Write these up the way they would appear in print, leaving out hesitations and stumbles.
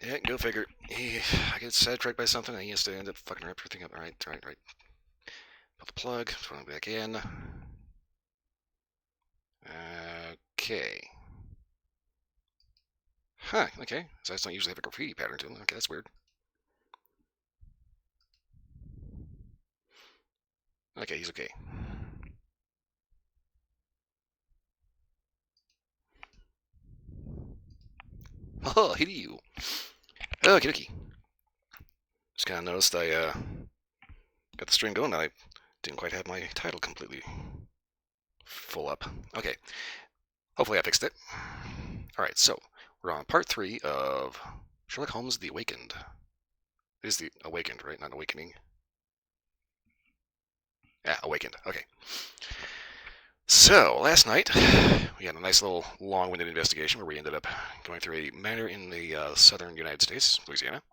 Yeah, go figure. I get sidetracked by something and he has to end up fucking rip everything up. Alright. Pull the plug, throw it back in. Okay. Huh, okay. So that's not usually have a graffiti pattern to them. Okay, that's weird. Okay, he's okay. Oh, hit you. Okie dokie. Just kind of noticed I got the string going and I didn't quite have my title completely full up. Okay. Hopefully I fixed it. Alright, so we're on part 3 of Sherlock Holmes the Awakened. It is the Awakened, right? Not Awakening. Yeah, Awakened. Okay. So, last night, we had a nice little long-winded investigation where we ended up going through a manor in the southern United States, Louisiana.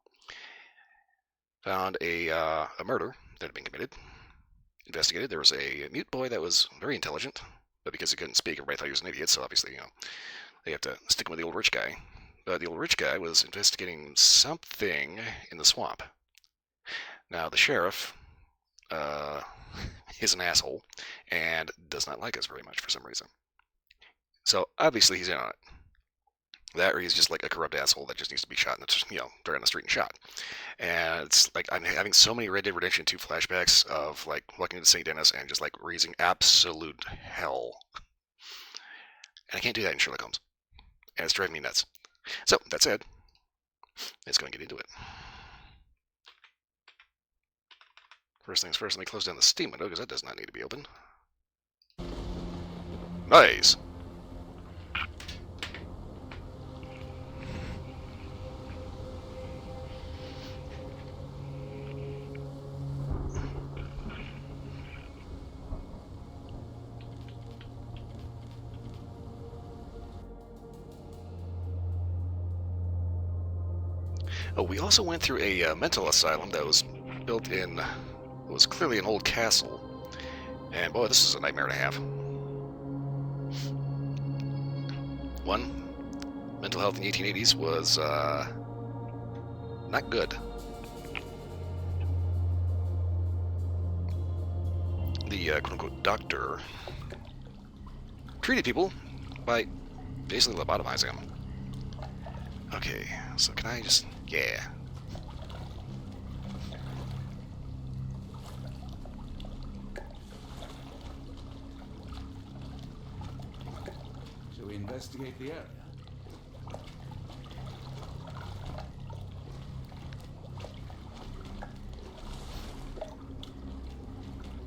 Found a murder that had been committed. Investigated. There was a mute boy that was very intelligent, but because he couldn't speak, everybody thought he was an idiot, so obviously, they have to stick him with the old rich guy. But the old rich guy was investigating something in the swamp. Now, the sheriff is an asshole and does not like us very much for some reason. So obviously he's in on it. That or he's just like a corrupt asshole that just needs to be shot in the, during the street and shot. And it's like I'm having so many Red Dead Redemption 2 flashbacks of like walking into St. Dennis and just like raising absolute hell. And I can't do that in Sherlock Holmes. And it's driving me nuts. So that said, let's go and get into it. First things first, let me close down the Steam window because that does not need to be open. Nice! Oh, we also went through a mental asylum that was built in what was clearly an old castle. And boy, this is a nightmare and a half. One, mental health in the 1880s was not good. The quote-unquote doctor treated people by basically lobotomizing them. Okay, so can I just... yeah. Shall we investigate the area?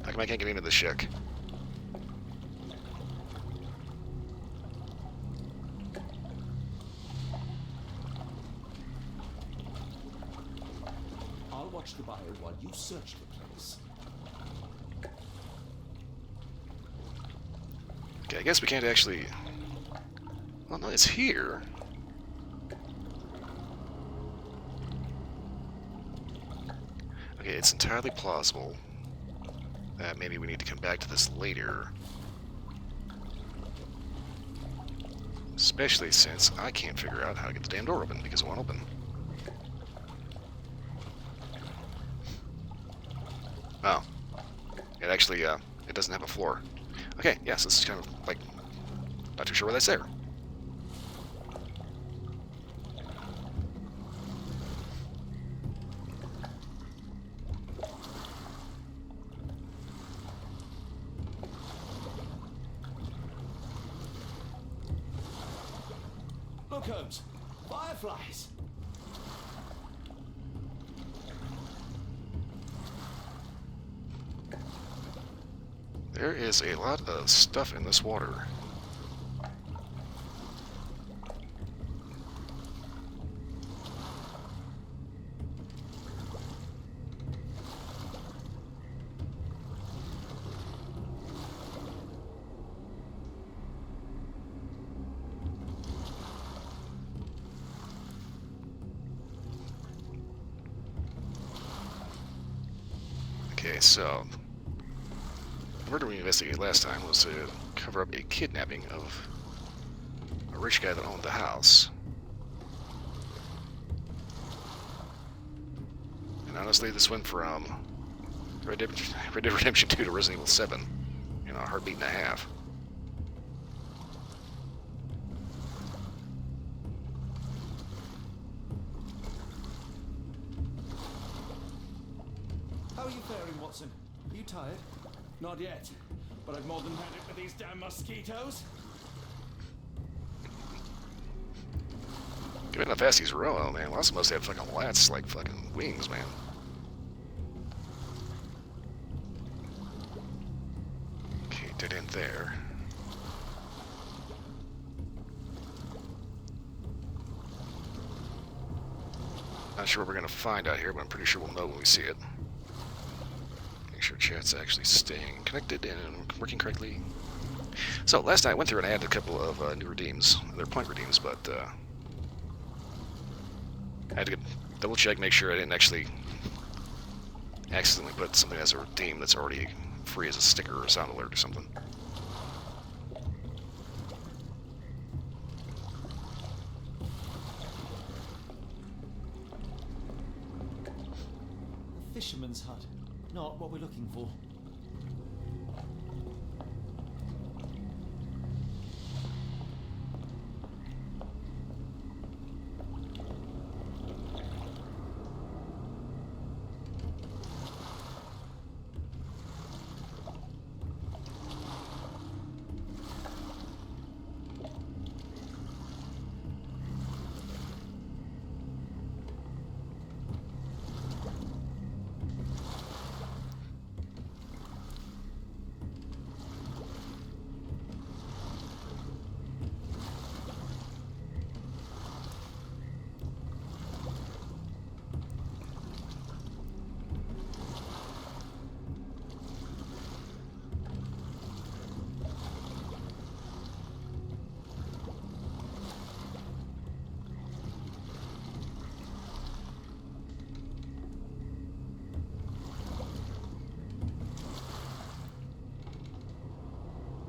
How come I can't get into the shack? I'll watch the bio while you search the place. Okay, I guess we can't actually... well, no, it's here. Okay, it's entirely plausible that maybe we need to come back to this later. Especially since I can't figure out how to get the damn door open because it won't open. Oh. It actually, it doesn't have a floor. Okay, yes, this is kind of, like, not too sure why that's there. Look, Holmes. Fireflies. There is a lot of stuff in this water. Okay, so the murder we investigated last time was to cover up a kidnapping of a rich guy that owned the house. And honestly, this went from Red Dead Redemption 2 to Resident Evil 7 in a heartbeat and a half. How are you faring, Watson? Are you tired? Not yet, but I've more than had it with these damn mosquitoes. Given how fast he's rowing, man, Watson must have fucking lats like fucking wings, man. Okay, dead end there. Not sure what we're gonna find out here, but I'm pretty sure we'll know when we see it. Make sure chat's actually staying connected and working correctly. So last night I went through and I added a couple of new redeems. They're point redeems, but I had to double check, make sure I didn't actually accidentally put something as a redeem that's already free as a sticker or a sound alert or something. A fisherman's hut. Not what we're looking for.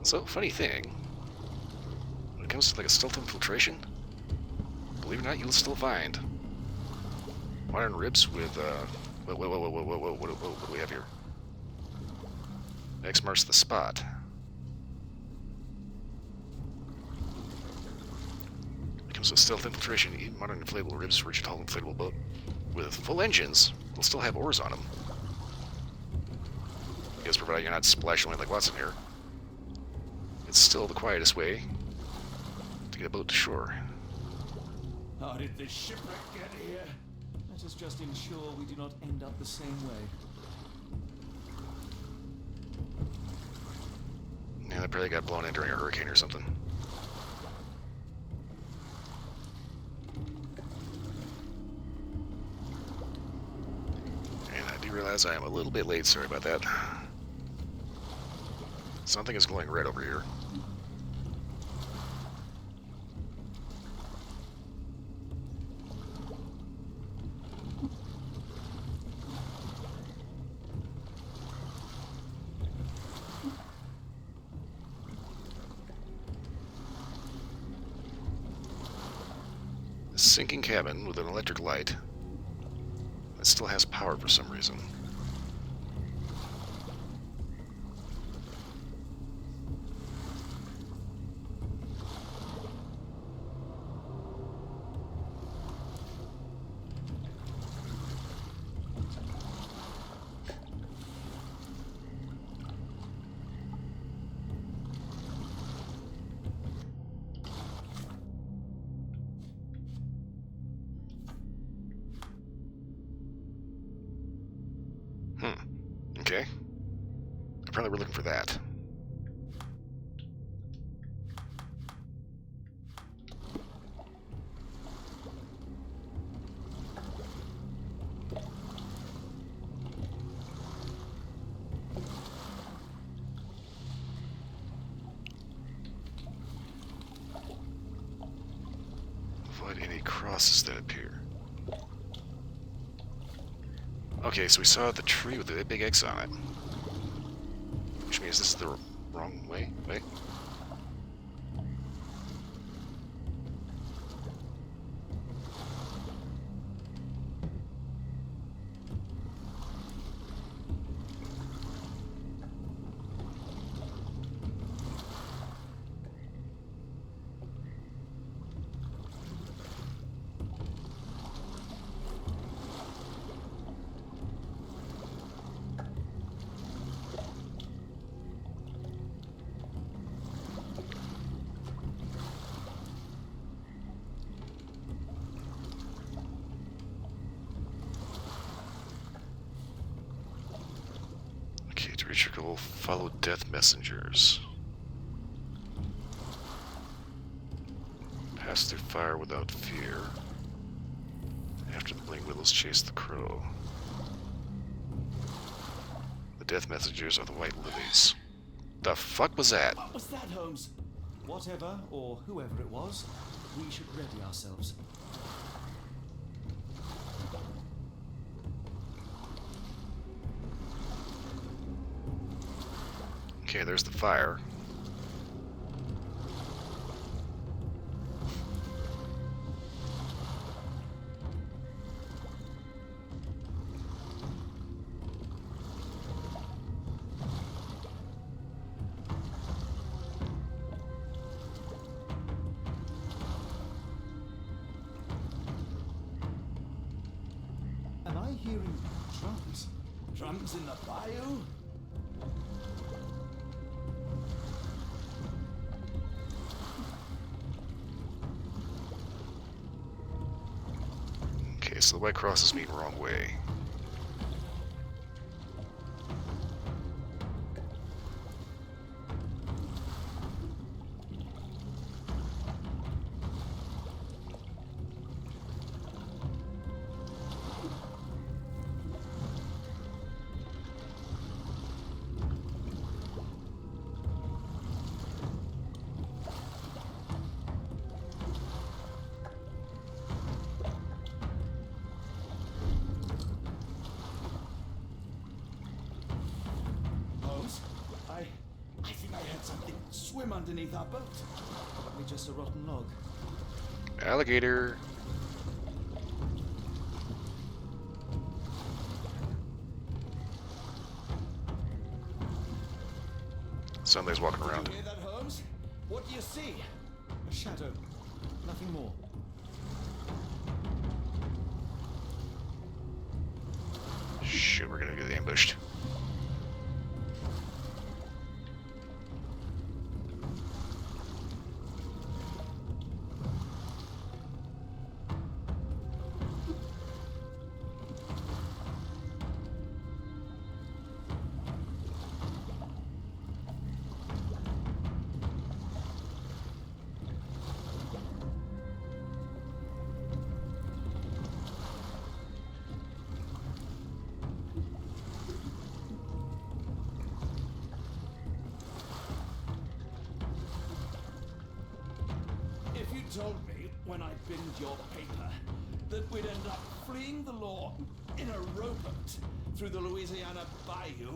So, funny thing, comes to like a stealth infiltration, believe it or not, you'll still find modern ribs with, what do we have here? X marks the spot. It comes with stealth infiltration, even modern inflatable ribs, rigid hull inflatable boat. With full engines, will still have oars on them. I guess provided you're not splashing away like Watson here. It's still the quietest way to get a boat to shore. How did this shipwreck get here? Let us just ensure we do not end up the same way. Yeah, they probably got blown in during a hurricane or something. And I do realize I am a little bit late, sorry about that. Something is glowing red over here. Sinking cabin with an electric light that still has power for some reason. Okay. Apparently we're looking for that. Avoid any crosses that appear. Okay, so we saw the tree with the big X on it. Which means this is the wrong way, right? Reach your goal, follow death messengers. Pass through fire without fear. After the bling willows chase the crow. The death messengers are the white lilies. The fuck was that? What was that, Holmes? Whatever, or whoever it was, we should ready ourselves. Okay, there's the fire. Am I hearing drums? Drums in the bayou? Okay, so the white crosses mean wrong way. I think I heard something swim underneath our boat. Let me just a rotten log. Alligator. Somebody's walking around. Did you hear that, Holmes? What do you see? A shadow. Nothing more. Shoot, we're gonna get ambushed. If you told me when I binned your paper that we'd end up fleeing the law in a rowboat through the Louisiana Bayou,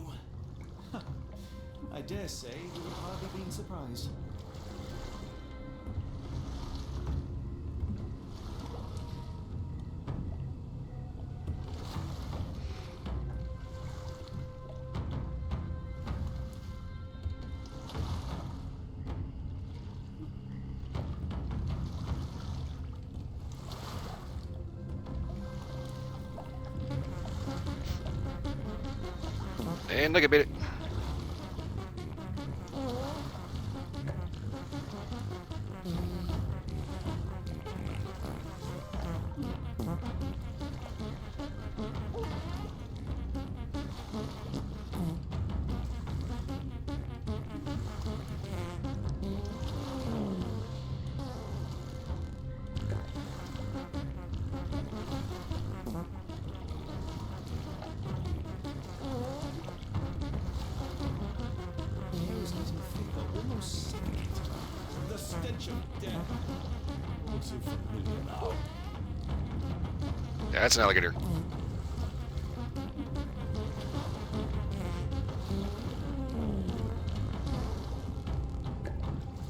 I dare say you would hardly been surprised. And look, I bit it. The stench of death. Looks so familiar now. Yeah, that's an alligator.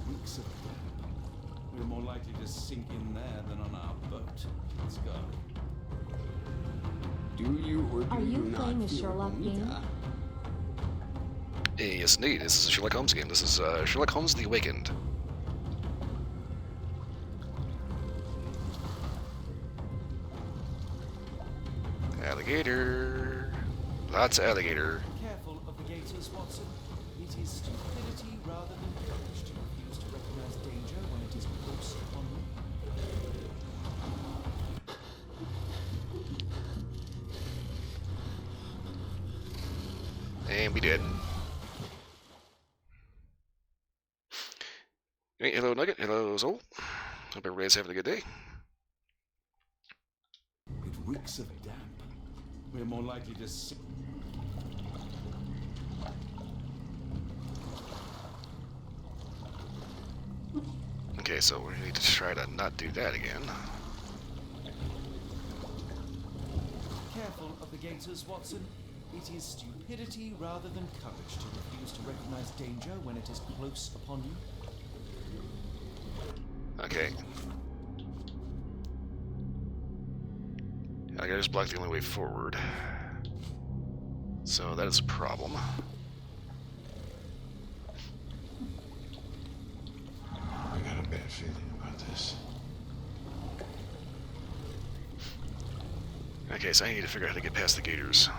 Weeks of damp. We're more likely to sink in there than on our boat. Let's go. Do you or do Are you not playing a feel Sherlock bonita? game? Yes, indeed. This is a Sherlock Holmes game. This is Sherlock Holmes the Awakened. Alligator. Lots of alligator. Careful of the gators, Watson. It is stupidity rather than courage to refuse to recognize danger when it is close upon you. And we did. Hey, hello, Nugget. Hello, Soul. Hope everybody's having a good day. It reeks of damp. We're more likely to sink. Okay, so we need to try to not do that again. Careful of the gators, Watson. It is stupidity rather than courage to refuse to recognize danger when it is close upon you. Okay. Alligators block the only way forward. So that is a problem. I got a bad feeling about this. Okay, so I need to figure out how to get past the gators.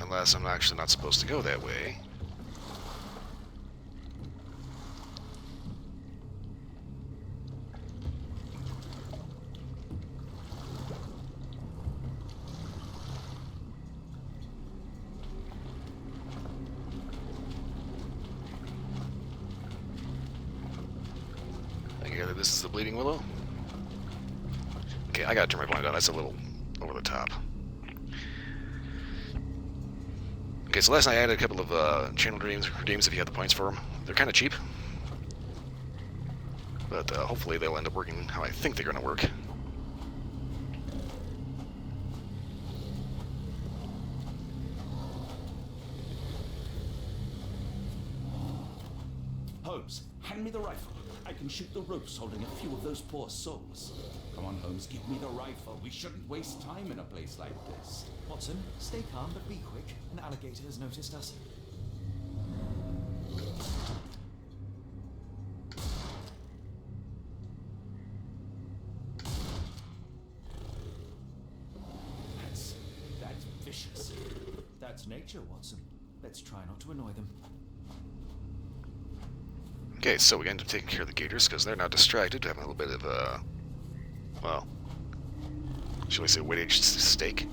Unless I'm actually not supposed to go that way. I gather this is the Bleeding Willow. Okay, I gotta turn my blind on. That's a little over the top. Okay, so last night I added a couple of channel redeems if you have the points for them. They're kind of cheap. But hopefully they'll end up working how I think they're going to work. Holmes, hand me the rifle. I can shoot the ropes holding a few of those poor souls. Come on, Holmes, give me the rifle. We shouldn't waste time in a place like this. Watson, stay calm, but be quick. An alligator has noticed us. That's vicious. That's nature, Watson. Let's try not to annoy them. Okay, so we end up taking care of the gators because they're now distracted, having a little bit of well, shall we say, weight-aged steak.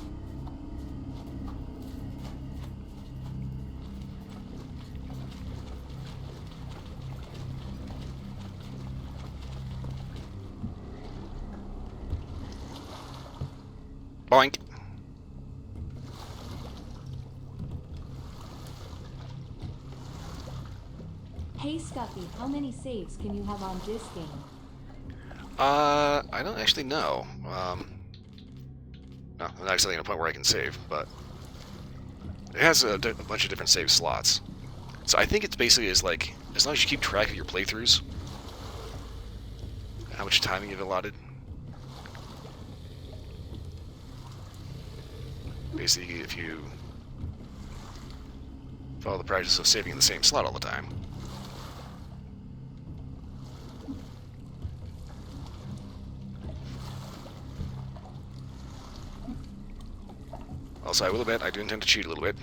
Boink. Hey Scuffy, how many saves can you have on this game? I don't actually know. No, I'm not actually at a point where I can save, but it has a bunch of different save slots. So I think it's basically is like, as long as you keep track of your playthroughs, how much time you've allotted. Basically, if you follow the practice of saving in the same slot all the time. Also, I will admit, I do intend to cheat a little bit,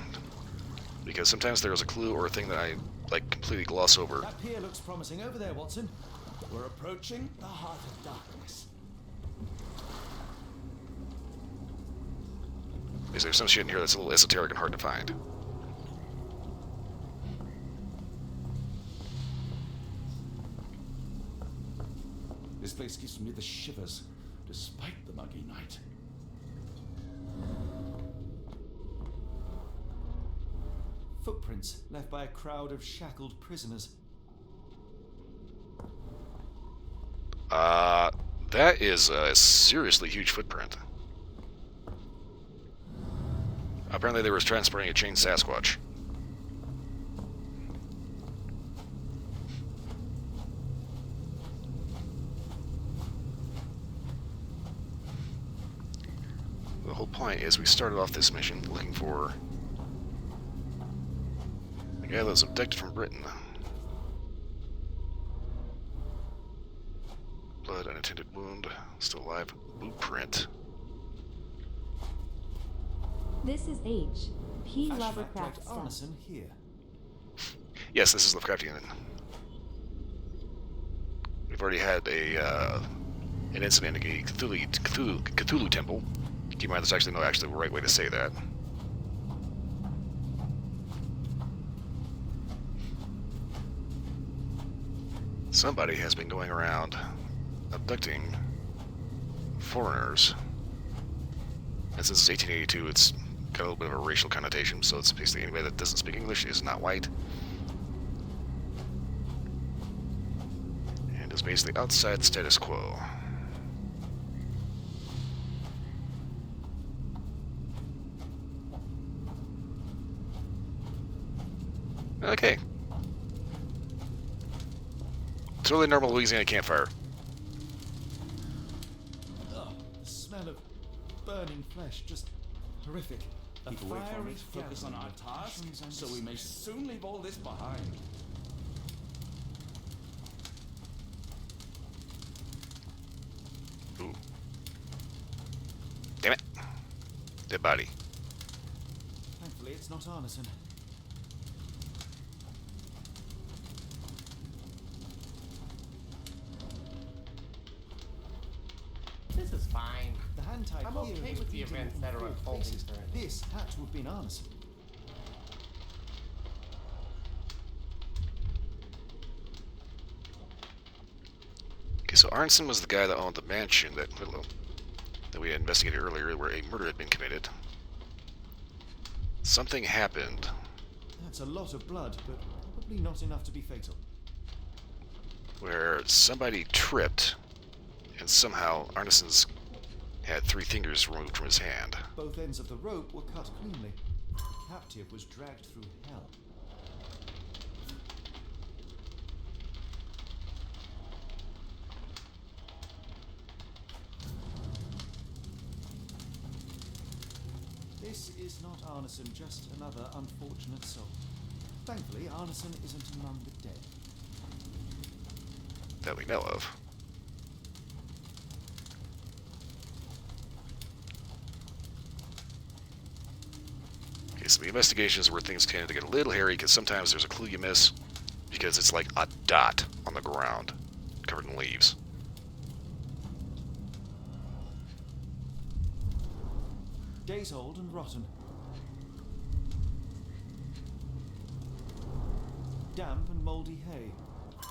because sometimes there is a clue or a thing that I, like, completely gloss over. That pier looks promising over there, Watson. We're approaching the heart of darkness. Because there's some shit in here that's a little esoteric and hard to find. This place gives me the shivers, despite the muggy night. Footprints left by a crowd of shackled prisoners. That is a seriously huge footprint. Apparently they were transporting a chained Sasquatch. The whole point is we started off this mission looking for the guy that was abducted from Britain. Blood, unattended wound, still alive, blueprint. This is H. P. Ashfaq Lovercraft dragged stuff. Arneson here. Yes, this is Lovecraftian. We've already had an incident in a Cthulhu temple. Keep in mind, there's actually no actually right way to say that. Somebody has been going around abducting foreigners. And since it's 1882, it's got a little bit of a racial connotation, so it's basically anybody that doesn't speak English is not white. And is basically outside status quo. Okay. Totally normal Louisiana campfire. Ugh, the smell of burning flesh, just horrific. A Keep away from fiery it, focus on gathering our of task, passions and so we may suspicions. soon leave all this behind. Ooh. Damn it. Dead body. Thankfully, it's not Arneson. This is fine. The hand type I'm here okay was with the beaten events in that are 4 unfolding places. currently. This had to have been Arneson. Okay, so Arneson was the guy that owned the mansion that we had investigated earlier where a murder had been committed. Something happened That's a lot of blood, but probably not enough to be fatal. where somebody tripped and somehow Arneson's had 3 fingers removed from his hand. Both ends of the rope were cut cleanly. The captive was dragged through hell. is not Arneson just another unfortunate soul? Thankfully, Arneson isn't among the dead. That we know of. Okay, so the investigation is where things tend to get a little hairy because sometimes there's a clue you miss because it's like a dot on the ground covered in leaves. Days old and rotten. Damp and mouldy hay.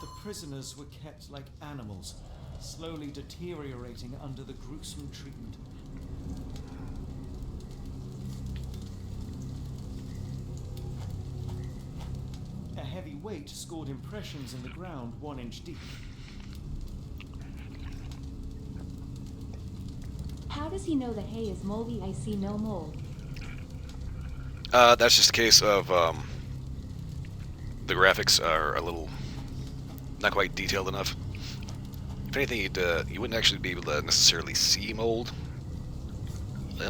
The prisoners were kept like animals, slowly deteriorating under the gruesome treatment. A heavy weight scored impressions in the ground 1 inch deep. How does he know the hay is moldy? I see no mold. That's just a case of the graphics are a little not quite detailed enough. If anything, you wouldn't actually be able to necessarily see mold.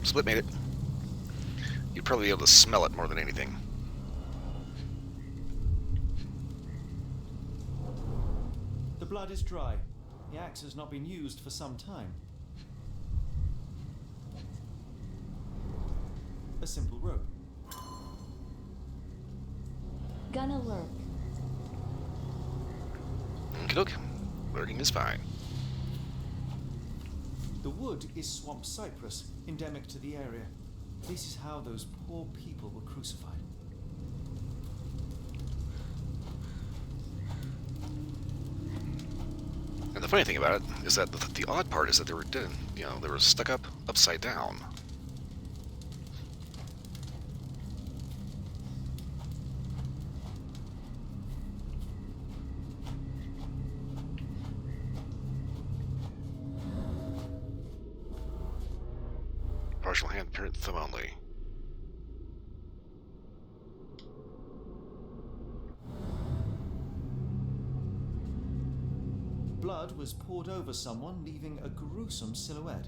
Split made it. You'd probably be able to smell it more than anything. The blood is dry. The axe has not been used for some time. A simple rope. Gonna lurk. Look, lurking is fine. The wood is swamp cypress, endemic to the area. This is how those poor people were crucified. And the funny thing about it is that the odd part is that they were dead. You know, they were stuck up upside down. Partial hand, parent, thumb only. Blood was poured over someone, leaving a gruesome silhouette.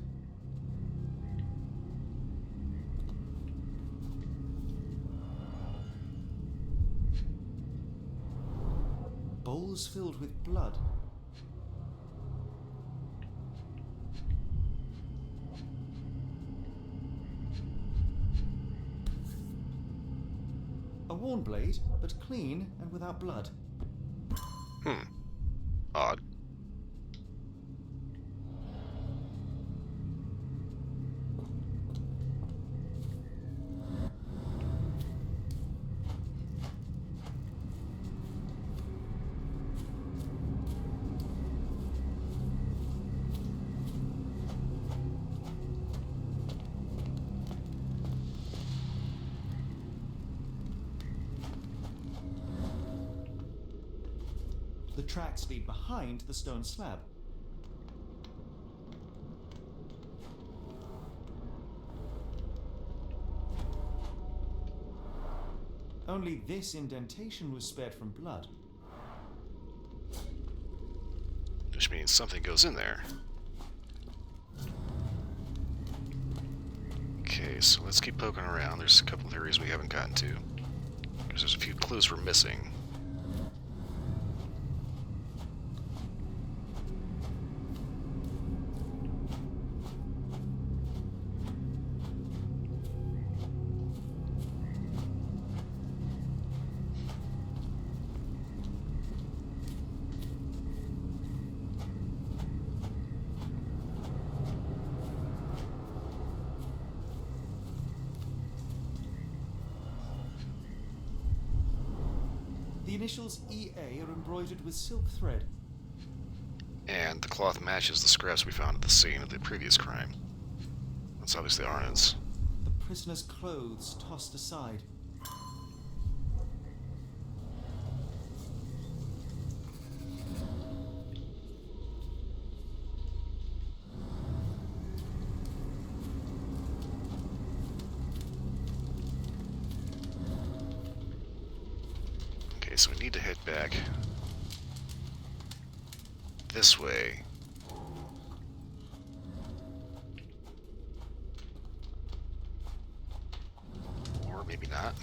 Bowls filled with blood. A worn blade, but clean and without blood. Odd. The tracks lead behind the stone slab. Only this indentation was spared from blood. Which means something goes in there. Okay, so let's keep poking around. There's a couple of areas we haven't gotten to. Because there's a few clues we're missing. The initials EA are embroidered with silk thread. And the cloth matches the scraps we found at the scene of the previous crime. That's obviously Arnold's. The prisoner's clothes tossed aside. Okay, so we need to head back this way. maybe not.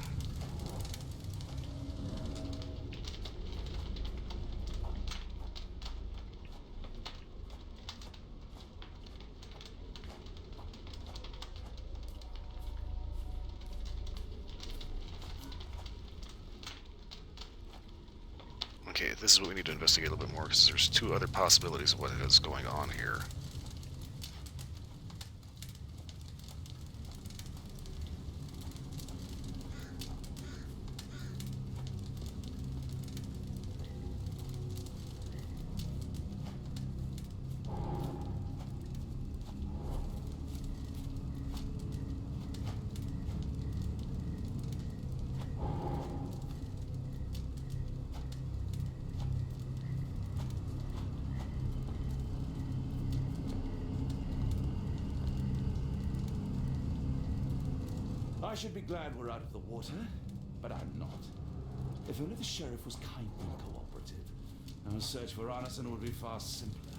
Okay, this is what we need to investigate a little bit more, because there's two other possibilities of what is going on here. I should be glad we're out of the water, but I'm not. If only the sheriff was kind and cooperative, our search for Arneson would be far simpler.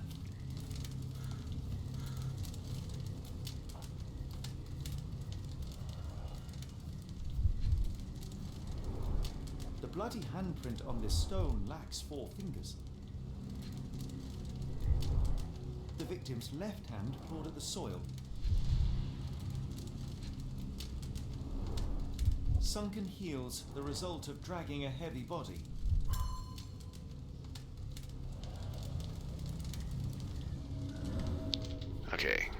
The bloody handprint on this stone lacks 4 fingers. The victim's left hand clawed at the soil. Sunken heels, the result of dragging a heavy body. Okay.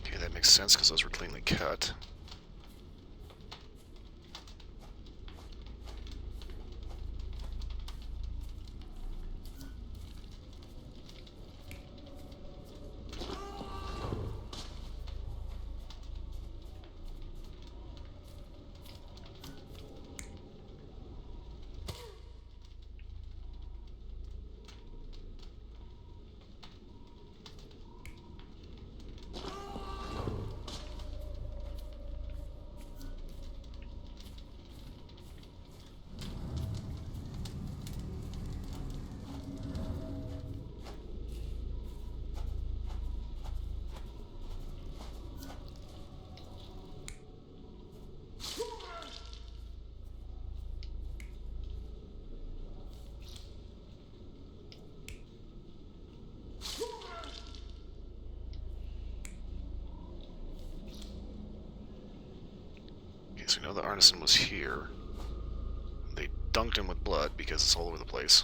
Okay, that makes sense because those were cleanly cut. Okay, so we know that Arneson was here. They dunked him with blood because it's all over the place.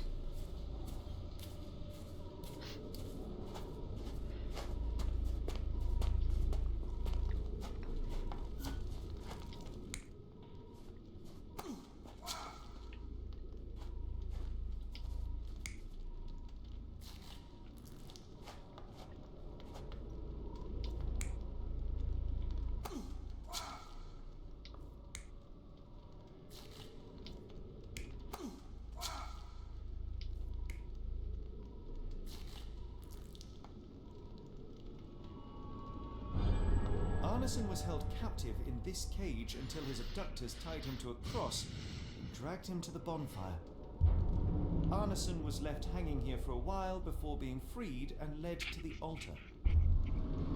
Arneson was held captive in this cage until his abductors tied him to a cross and dragged him to the bonfire. Arneson was left hanging here for a while before being freed and led to the altar.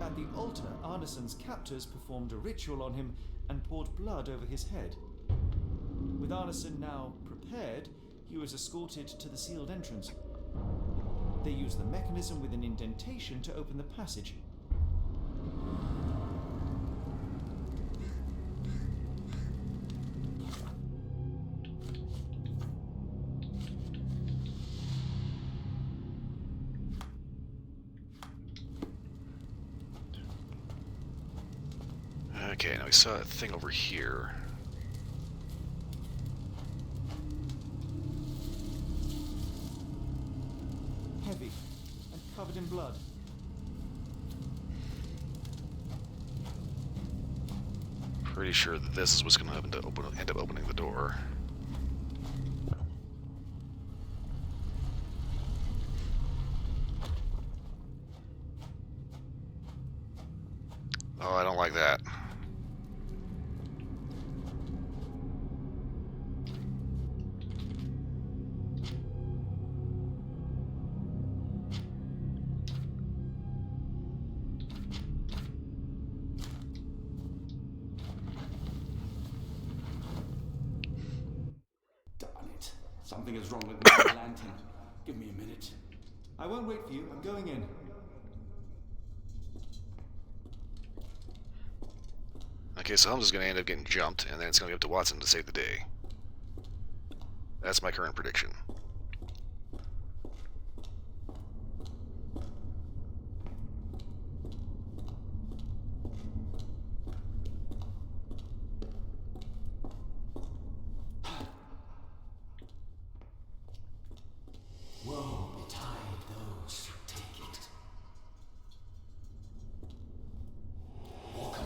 At the altar, Arneson's captors performed a ritual on him and poured blood over his head. With Arneson now prepared, he was escorted to the sealed entrance. They used the mechanism with an indentation to open the passage. Okay, now we saw a thing over here. Heavy and covered in blood. Pretty sure that this is what's going to end up opening the door. Oh, I don't like that. Darn it. Something is wrong with my lantern. Give me a minute. I won't wait for you. I'm going in. Okay, so Holmes is going to end up getting jumped, and then it's going to be up to Watson to save the day. That's my current prediction. Woe betide those who take it. Walk away.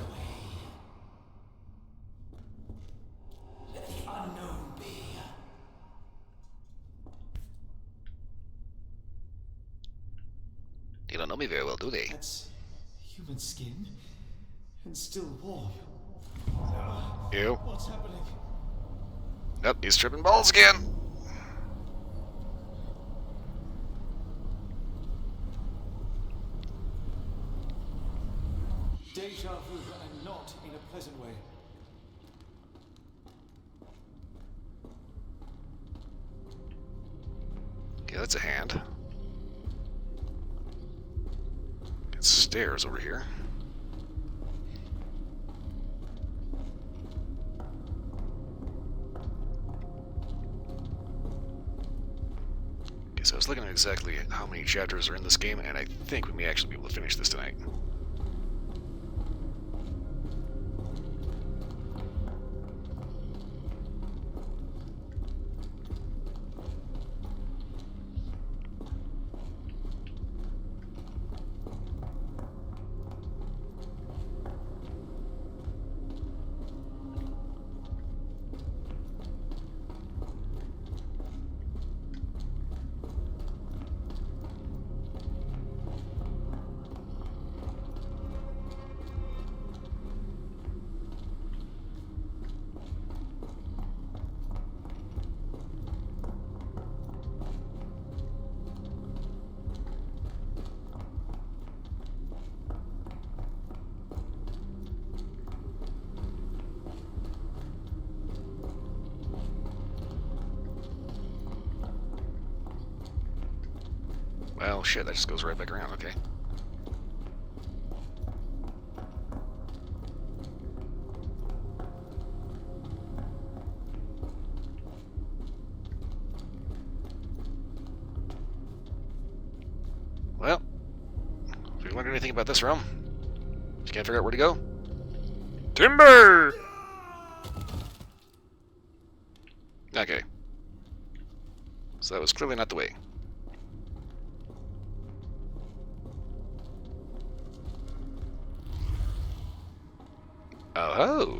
Let the unknown be. They don't know me very well, do they? That's human skin and still warm. You? What's happening? Nope, he's tripping balls again. Deja vu, and not in a pleasant way. Okay, that's a hand. Got stairs over here. Okay, so I was looking at exactly how many chapters are in this game, and I think we may actually be able to finish this tonight. Well, shit, that just goes right back around, okay. Well, if you learned anything about this room, if you can't figure out where to go, timber! Okay. So that was clearly not the way. Oh.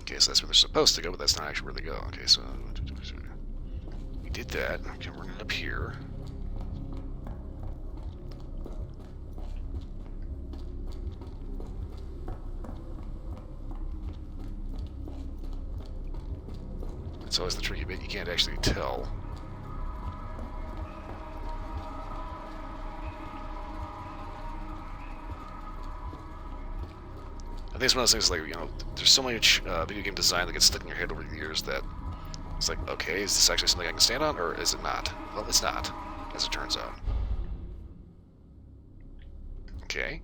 Okay, so that's where they're supposed to go, but that's not actually where they go. Okay, so we did that. Okay, we're running up here. It's always the tricky bit. You can't actually tell. I think it's one of those things like, you know, there's so much video game design that gets stuck in your head over the years that it's like, okay, is this actually something I can stand on, or is it not? Well, it's not, as it turns out. Okay.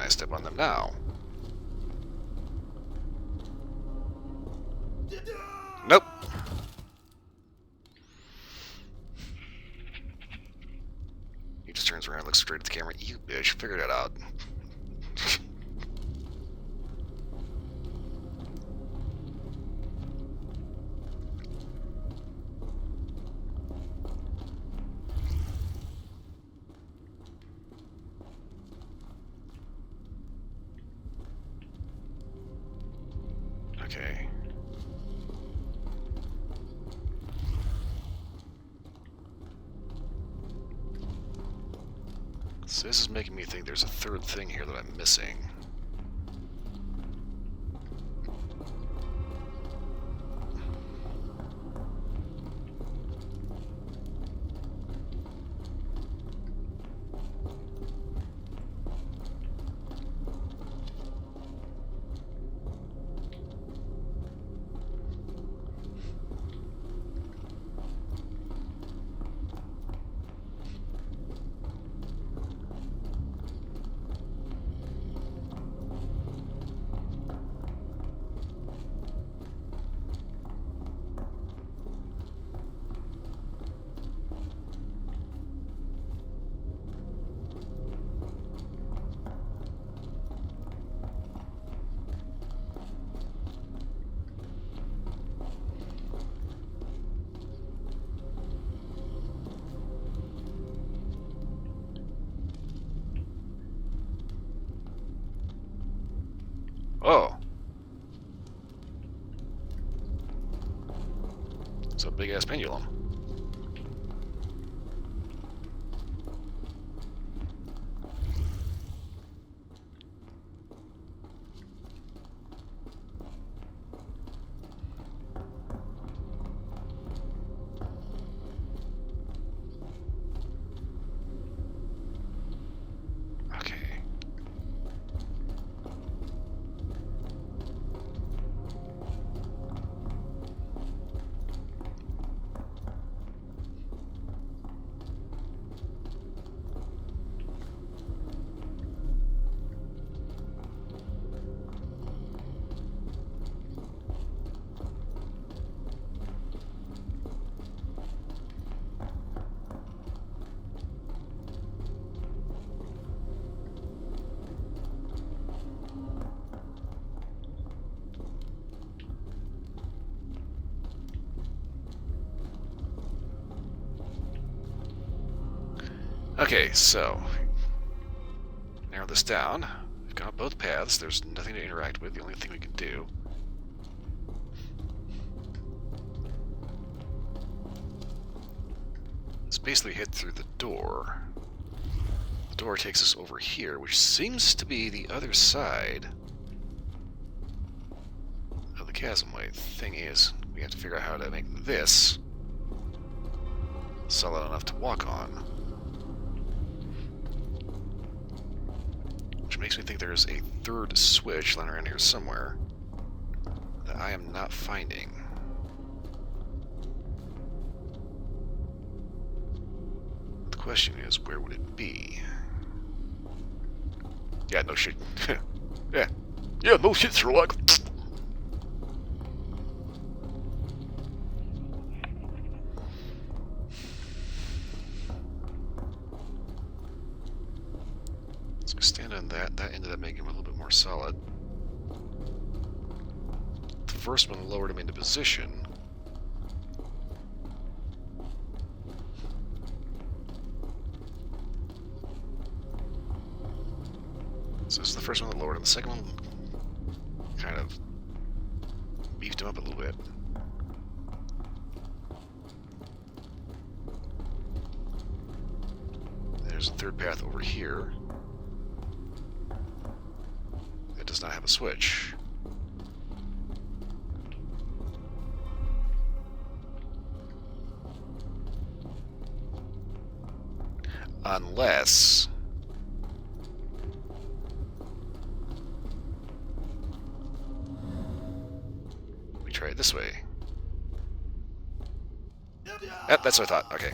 I step on them now? Nope. He just turns around and looks straight at the camera. You bitch, figure that out. Okay. So this is making me think there's a third thing here that I'm missing. Oh. It's a big ass pendulum. Okay. Okay, so narrow this down. We've got both paths. There's nothing to interact with. The only thing we can do is basically hit through the door. The door takes us over here, which seems to be the other side of the chasmway. The thing is, we have to figure out how to make this solid enough to walk on. Which makes me think there's a third switch lying around here somewhere that I am not finding. The question is, where would it be? Yeah, no shit. Yeah. Yeah, no shit, Sherlock. So stand on that. That ended up making him a little bit more solid. The first one lowered him into position. So this is the first one that lowered him. The second one kind of beefed him up a little bit. There's a third path over here. It does not have a switch. Unless we try it this way. Yep, that's what I thought. Okay.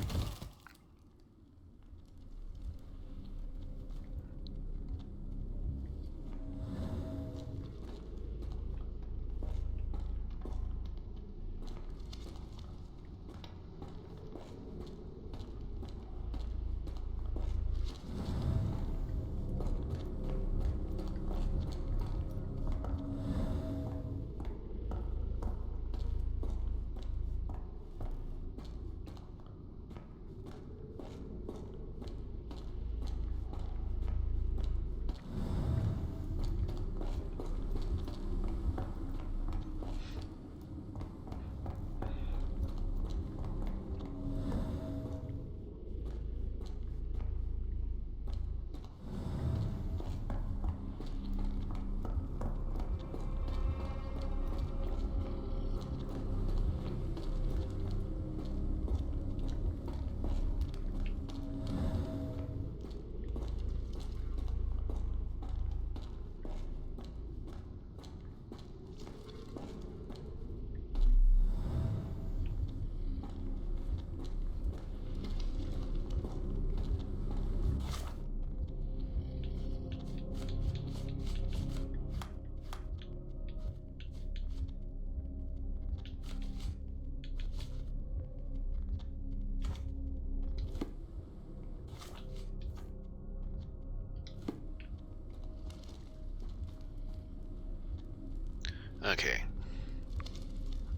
Okay.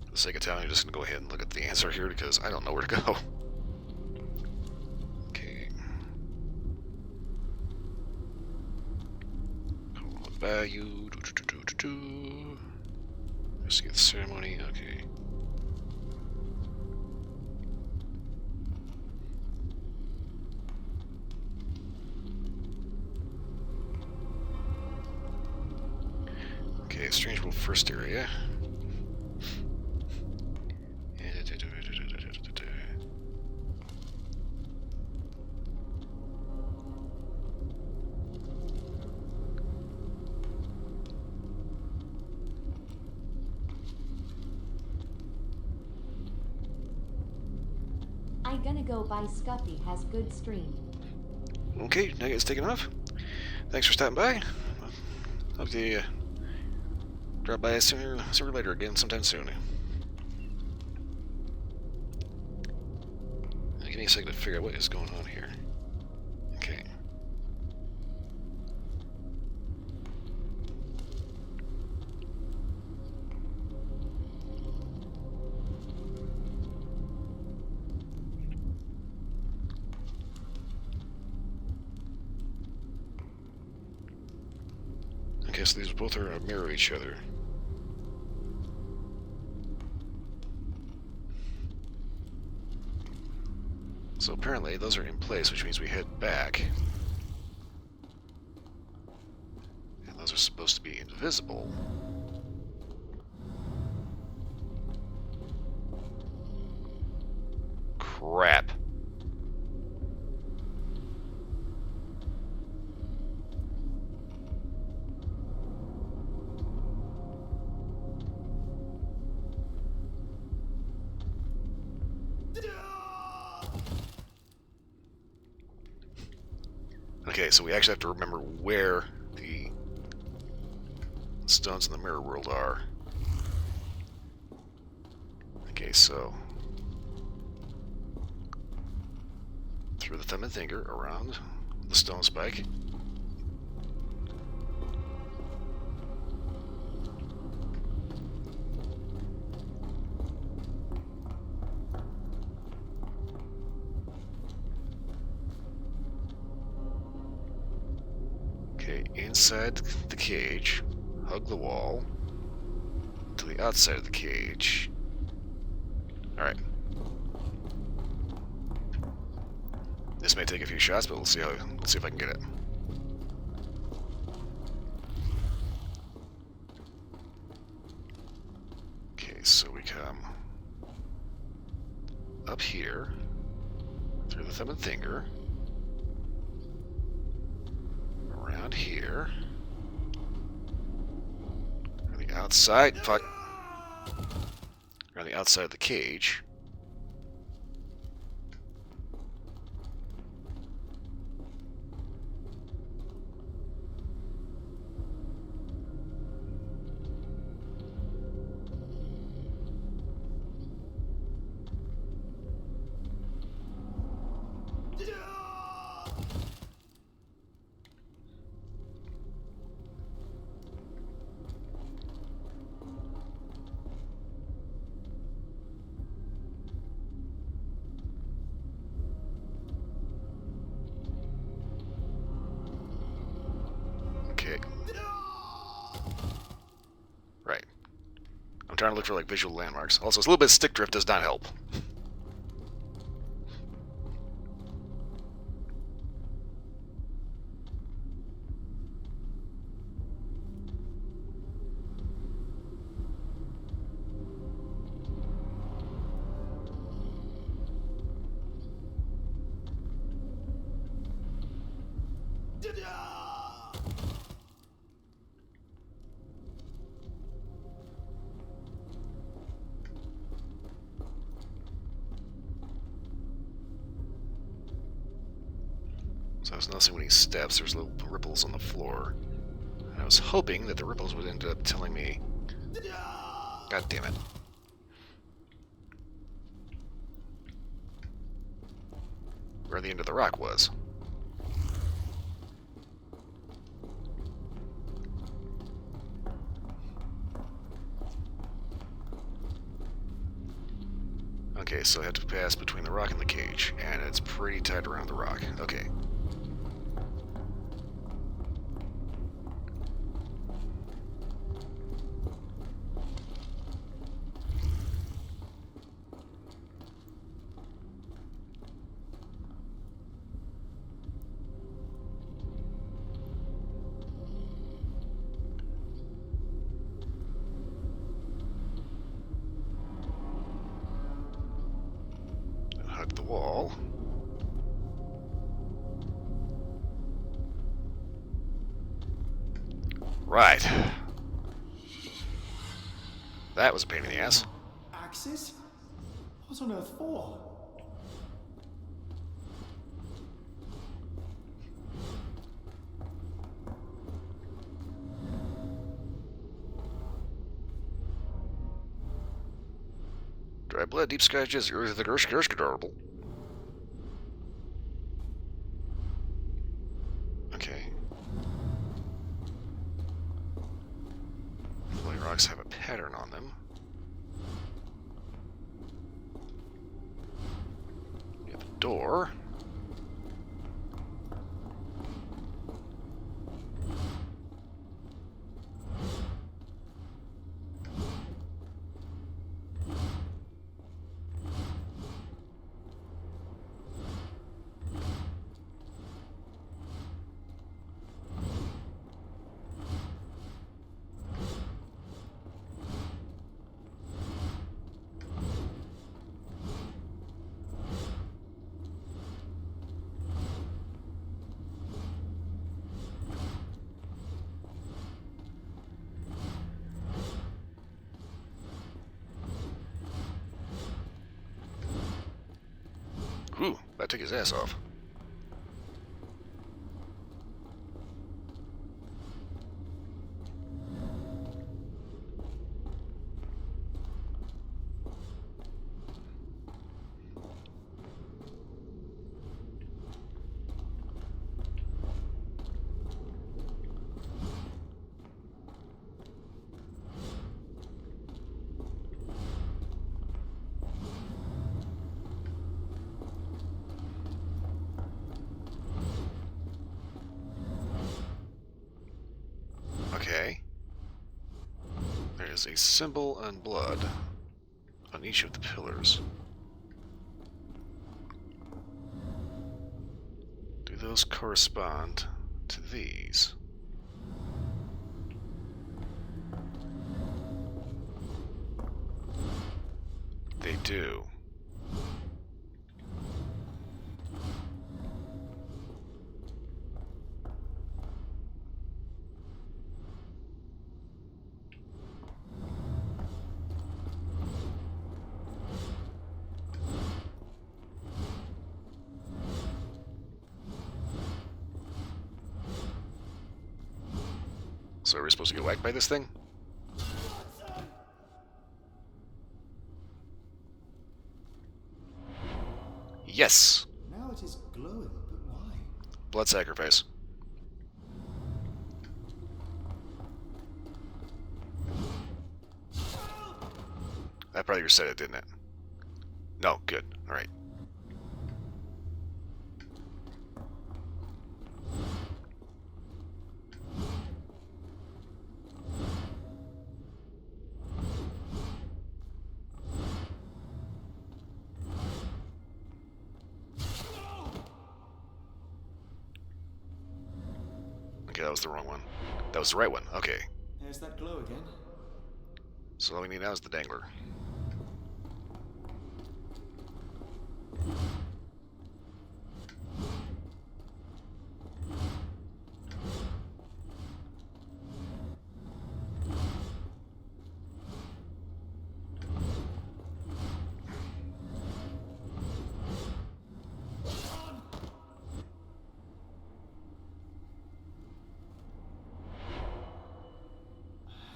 For the sake of time, I'm just going to go ahead and look at the answer here because I don't know where to go. Okay. Value. Investigate the ceremony. Okay. Okay, Strange World first area. I gonna go by Scuffy has good stream. Okay, now it's taken off. Thanks for stopping by. Hope to drop by sooner or later again sometime soon. Give me a second to figure out what is going on here. Okay. Okay, so these both are mirror each other. So apparently those are in place, which means we head back. And those are supposed to be invisible. Crap. Okay, so we actually have to remember where the stones in the mirror world are. Okay, so through the thumb and finger around the stone spike. Okay, inside the cage, hug the wall to the outside of the cage. Alright. This may take a few shots, but let's see if I can get it. Okay, so we come up here through the thumb and finger. Around here. On the outside. Fuck. Around the outside of the cage. Okay. Right. I'm trying to look for like visual landmarks. Also, a little bit of stick drift does not help. So I was noticing when he steps, there's little ripples on the floor. And I was hoping that the ripples would end up telling me... God damn it. Where the end of the rock was. Okay, so I have to pass between the rock and the cage, and it's pretty tight around the rock. Okay. Hug the wall. Right. That was a pain in the ass. Axes? What on earth for? Dry blood, deep scratches, the gersh. Okay. Floating rocks have a pattern on them. We have a door. Ooh, that took his ass off. Okay. There is a symbol and blood on each of the pillars. Do those correspond to these? They do. So are we supposed to get whacked by this thing? Yes! Now it is glowing, but why? Blood sacrifice. That probably reset it, didn't it? No, good. Alright. Okay, that was the wrong one. That was the right one. Okay. There's that glow again. So all we need now is the dangler.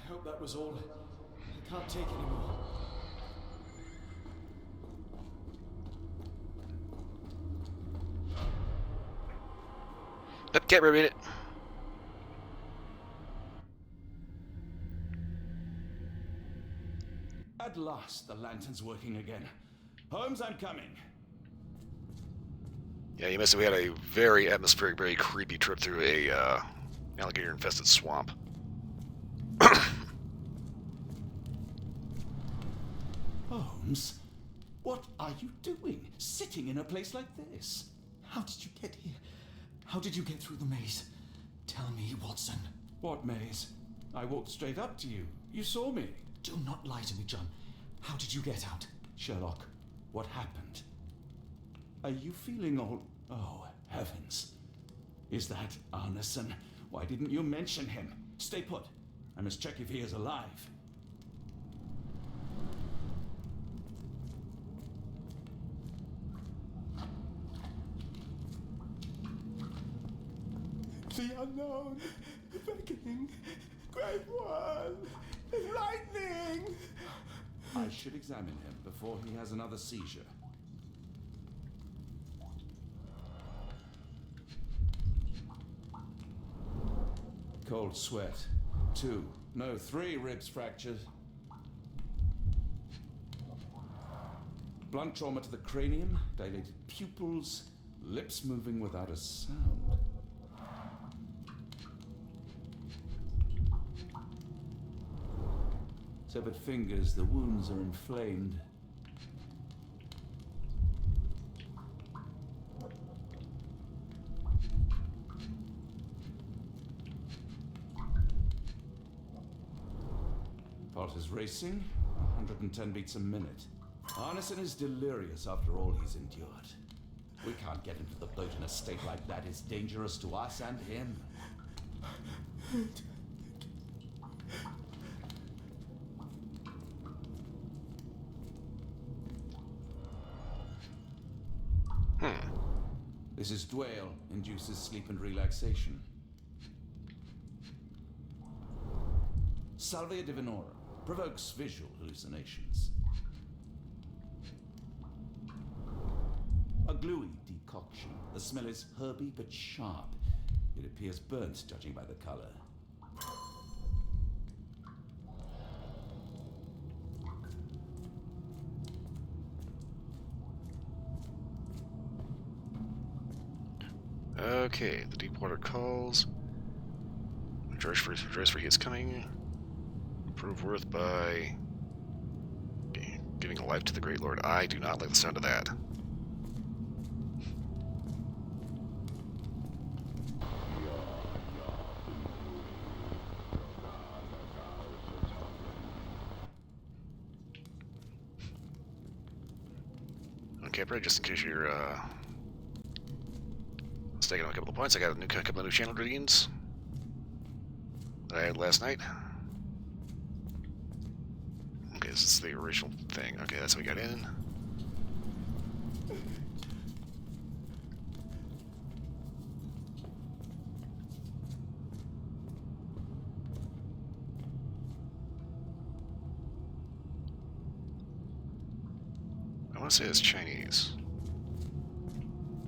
I hope that was all. I can't take anymore. Yep, can't reread it. At last, the lantern's working again. Holmes, I'm coming. Yeah, you must have had a very atmospheric, very creepy trip through a alligator-infested swamp. Holmes, what are you doing? Sitting in a place like this? How did you get here? How did you get through the maze? Tell me, Watson. What maze? I walked straight up to you. You saw me. Do not lie to me, John. How did you get out? Sherlock, what happened? Are you feeling all... Oh, heavens. Is that Arneson? Why didn't you mention him? Stay put. I must check if he is alive. The unknown, beckoning, great one, lightning. I should examine him before he has another seizure. Cold sweat. 2, no, 3 ribs fractured. Blunt trauma to the cranium, dilated pupils, lips moving without a sound. Severed fingers, the wounds are inflamed. Pulse is racing, 110 beats a minute. Arneson is delirious after all he's endured. We can't get into the boat in a state like that. It's dangerous to us and him. This is Dwale, induces sleep and relaxation. Salvia divinorum, provokes visual hallucinations. A gluey decoction. The smell is herby but sharp. It appears burnt, judging by the color. Okay, the Deepwater calls. Dress for he is coming. Prove worth by giving a life to the Great Lord. I do not like the sound of that. Okay, Brad, just in case you're taking on a couple of points, I got a couple of new channel readings that I had last night. Okay, this is the original thing. Okay, that's what we got in. I want to say it's Chinese.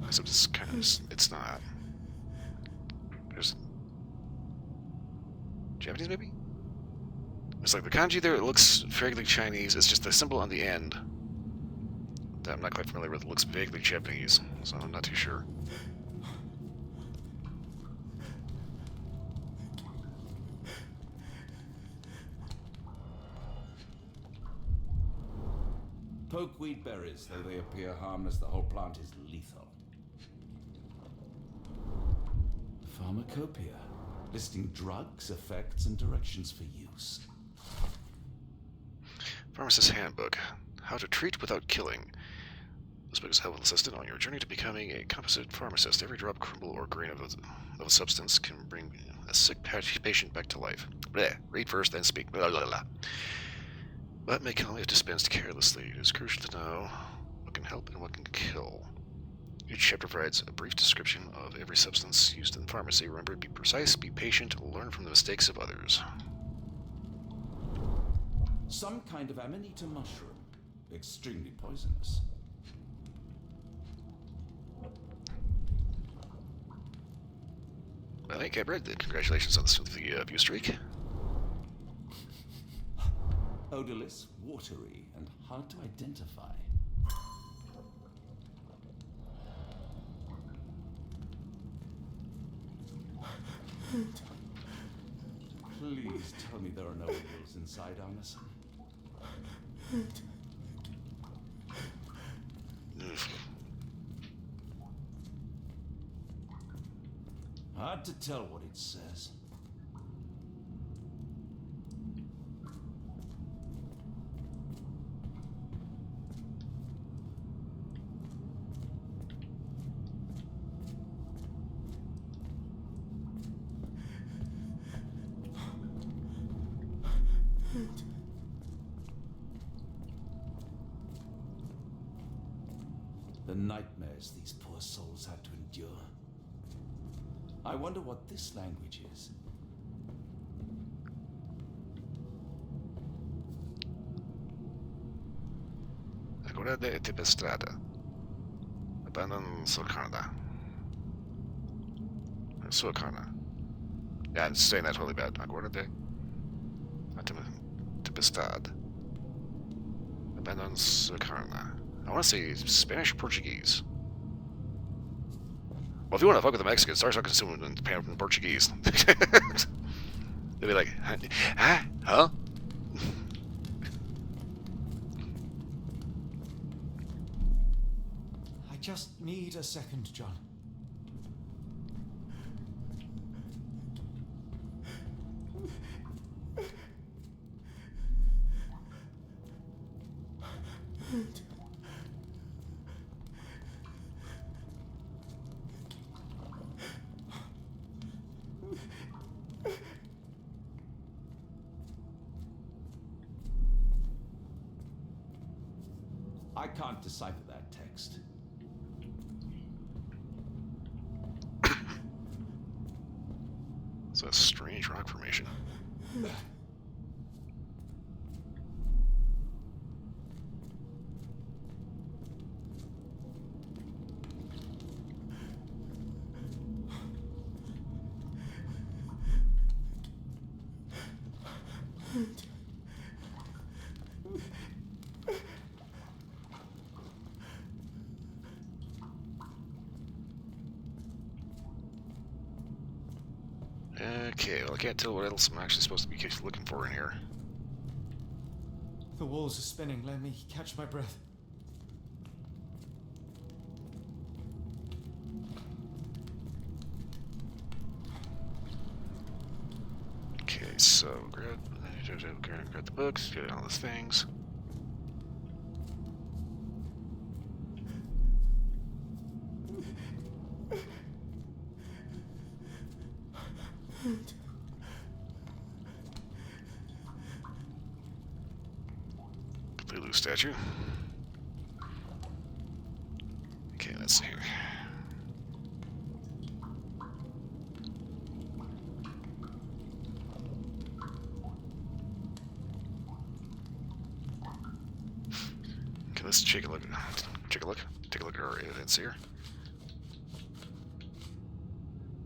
Except it's kind of, it's not. There's Japanese, maybe? It's like the kanji there, it looks vaguely Chinese. It's just the symbol on the end that I'm not quite familiar with. It looks vaguely Japanese, so I'm not too sure. Pokeweed berries, though they appear harmless, the whole plant is lethal. Pharmacopoeia, listing drugs, effects, and directions for use. Pharmacist's Handbook. How to treat without killing. This book is a helpful assistant on your journey to becoming a competent pharmacist. Every drop, crumble, or grain of a substance can bring a sick patient back to life. Bleh. Read first, then speak. Blah, blah, blah. What may come if dispensed carelessly? It is crucial to know what can help and what can kill. Each chapter provides a brief description of every substance used in pharmacy. Remember, be precise, be patient, learn from the mistakes of others. Some kind of amanita mushroom. Extremely poisonous. Well, hey, Gabriel, congratulations on the view streak. Odorless, watery, and hard to identify. Please tell me there are no wheels inside, Arneson. Hard to tell what it says. The nightmares these poor souls had to endure. I wonder what this language is. Agora de tempestade. Abandon Sulcana. Sulcana. Yeah, I'm saying that totally bad. Agora de tempestade. Abandon Sulcana. I want to say Spanish or Portuguese. Well, if you want to fuck with the Mexicans, start talking to them in Portuguese. They'll be like, huh? Huh? I just need a second, John. I can't decipher that text. It's a strange rock formation. Okay, well I can't tell what else I'm actually supposed to be looking for in here. The walls are spinning. Let me catch my breath. Okay, so grab the books, get all the things. Cthulhu statue. Okay, let's see here. Okay, let's take a look. Take a look. Take a look at our evidence here.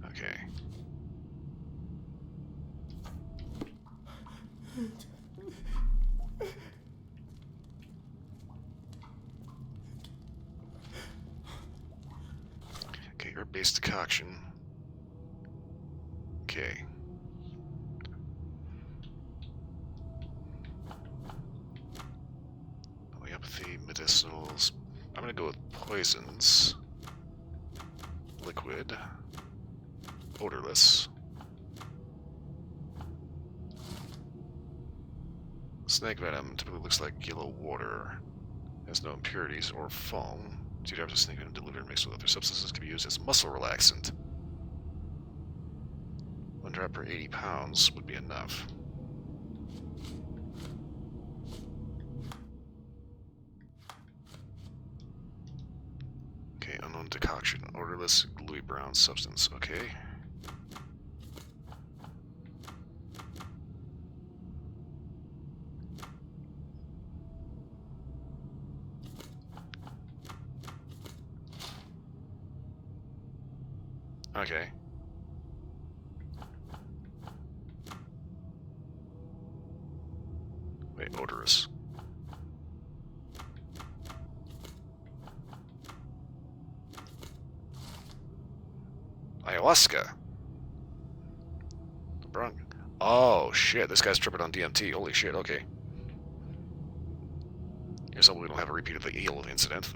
Okay. Okay, herb-based decoction. Okay. Homeopathy, medicinals. I'm gonna go with poisons. Liquid. Odorless. Snake venom typically looks like yellow water. Has no impurities or foam. 2 drops of snake venom delivered mixed with other substances can be used as muscle relaxant. 1 drop per 80 pounds would be enough. Okay, unknown decoction. Odorless, gluey brown substance. Okay. Okay. Wait, odorous. Ayahuasca. Oh, shit. This guy's tripping on DMT. Holy shit, okay. Here's something we don't have a repeat of the eel incident.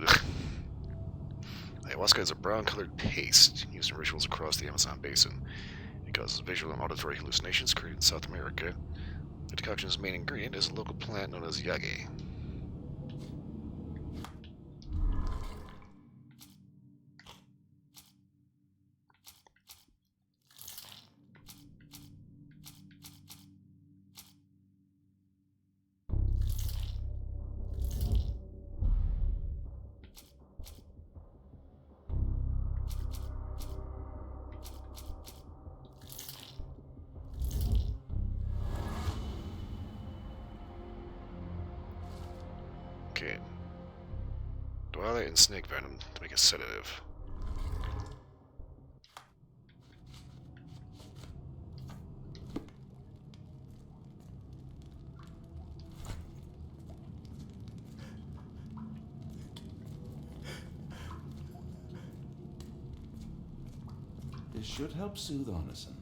Ayahuasca is a brown-colored paste used in rituals across the Amazon basin. It causes visual and auditory hallucinations created in South America. The decoction's main ingredient is a local plant known as yage. Okay. Twilight and snake venom to make a sedative. This should help soothe Arneson.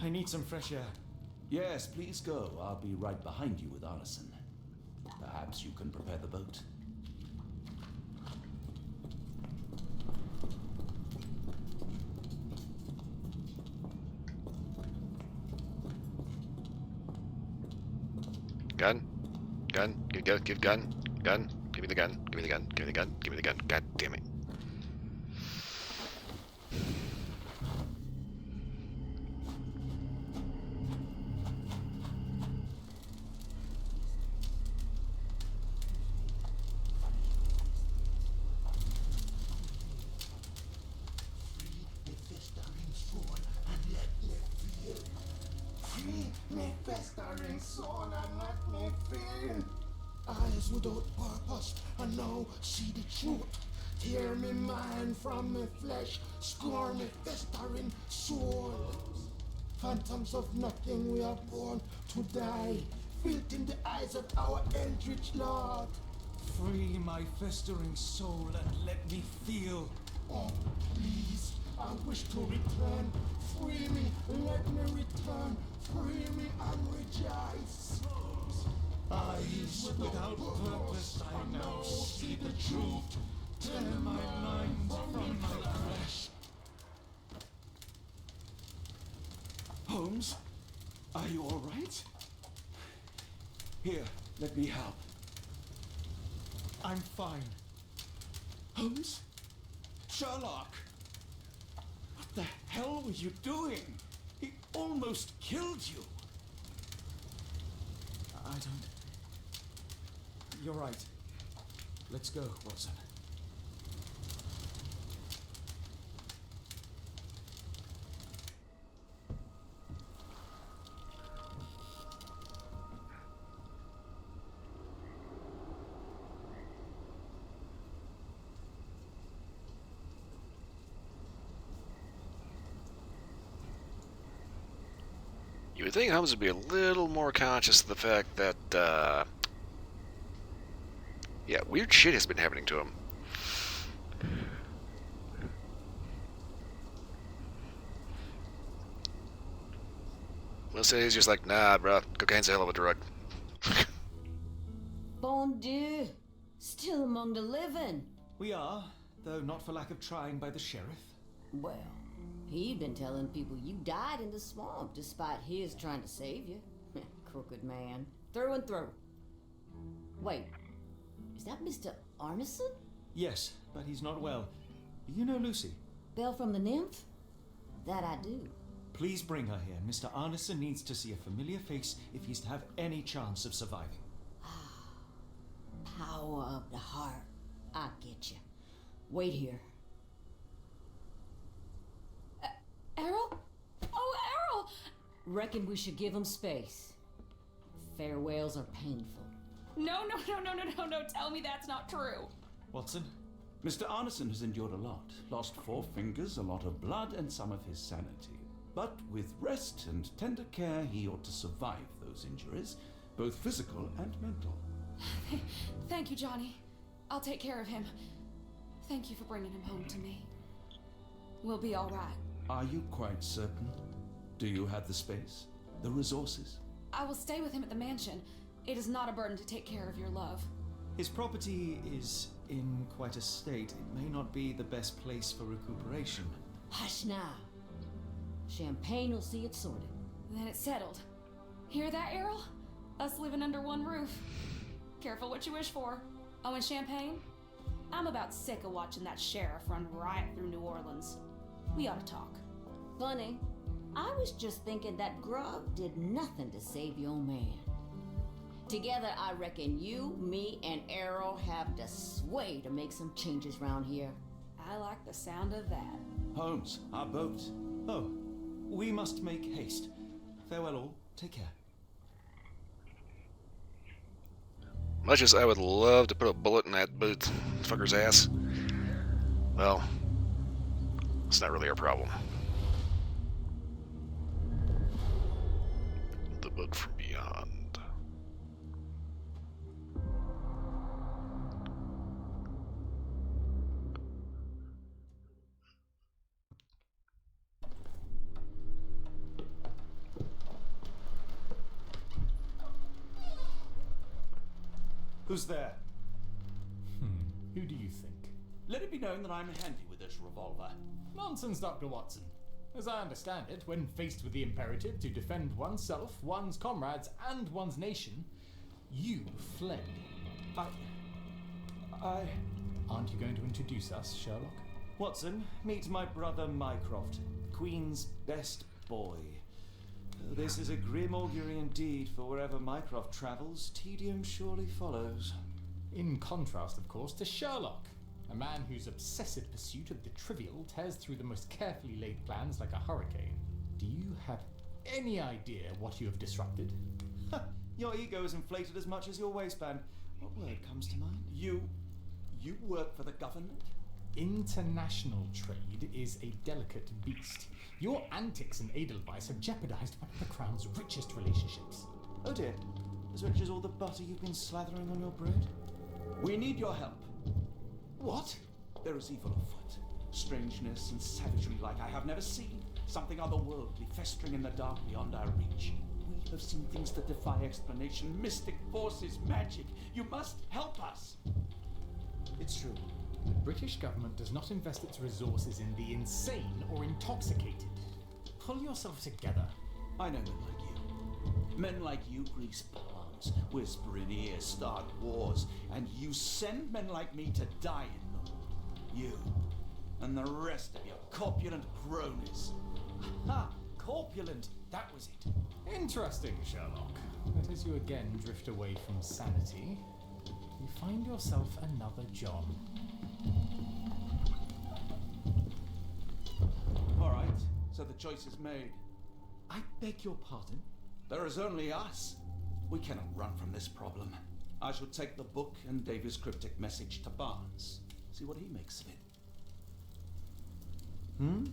I need some fresh air. Yes, please go. I'll be right behind you with Arneson. Perhaps you can prepare the boat. Gun? Gun? Give gun? Gun? Give me the gun. Give me the gun. Give me the gun. Give me the gun. God damn it. Me festering soul and let me feel. Eyes without purpose and now see the truth. Tear me mind from me flesh, score me festering soul. Phantoms of nothing, we are born to die. Filth in the eyes of our eldritch Lord. Free my festering soul and let me feel. Oh, please, I wish to return. Free me, let me return. Free me and rejoice. Eyes Without purpose, I now see the truth. Tear my mind from my flesh. Holmes, are you all right? Here, let me help. I'm fine. Holmes? Sherlock! What the hell were you doing? He almost killed you. I don't... You're right. Let's go, Watson. You would think Holmes would be a little more conscious of the fact that, yeah, weird shit has been happening to him. Most days he's just like, nah, bro, cocaine's a hell of a drug. Bon Dieu, still among the living. We are, though not for lack of trying by the sheriff. Well, he'd been telling people you died in the swamp despite his trying to save you. Crooked man, through and through. Wait, is that Mr. Arneson? Yes, but he's not well. You know Lucy? Belle from the nymph? That I do. Please bring her here. Mr. Arneson needs to see a familiar face if he's to have any chance of surviving. Power of the heart. I get you. Wait here. Errol? Oh, Errol! Reckon we should give him space. Farewells are painful. No. Tell me that's not true. Watson? Mr. Arneson has endured a lot. Lost 4 fingers, a lot of blood, and some of his sanity. But with rest and tender care, he ought to survive those injuries, both physical and mental. Thank you, Johnny. I'll take care of him. Thank you for bringing him home to me. We'll be all right. Are you quite certain? Do you have the space? The resources? I will stay with him at the mansion. It is not a burden to take care of your love. His property is in quite a state. It may not be the best place for recuperation. Hush now. Champagne will see it sorted. Then it's settled. Hear that, Errol? Us living under one roof. Careful what you wish for. Oh, and champagne? I'm about sick of watching that sheriff run riot through New Orleans. We ought to talk. Funny. I was just thinking that grub did nothing to save your man. Together, I reckon you, me, and Errol have the sway to make some changes round here. I like the sound of that. Holmes, our boat. Oh, we must make haste. Farewell all. Take care. Much as I would love to put a bullet in that fucker's ass, well, it's not really our problem. The book from beyond. Who's there? Who do you think? Let it be known that I'm handy with this revolver. Nonsense, Dr. Watson. As I understand it, when faced with the imperative to defend oneself, one's comrades, and one's nation, you fled. Aren't you going to introduce us, Sherlock? Watson, meet my brother Mycroft, the Queen's best boy. This is a grim augury indeed, for wherever Mycroft travels, tedium surely follows. In contrast, of course, to Sherlock, a man whose obsessive pursuit of the trivial tears through the most carefully laid plans like a hurricane. Do you have any idea what you have disrupted? Your ego is inflated as much as your waistband. What word comes to mind? You work for the government? International trade is a delicate beast. Your antics in Edelweiss have jeopardized one of the Crown's richest relationships. Oh dear. As rich as all the butter you've been slathering on your bread? We need your help. What? There is evil afoot. Strangeness and savagery like I have never seen. Something otherworldly festering in the dark beyond our reach. We have seen things that defy explanation. Mystic forces, magic. You must help us. It's true. The British government does not invest its resources in the insane or intoxicated. Pull yourself together. I know men like you. Men like you grease palms, whisper in ears, start wars, and you send men like me to die in them. You and the rest of your corpulent cronies. Ha! Corpulent! That was it. Interesting, Sherlock. But as you again drift away from sanity, you find yourself another John. All right, so the choice is made. I beg your pardon? There is only us. We cannot run from this problem. I shall take the book and Davy's cryptic message to Barnes. See what he makes of it. Hmm?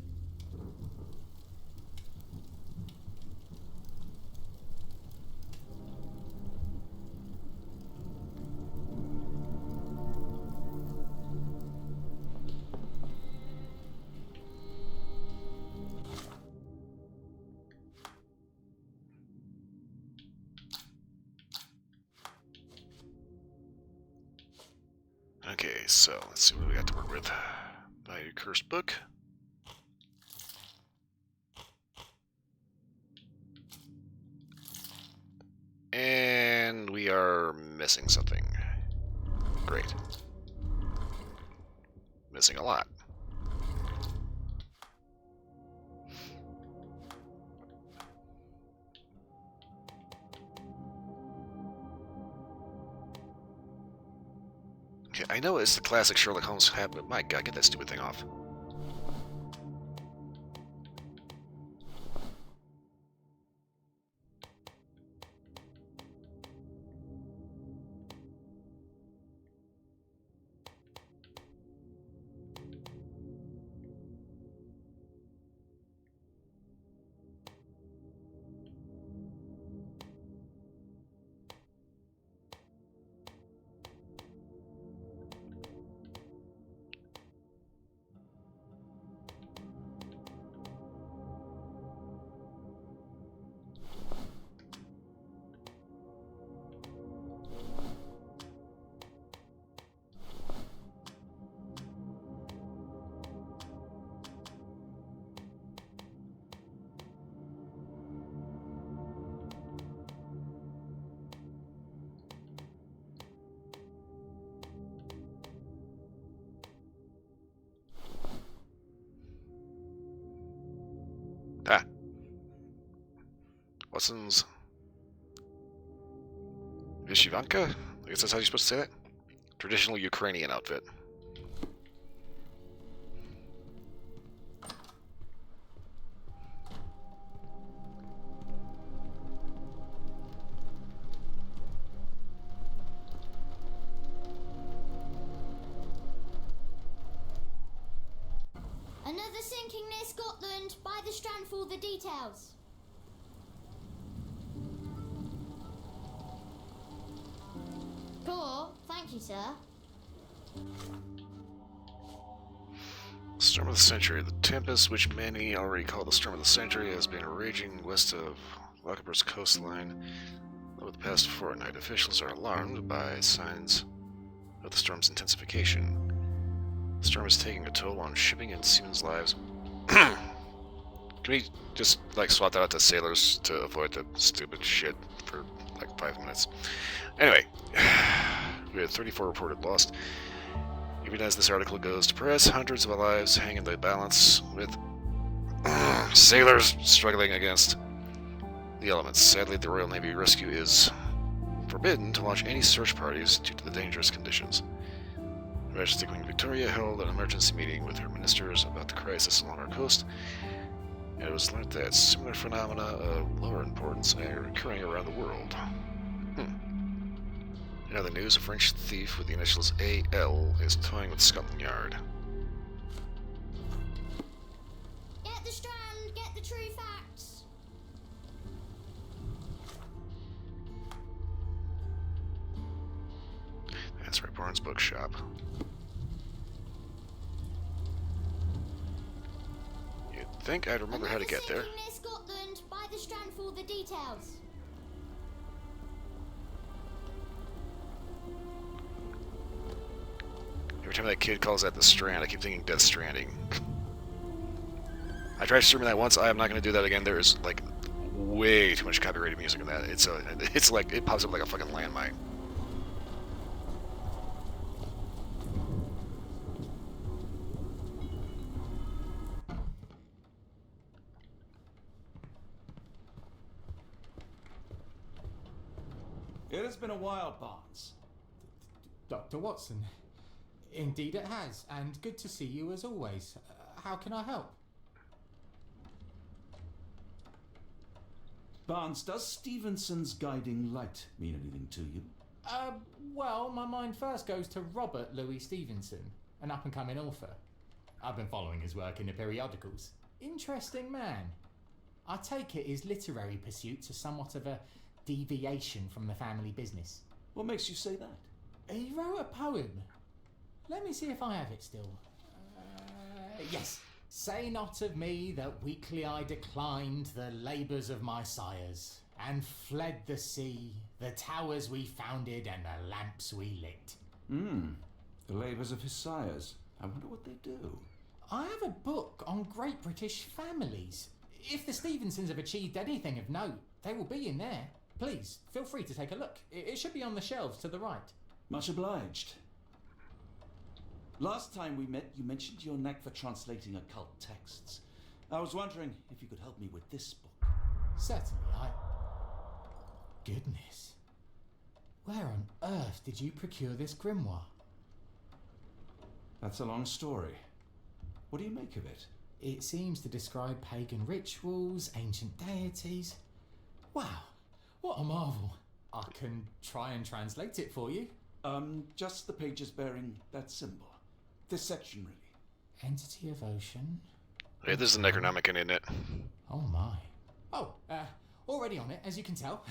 Okay, so let's see what we got to work with. Buy a cursed book. And we are missing something. Great. Missing a lot. Okay, I know it's the classic Sherlock Holmes habit, but my god, get that stupid thing off. Watson's Vyshyvanka? I guess that's how you're supposed to say that? Traditional Ukrainian outfit. Another sinking near Scotland. By the Strand for all the details. Cool. Thank you, sir. Storm of the Century. The tempest, which many already call the Storm of the Century, has been raging west of Luxembourg's coastline. Over the past fortnight, officials are alarmed by signs of the storm's intensification. The storm is taking a toll on shipping and seamen's lives. Can we just, like, swap that out to sailors to avoid the stupid shit for, like, 5 minutes? Anyway, we had 34 reported lost. Even as this article goes to press, hundreds of lives hang in the balance, with sailors struggling against the elements. Sadly, the Royal Navy Rescue is forbidden to launch any search parties due to the dangerous conditions. Her Majesty Queen Victoria held an emergency meeting with her ministers about the crisis along our coast, and it was learned that similar phenomena of lower importance are occurring around the world. In other news, a French thief with the initials AL is toying with Scotland Yard. Get the Strand. Get the true facts. That's right, Barnes Bookshop. You'd think I'd remember how to get there. Another sinking near Scotland. By the Strand for all the details. Every time that kid calls that the Strand, I keep thinking Death Stranding. I tried streaming that once. I am not going to do that again. There is, like, way too much copyrighted music in that. It's like, it pops up like a fucking landmine. It has been a while, Barnes. Dr. Watson. Indeed it has, and good to see you as always. How can I help? Barnes, does Stevenson's guiding light mean anything to you? Well, my mind first goes to Robert Louis Stevenson, an up-and-coming author. I've been following his work in the periodicals. Interesting man. I take it his literary pursuits are somewhat of a deviation from the family business. What makes you say that? He wrote a poem. Let me see if I have it still. Yes. Say not of me that weakly I declined the labours of my sires, and fled the sea, the towers we founded, and the lamps we lit. The labours of his sires. I wonder what they do. I have a book on great British families. If the Stevensons have achieved anything of note, they will be in there. Please, feel free to take a look. It should be on the shelves to the right. Much obliged. Last time we met, you mentioned your knack for translating occult texts. I was wondering if you could help me with this book. Certainly, Goodness. Where on earth did you procure this grimoire? That's a long story. What do you make of it? It seems to describe pagan rituals, ancient deities. Wow, what a marvel. I can try and translate it for you. Just the pages bearing that symbol. This section, really. Entity of ocean. Hey, this is a Necronomicon, isn't it? Oh my. Oh, already on it, as you can tell.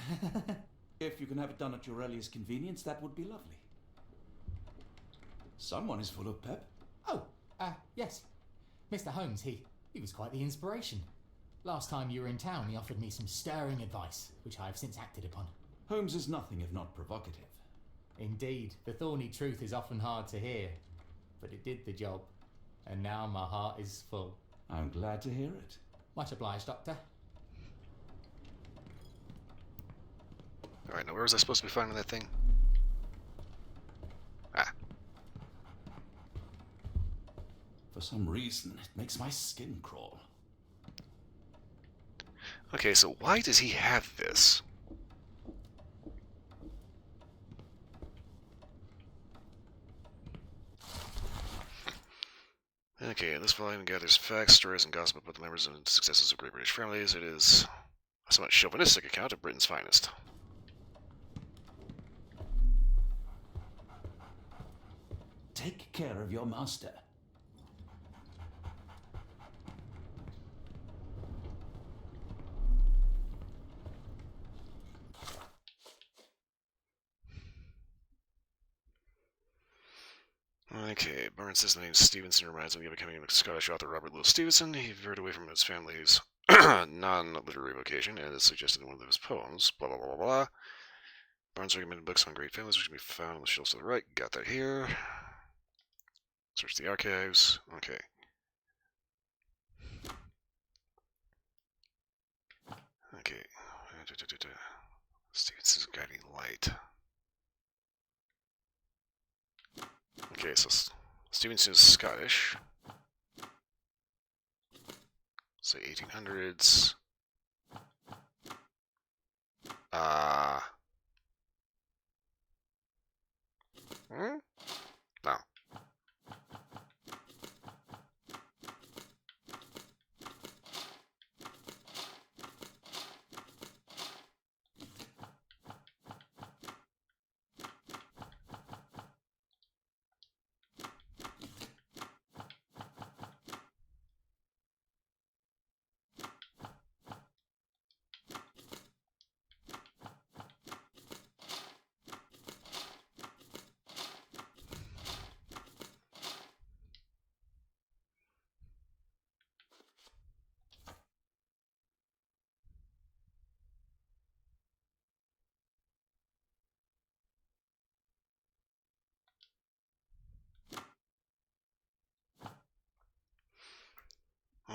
If you can have it done at your earliest convenience, that would be lovely. Someone is full of pep. Oh, yes. Mr. Holmes, he was quite the inspiration. Last time you were in town, he offered me some stirring advice, which I have since acted upon. Holmes is nothing if not provocative. Indeed, the thorny truth is often hard to hear, but it did the job, and now my heart is full. I'm glad to hear it. Much obliged, Doctor. Alright, now where was I supposed to be finding that thing? Ah. For some reason, it makes my skin crawl. Okay, so why does he have this? Okay, this volume gathers facts, stories, and gossip about the members and successes of great British families. It is a somewhat chauvinistic account of Britain's finest. Take care of your master. Okay, Barnes says the name Stevenson reminds him of the becoming Scottish author Robert Louis Stevenson. He veered away from his family's non-literary vocation, and is suggested in one of his poems. Blah blah blah blah blah. Barnes recommended books on great families, which can be found on the shelves to the right. Got that here. Search the archives. Okay. Okay. Stevenson's Guiding Light. Okay, so Stevenson is Scottish. Say 1800s. No.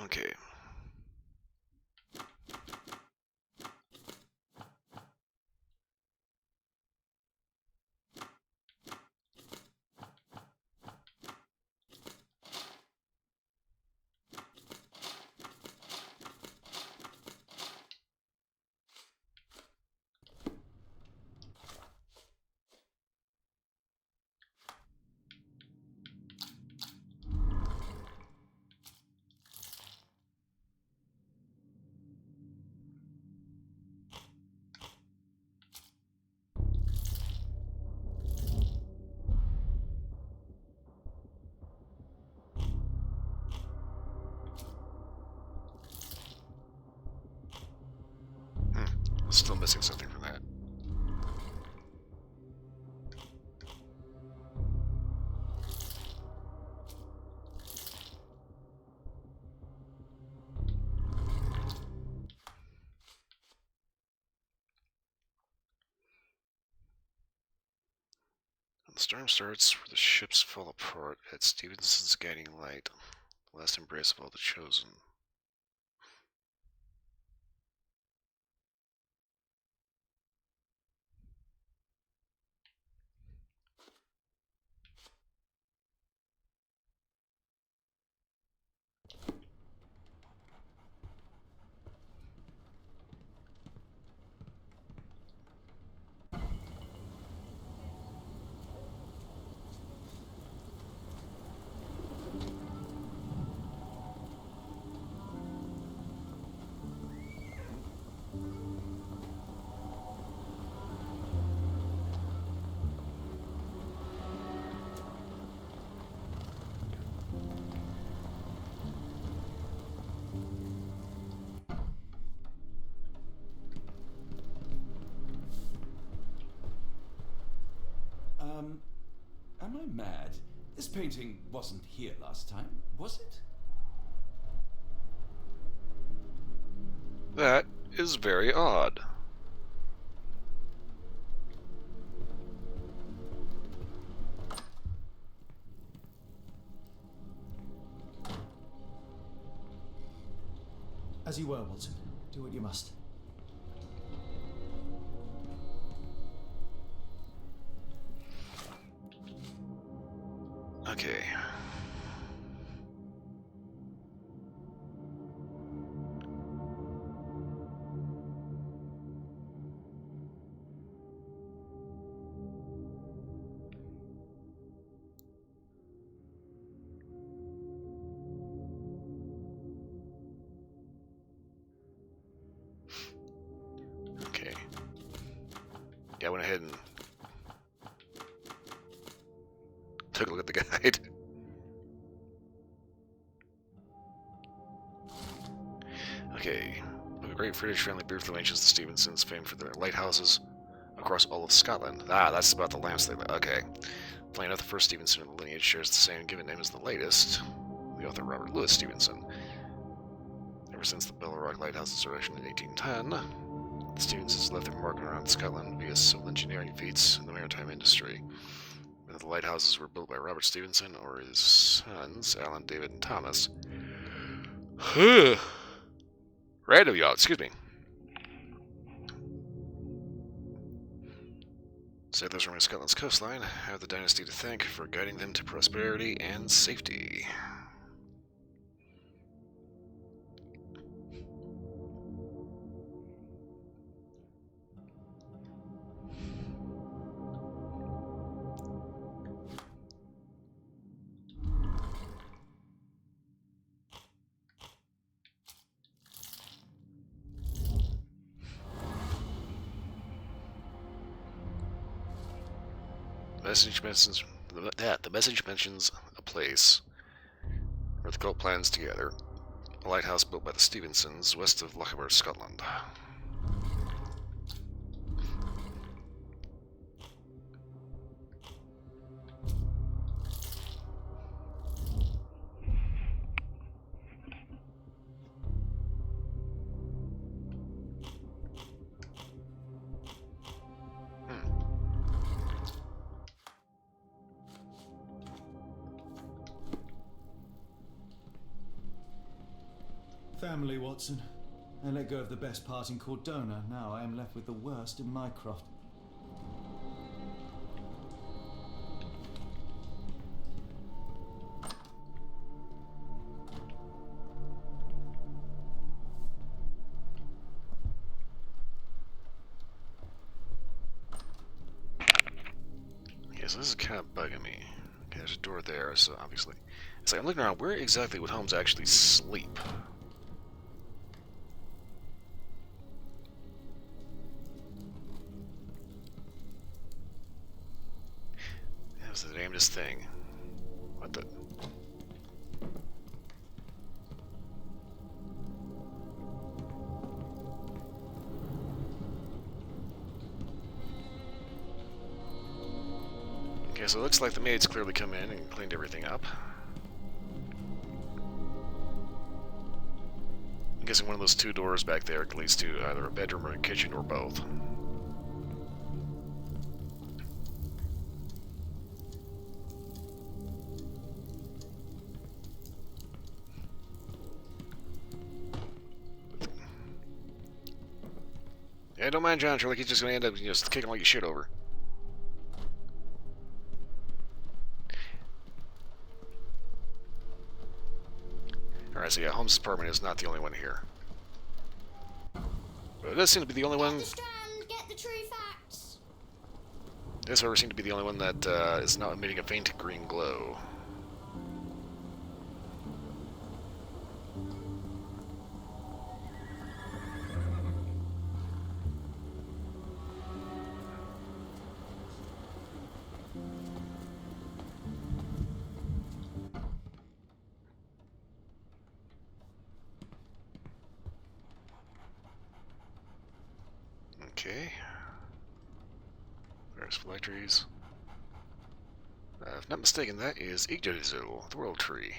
Okay. Still missing something from that. The storm starts where the ships fall apart at Stevenson's Guiding Light, the last embrace of all the chosen. Am I mad? This painting wasn't here last time, was it? That is very odd. As you were, Watson. Do what you must. Okay. Yeah, I went ahead and took a look at the guide. Okay. The great British family beard from ancients, the Stevensons, famed for their lighthouses across all of Scotland. Ah, that's about the lamps they lit. Okay. Plain of the first Stevenson in the lineage shares the same given name as the latest, the author Robert Louis Stevenson. Ever since the Bellerock Lighthouse's erection in 1810, the Stevensons left their mark around Scotland via civil engineering feats in the maritime industry. Whether the lighthouses were built by Robert Stevenson or his sons, Alan, David, and Thomas. Random, y'all, excuse me. Sailors from Scotland's coastline have the dynasty to thank for guiding them to prosperity and safety. The message mentions a place where the cult plans to gather. A lighthouse built by the Stevensons west of Lochaber, Scotland. Family, Watson. I let go of the best part in Cordona. Now I am left with the worst in Mycroft. Okay, so this is kind of bugging me. Okay, there's a door there, so obviously. It's like I'm looking around, where exactly would Holmes actually sleep? That was the damnedest thing. What the? Okay, so it looks like the maids clearly come in and cleaned everything up. I'm guessing one of those two doors back there leads to either a bedroom or a kitchen or both. Yeah, don't mind John, Sherlock, he's just gonna end up just kicking all your shit over. Alright, so yeah, Holmes' apartment is not the only one here. But it does seem to be the only one. Get the strand, get the true facts. This, however, seems to be the only one that is not emitting a faint green glow. Okay. There's phylacteries. If not mistaken, that is Yggdrasil, the World Tree.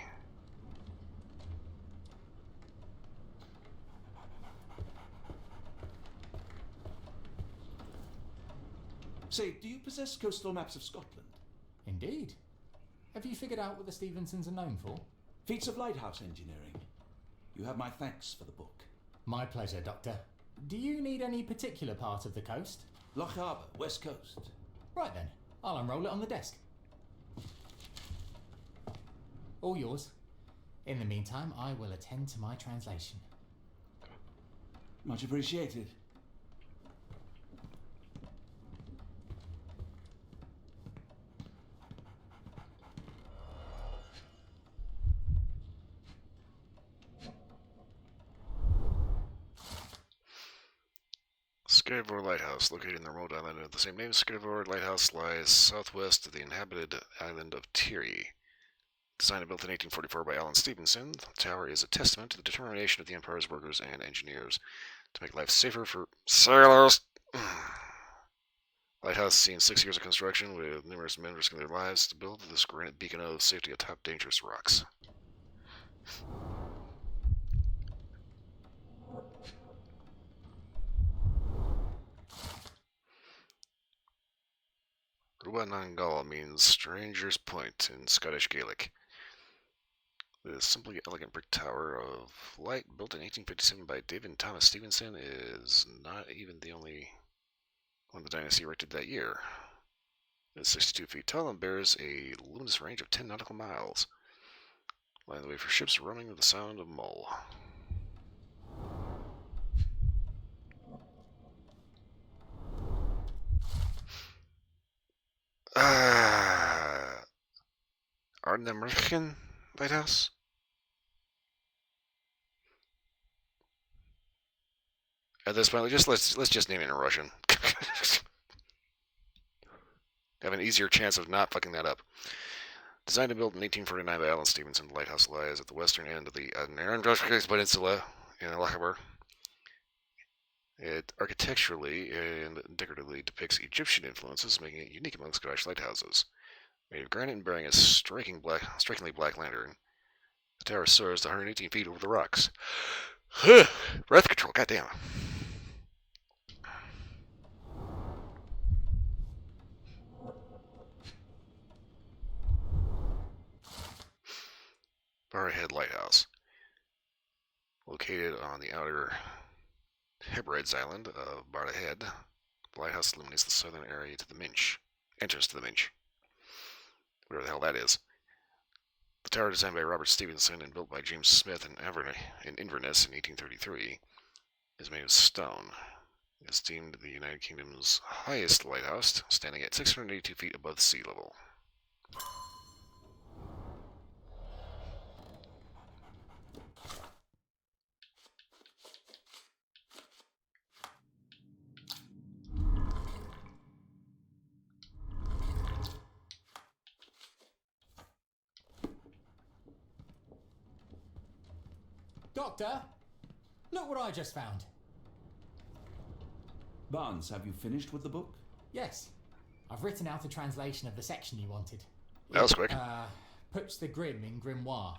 Say, do you possess coastal maps of Scotland? Indeed. Have you figured out what the Stevensons are known for? Feats of lighthouse engineering. You have my thanks for the book. My pleasure, Doctor. Do you need any particular part of the coast? Loch Harbour, west coast. Right then, I'll unroll it on the desk. All yours. In the meantime, I will attend to my translation. Much appreciated. Skyvor Lighthouse, located in the remote island of the same name. Skyvor Lighthouse lies southwest of the inhabited island of Tiri. Designed and built in 1844 by Alan Stevenson, the tower is a testament to the determination of the Empire's workers and engineers to make life safer for sailors. Lighthouse seen 6 years of construction, with numerous men risking their lives to build this granite beacon of safety atop dangerous rocks. Ruanangal means Stranger's Point in Scottish Gaelic. The simply elegant brick tower of light, built in 1857 by David Thomas Stevenson, is not even the only one the dynasty erected that year. It is 62 feet tall and bears a luminous range of 10 nautical miles, lining the way for ships roaming with the sound of Mull. Ardnamurchan Lighthouse? At this point, let's just name it in Russian. Have an easier chance of not fucking that up. Designed and built in 1849 by Alan Stevenson, the lighthouse lies at the western end of the Ardnamurchan Peninsula in Lochaber. It architecturally and decoratively depicts Egyptian influences, making it unique among Scottish lighthouses. Made of granite and bearing a strikingly black lantern, the tower soars to 118 feet over the rocks. Breath control, goddamn. Barrowhead Lighthouse. Located on the outer Hebrides island of Barrowhead, the lighthouse illuminates the southern area to the Minch. Entrance to the Minch. Whatever the hell that is. The tower, designed by Robert Stevenson and built by James Smith in Inverness in 1833, is made of stone. It is deemed the United Kingdom's highest lighthouse, standing at 682 feet above sea level. Doctor, look what I just found. Barnes, have you finished with the book? Yes, I've written out a translation of the section you wanted. That was quick. Puts the grim in grimoire.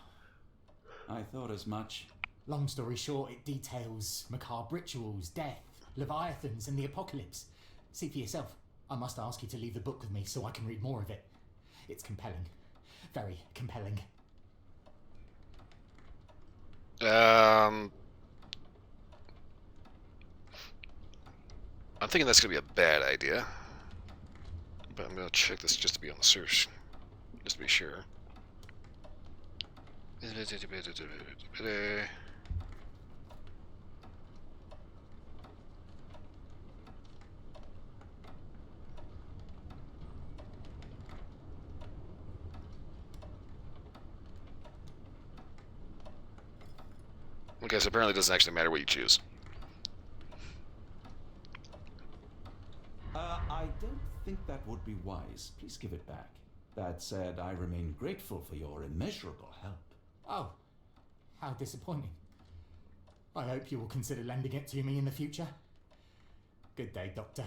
I thought as much. Long story short, it details macabre rituals, death, leviathans, and the apocalypse. See for yourself. I must ask you to leave the book with me so I can read more of it. It's compelling. Very compelling. I'm thinking that's going to be a bad idea. But I'm going to check this just to be on the search. Just to be sure. Okay, so apparently it doesn't actually matter what you choose. I don't think that would be wise. Please give it back. That said, I remain grateful for your immeasurable help. Oh, how disappointing. I hope you will consider lending it to me in the future. Good day, Doctor.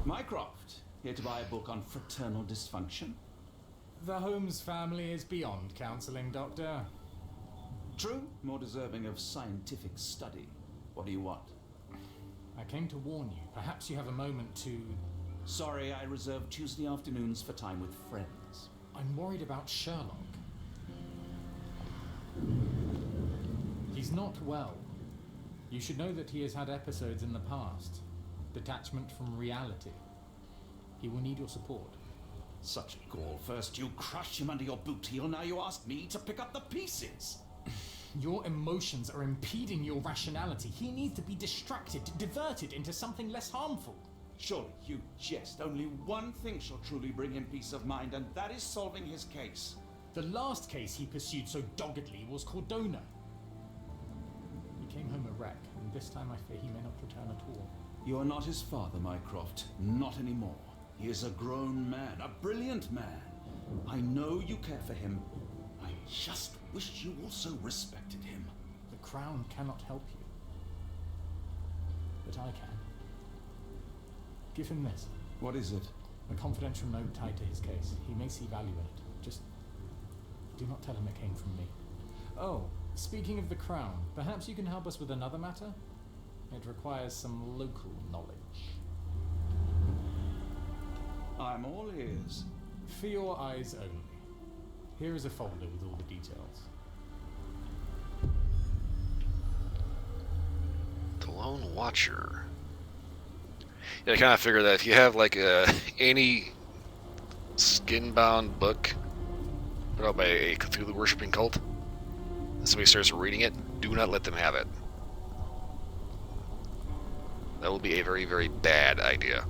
Mycroft, here to buy a book on fraternal dysfunction? The Holmes family is beyond counselling, Doctor. True, more deserving of scientific study. What do you want? I came to warn you. Perhaps you have a moment to... Sorry, I reserve Tuesday afternoons for time with friends. I'm worried about Sherlock. He's not well. You should know that he has had episodes in the past. Detachment from reality. He will need your support. Such a gall. First you crush him under your boot heel, now you ask me to pick up the pieces. Your emotions are impeding your rationality. He needs to be distracted, diverted into something less harmful. Surely you jest. Only one thing shall truly bring him peace of mind, and that is solving his case. The last case he pursued so doggedly was Cordona. He came home a wreck, and this time I fear he may not return at all. You are not his father, Mycroft. Not anymore. He is a grown man, a brilliant man. I know you care for him. I just wish you also respected him. The Crown cannot help you. But I can. Give him this. What is it? A confidential note tied to his case. He may see value in it. Just do not tell him it came from me. Oh, speaking of the Crown, perhaps you can help us with another matter? It requires some local knowledge. I'm all ears. For your eyes only. Here is a folder with all the details. The Lone Watcher. Yeah, I kind of figure that if you have like any skin-bound book put out by a Cthulhu worshipping cult, and somebody starts reading it, do not let them have it. That will be a very, very bad idea.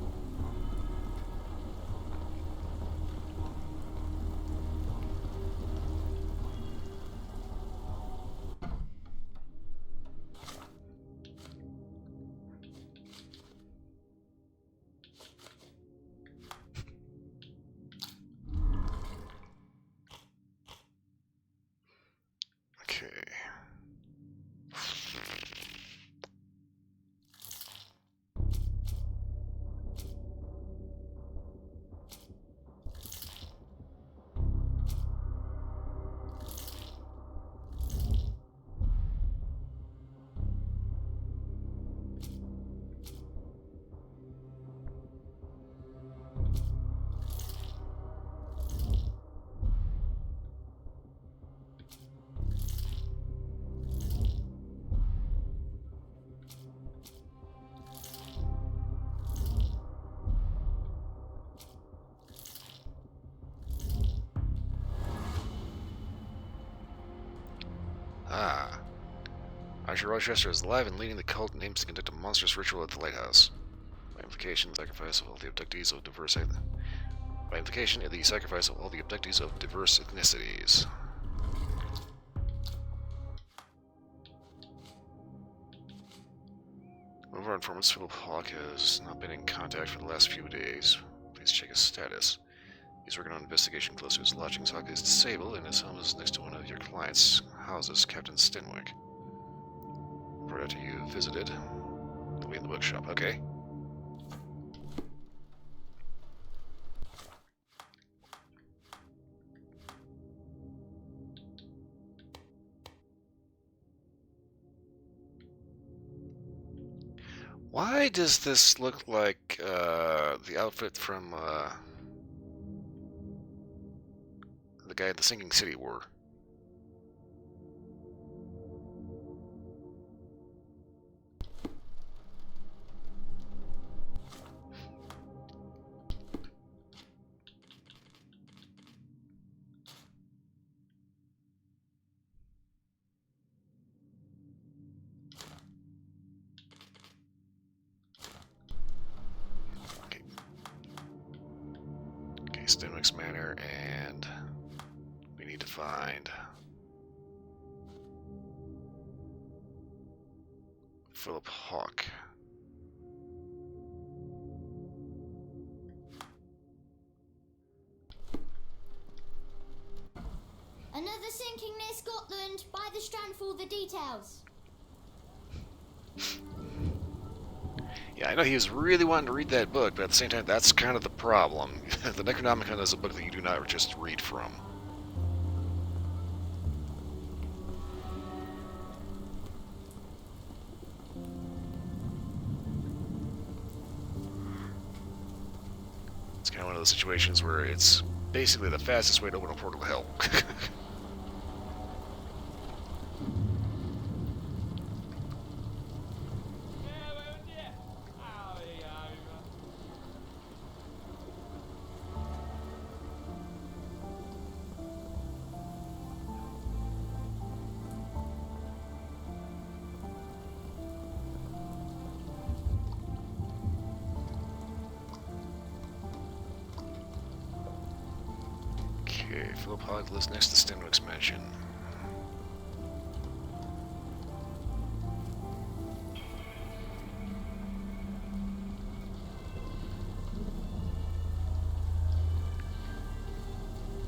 Okay. Ah. Archer Rochester is alive and leading the cult and aims to conduct a monstrous ritual at the lighthouse. By implication, the sacrifice of all the abductees of diverse ethnicities. One of our informants, Philip Hawk, has not been in contact for the last few days. Please check his status. He's working on an investigation close to his lodging. His Hawk is disabled, and his home is next to one of your clients' houses, Captain Stenwick. Right after you visited, he'll be in the bookshop, okay? Why does this look like the outfit from the guy in the Sinking City wore? Okay, Stenwick's Manor, and we need to find Philip Hawk. Another sinking near Scotland. By the strand for the details. Yeah, I know he was really wanting to read that book, but at the same time, that's kind of the problem. The Necronomicon is a book that you do not just read from. It's kind of one of those situations where it's basically the fastest way to open a portal to hell. Okay, Philipod lives next to Stenwick's mansion.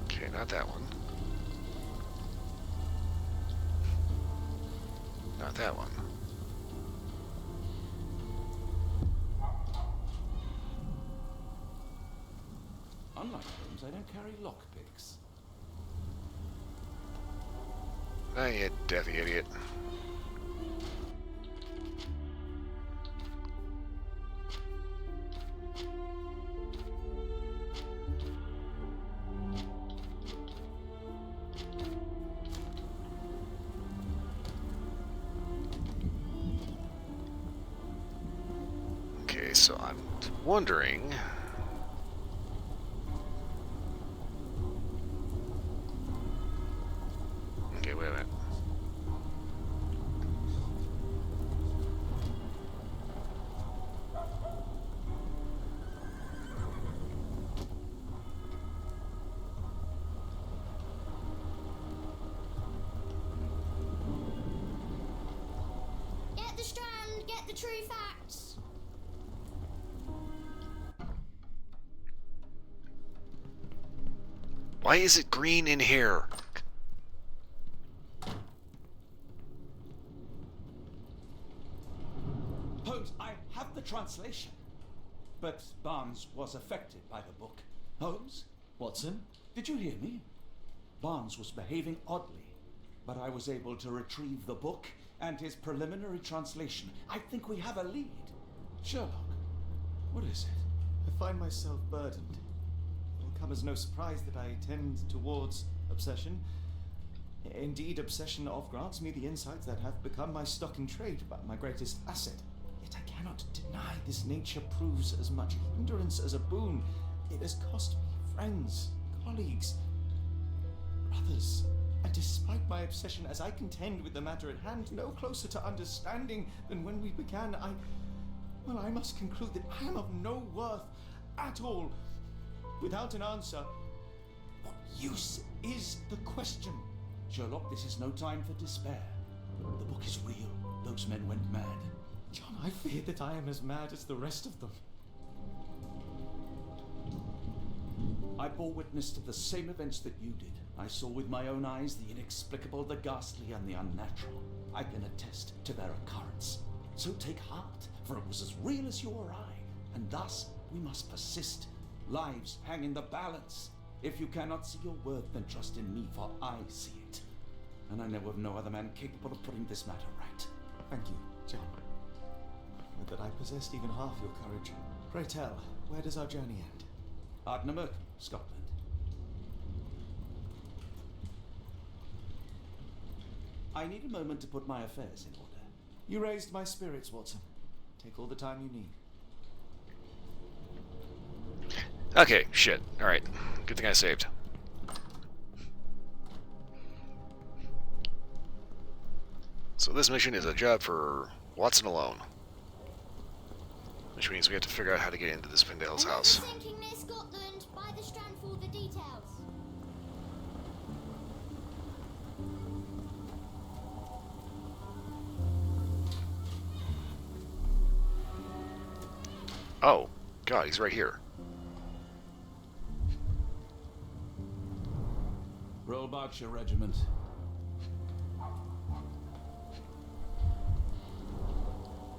Okay, not that one. Not that one. Unlike Holmes, I don't carry lockpicks. Ah, you deathy idiot. Okay, so I'm wondering... Okay, wait a minute. Get the strand, get the true facts. Why is it green in here? Holmes, I have the translation. But Barnes was affected by the book. Holmes, Watson? did you hear me? Barnes was behaving oddly, but I was able to retrieve the book and his preliminary translation. I think we have a lead. Sherlock, what is it? I find myself burdened. It will come as no surprise that I tend towards obsession. Indeed, obsession grants me the insights that have become my stock in trade, but my greatest asset. Yet I cannot deny this nature proves as much hindrance as a boon. It has cost me friends, colleagues, brothers. And despite my obsession as I contend with the matter at hand, no closer to understanding than when we began, I must conclude that I am of no worth at all. Without an answer, what use is the question? Sherlock, this is no time for despair. The book is real. Those men went mad. John, I fear that I am as mad as the rest of them. I bore witness to the same events that you did. I saw with my own eyes the inexplicable, the ghastly, and the unnatural. I can attest to their occurrence. So take heart, for it was as real as you or I, and thus we must persist. Lives hang in the balance. If you cannot see your worth, then trust in me, for I see it. And I know of no other man capable of putting this matter right. Thank you, John. Would that I possessed even half your courage. Pray tell, where does our journey end? Ardnamurcombe, Scotland. I need a moment to put my affairs in order. You raised my spirits, Watson. Take all the time you need. Okay, shit. Alright. Good thing I saved. So this mission is a job for Watson alone. Which means we have to figure out how to get into this Pendale's house. Another sinking near Scotland. By the strand for the details. Oh, God, he's right here. Roll Berkshire Regiment.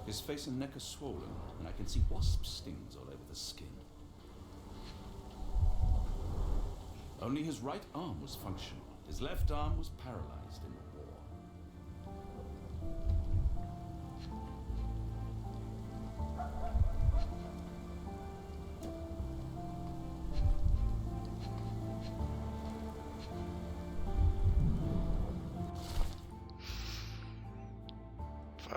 His face and neck are swollen, and I can see wasp stings all over the skin. Only his right arm was functional. His left arm was paralyzed in the war.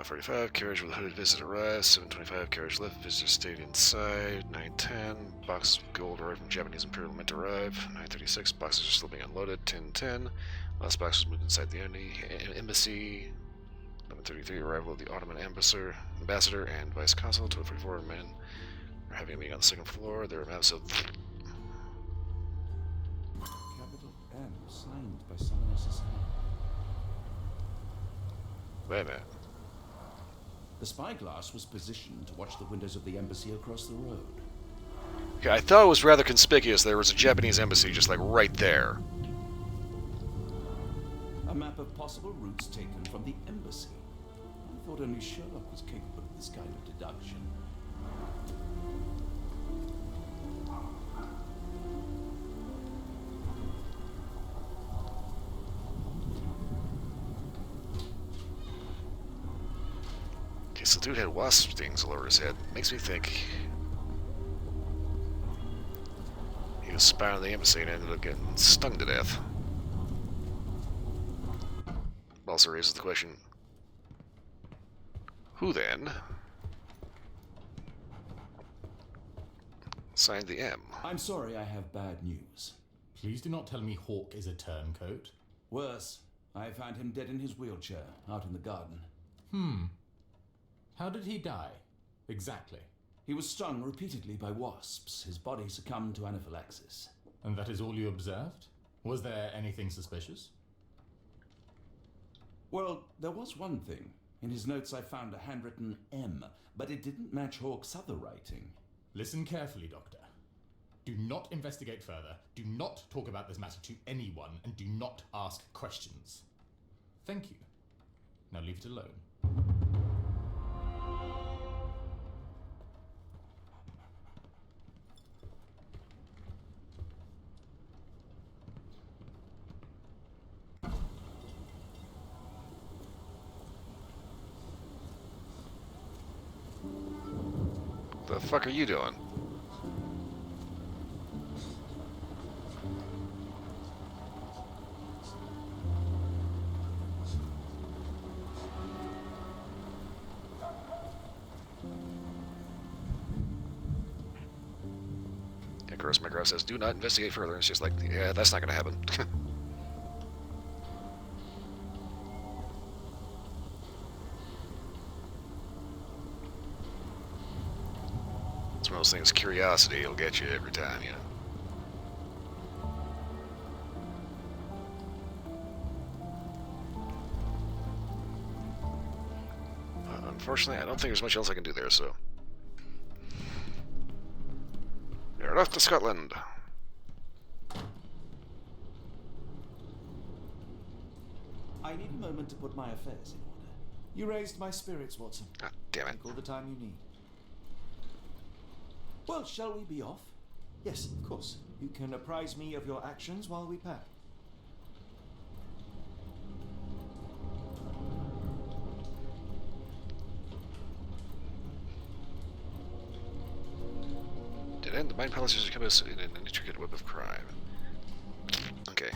.45, carriage with hooded visitor arrives. 7:25, carriage left, visitor stayed inside. 9:10, boxes of gold arrived from Japanese Imperial Mint arrive. 9:36, boxes are still being unloaded. 10:10, last box was moved inside the embassy. 11:33, arrival of the Ottoman ambassador and vice consul. 12:44, men are having a meeting on the second floor. There are maps of... Capital pen signed by someone else's hand. Wait a minute. The spyglass was positioned to watch the windows of the embassy across the road. Okay, I thought it was rather conspicuous there was a Japanese embassy just like right there. A map of possible routes taken from the embassy. I thought only Sherlock was capable of this kind of deduction. Okay, so the dude had wasp stings all over his head. Makes me think he was spying on the embassy and ended up getting stung to death. Also raises the question, who then signed the M? I'm sorry, I have bad news. Please do not tell me Hawk is a turncoat. Worse, I found him dead in his wheelchair, out in the garden. How did he die? Exactly. He was stung repeatedly by wasps. His body succumbed to anaphylaxis. And that is all you observed? Was there anything suspicious? Well, there was one thing. In his notes I found a handwritten M, but it didn't match Hawk's other writing. Listen carefully, Doctor. Do not investigate further, do not talk about this matter to anyone, and do not ask questions. Thank you. Now leave it alone. The fuck are you doing? Of course, McGraw says, do not investigate further. It's just like, yeah, that's not going to happen. It's one of those things, curiosity will get you every time, you know. Unfortunately, I don't think there's much else I can do there, so. You're off to Scotland. I need a moment to put my affairs in order. You raised my spirits, Watson. God damn it. Take all the time you need. Well, shall we be off? Yes, of course. You can apprise me of your actions while we pack. Did end the mind palaces become in an intricate web of crime? Okay.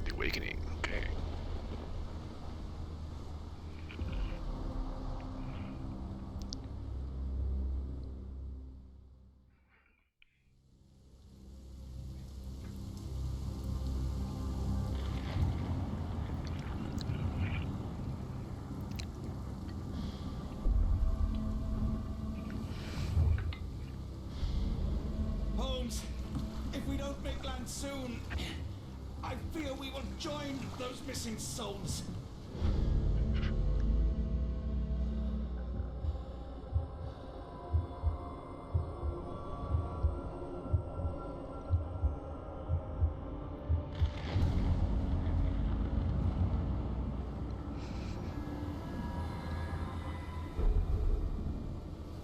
The Awakening, okay. Holmes, if we don't make land soon, I fear we will join those missing souls.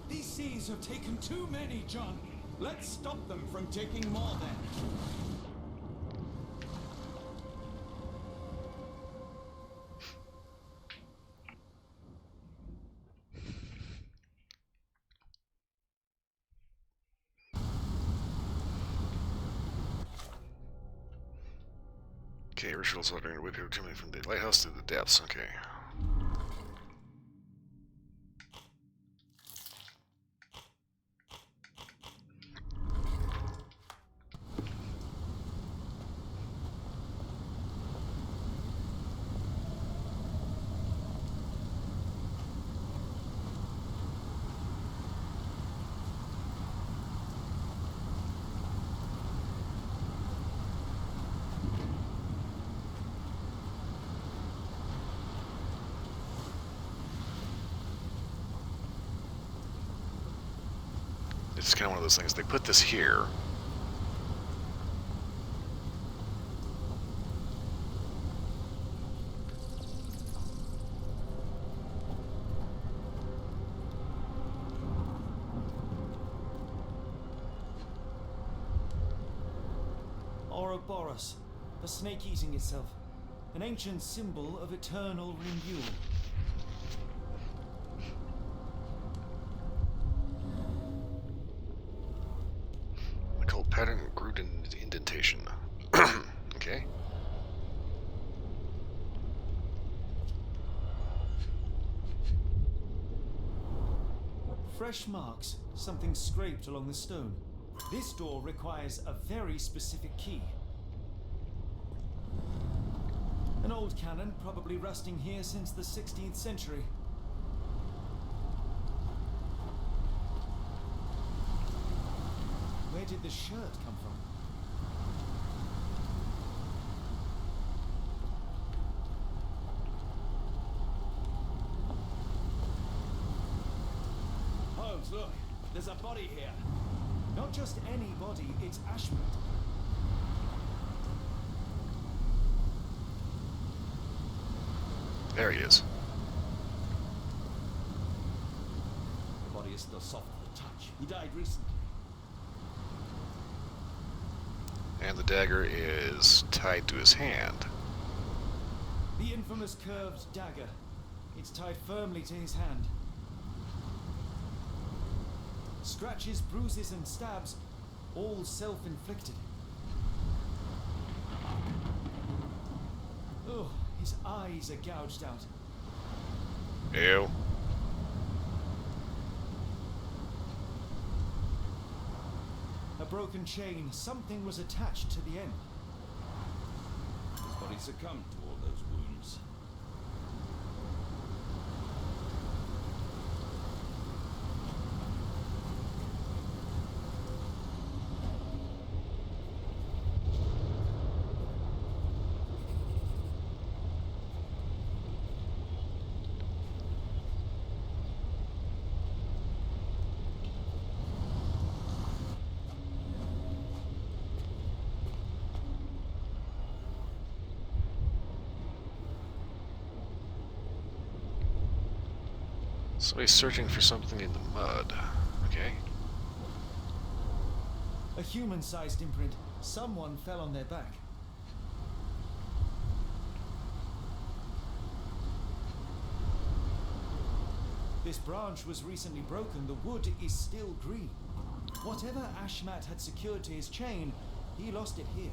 These seas have taken too many, John. Let's stop them from taking more then. Okay, rituals ordering to whip people coming from the lighthouse to the depths, okay. it's kind of one of those things. They put this here. Ouroboros, a snake eating itself. An ancient symbol of eternal renewal. Occult pattern root indentation. Okay. Fresh marks, something scraped along the stone. This door requires a very specific key. An old cannon, probably rusting here since the 16th century. Where did the shirt come from? Holmes, look. There's a body here. Not just any body, it's Ashmut. There he is. The body is still soft to the touch. He died recently. And the dagger is tied to his hand. The infamous curved dagger. It's tied firmly to his hand. Scratches, bruises, and stabs, all self-inflicted. Oh, his eyes are gouged out. Ew. A broken chain. Something was attached to the end. His body succumbed to all those wounds. So he's searching for something in the mud. Okay. A human-sized imprint. Someone fell on their back. This branch was recently broken. The wood is still green. Whatever Ashmat had secured to his chain, he lost it here.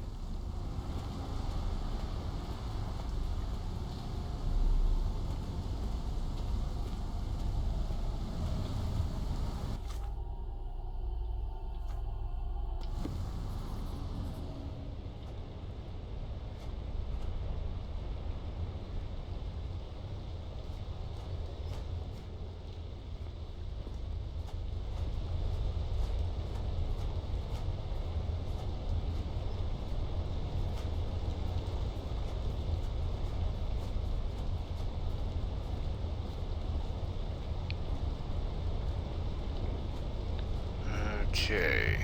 Okay.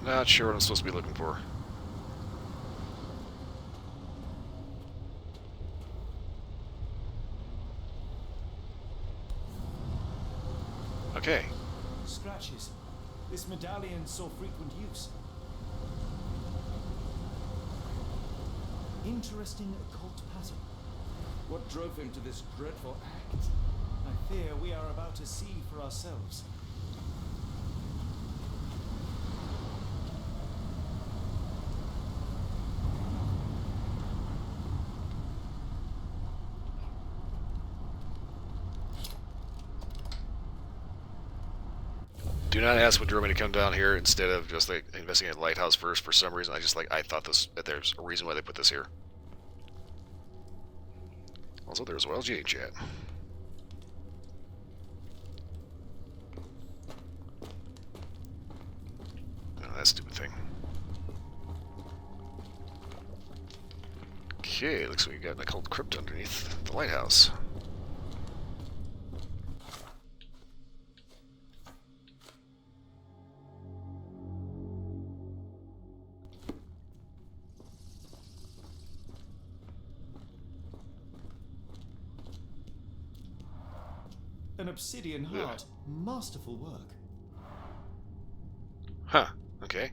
Not sure what I'm supposed to be looking for. Okay. Scratches. This medallion saw frequent use. Interesting occult pattern. What drove him to this dreadful act? I fear we are about to see for ourselves. Do not ask what drove me to come down here instead of just like investigating the lighthouse first. For some reason, I thought that there's a reason why they put this here. Also, there's LG in chat. Oh, that stupid thing. Okay, looks like we got an occult crypt underneath the lighthouse. An obsidian heart. Masterful work. Huh, okay.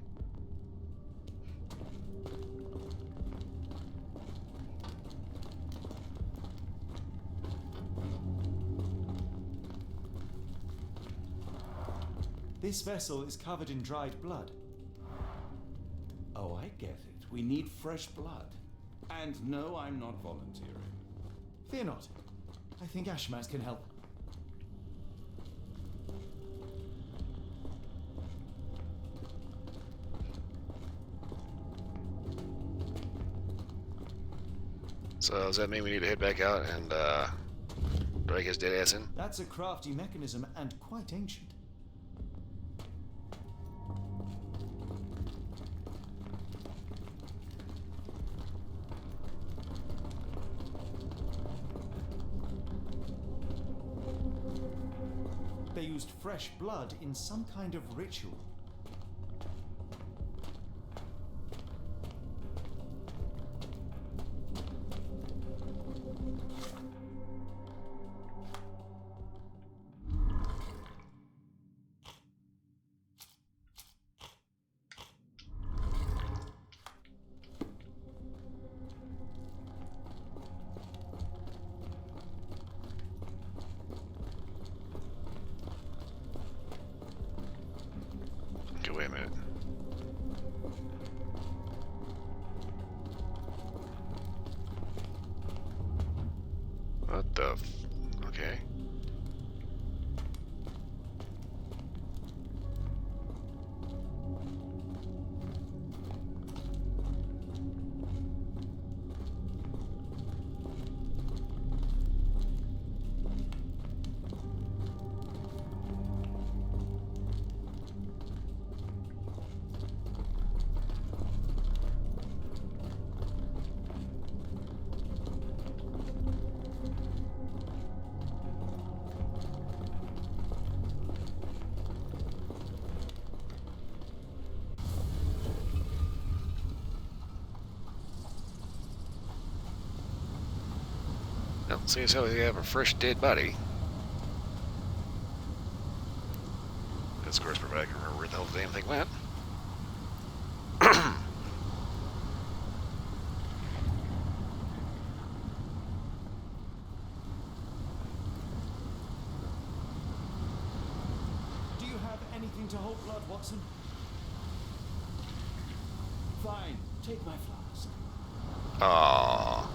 This vessel is covered in dried blood. Oh, I get it. We need fresh blood. And no, I'm not volunteering. Fear not. I think Ashmaz can help. So does that mean we need to head back out and drag his dead ass in? That's a crafty mechanism and quite ancient. They used fresh blood in some kind of ritual. Okay, wait a minute. What the f... Okay. Well, seeing as how we have a fresh dead body. Because of course, I can remember where the hell the damn thing went. Do you have anything to hold blood, Watson? Fine, take my flask. Aww.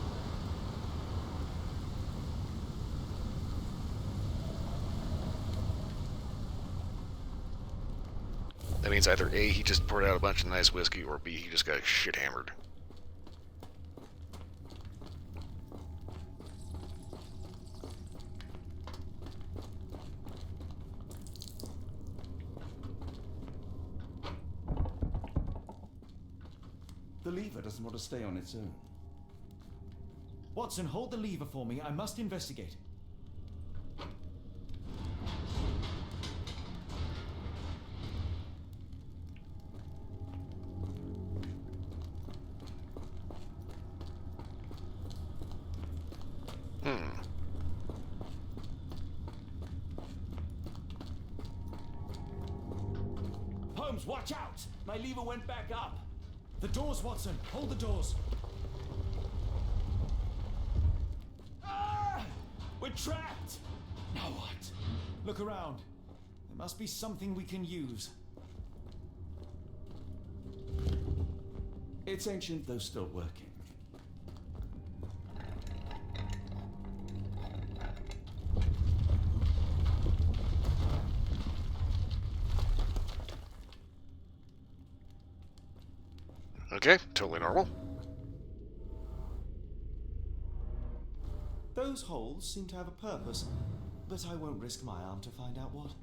That means either A, he just poured out a bunch of nice whiskey, or B, he just got shit hammered. The lever doesn't want to stay on its own. Watson, hold the lever for me. I must investigate. Holmes, watch out! My lever went back up. The doors, Watson. Hold the doors. Ah! We're trapped! Now what? Look around. There must be something we can use. It's ancient, though still working. Okay, totally normal. Those holes seem to have a purpose, but I won't risk my arm to find out what.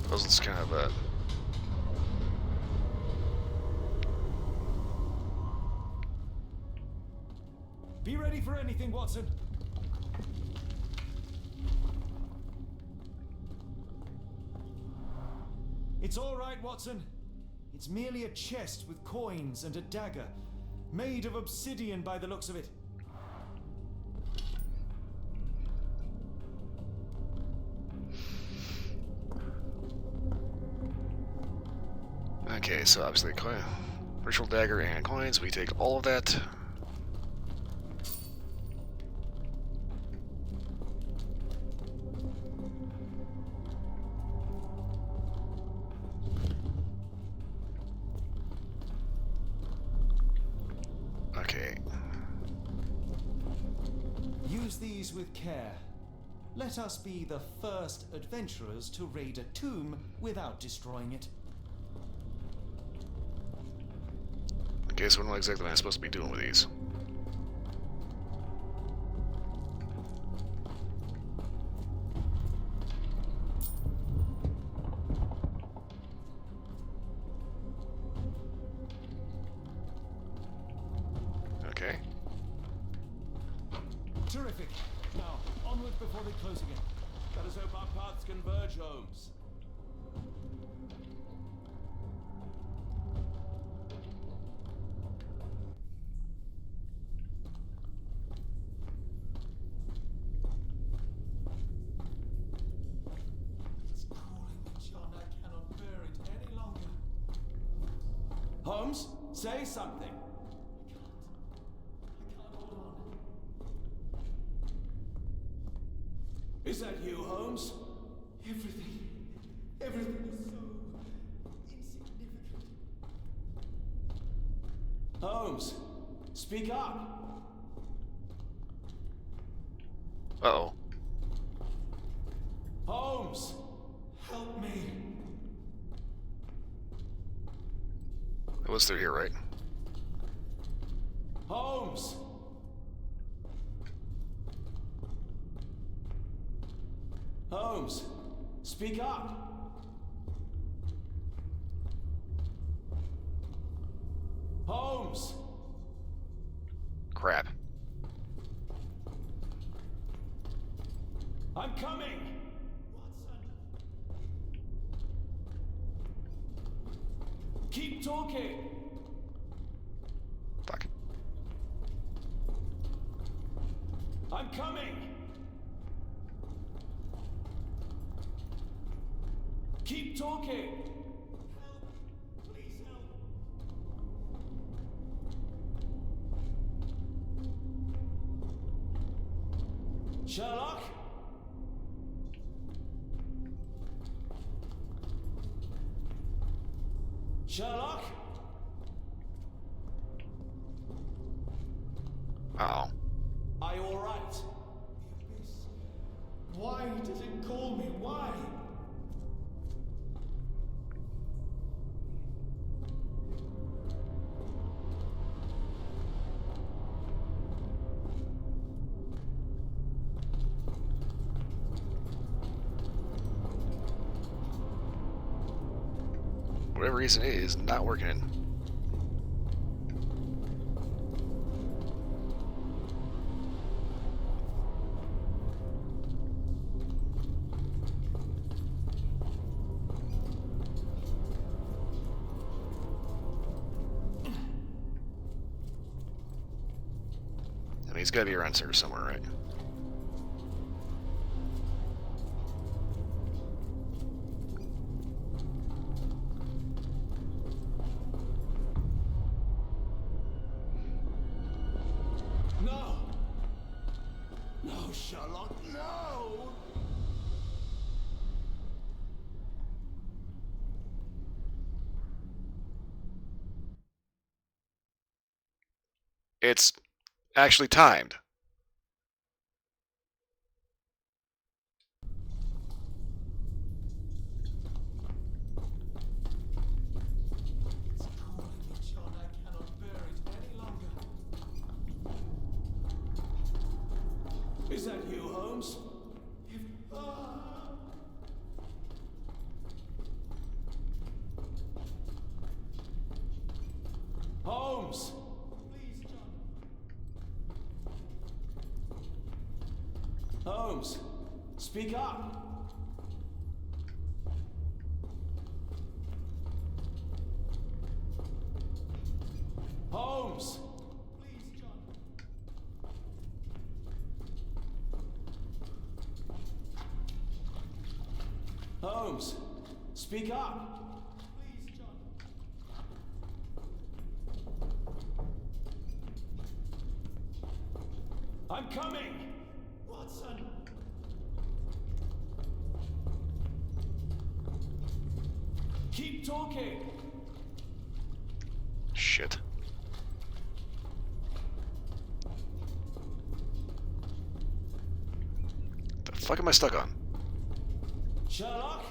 Puzzle's kind of Be ready for anything, Watson. It's all right, Watson. It's merely a chest with coins and a dagger, made of obsidian by the looks of it. Okay, so obviously coin, ritual dagger and coins. We take all of that. Okay. Use these with care. Let us be the first adventurers to raid a tomb without destroying it. Okay, so what exactly am I supposed to be doing with these? Okay. Terrific. Now, onward before they close again. Let us hope our paths converge, Holmes. It's crawling me, John. I cannot bear it any longer. Holmes, say something. I can't hold on. Is that you, Holmes? Everything is so insignificant. Holmes, speak up. Uh-oh. Holmes! Help me. It was through here, right? Holmes! Holmes, speak up. Holmes! Crap. I'm coming! Keep talking! Fuck. I'm coming! Keep talking! Help. Please help. Sherlock? Sherlock? Uh-oh. Are you alright? The abyss. Why does it call me? Why? Whatever reason it is not working. he's got to be around here somewhere, right? No! No, Sherlock, no! It's actually timed. It's calling me, John. I cannot bear it any longer. Is that you, Holmes? Holmes! Please, John. Holmes, speak up. Holmes! Please, John. Holmes, speak up. Please, John. I'm coming! Watson! Keep talking! Shit. The fuck am I stuck on? Sherlock?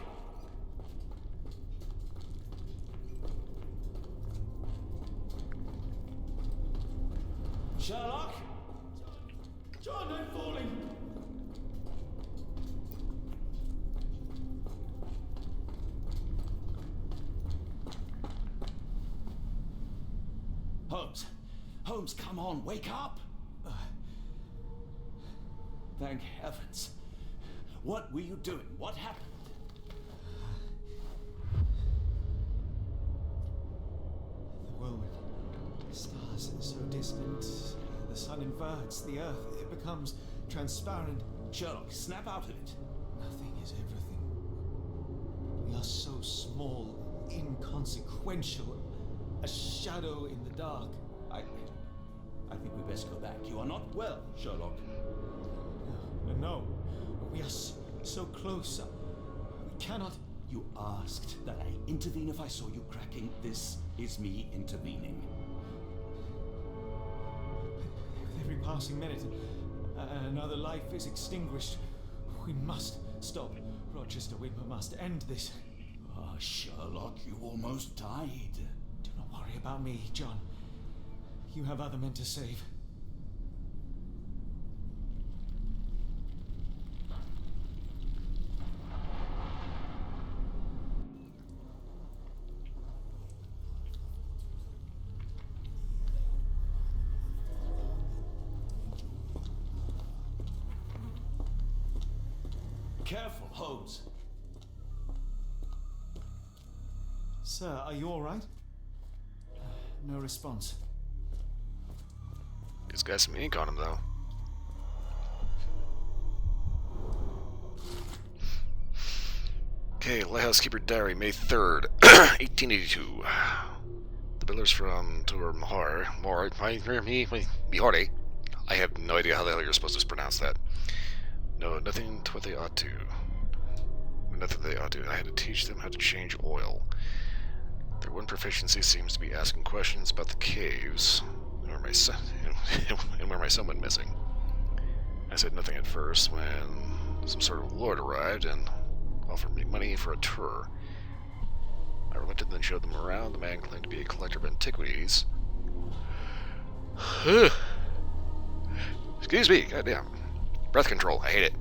Sherlock? John, I'm falling! Holmes. Holmes, come on, wake up! Thank heavens. What were you doing? What happened? The whirlwind. Stars so distant. The sun inverts. The earth, it becomes transparent. Sherlock, snap out of it. Nothing is everything. We are so small, inconsequential. A shadow in the dark. I think we best go back. You are not well, Sherlock. No. We are so close. We cannot. You asked that I intervene if I saw you cracking. This is me intervening. With every passing minute, another life is extinguished. We must stop. Rochester, we must end this. Ah, Sherlock, you almost died. Do not worry about me, John. You have other men to save. Careful, Holmes. Sir, are you all right? No response. He's got some ink on him, though. Okay, Lighthouse Keeper Diary, May 3rd, 1882. The builders from Bihore. I have no idea how the hell you're supposed to pronounce that. No, nothing to what they ought to. Nothing they ought to. I had to teach them how to change oil. Their one proficiency seems to be asking questions about the caves, and where my son went missing. I said nothing at first when some sort of lord arrived and offered me money for a tour. I relented and then showed them around. The man claimed to be a collector of antiquities. Excuse me, goddamn. Breath control, I hate it.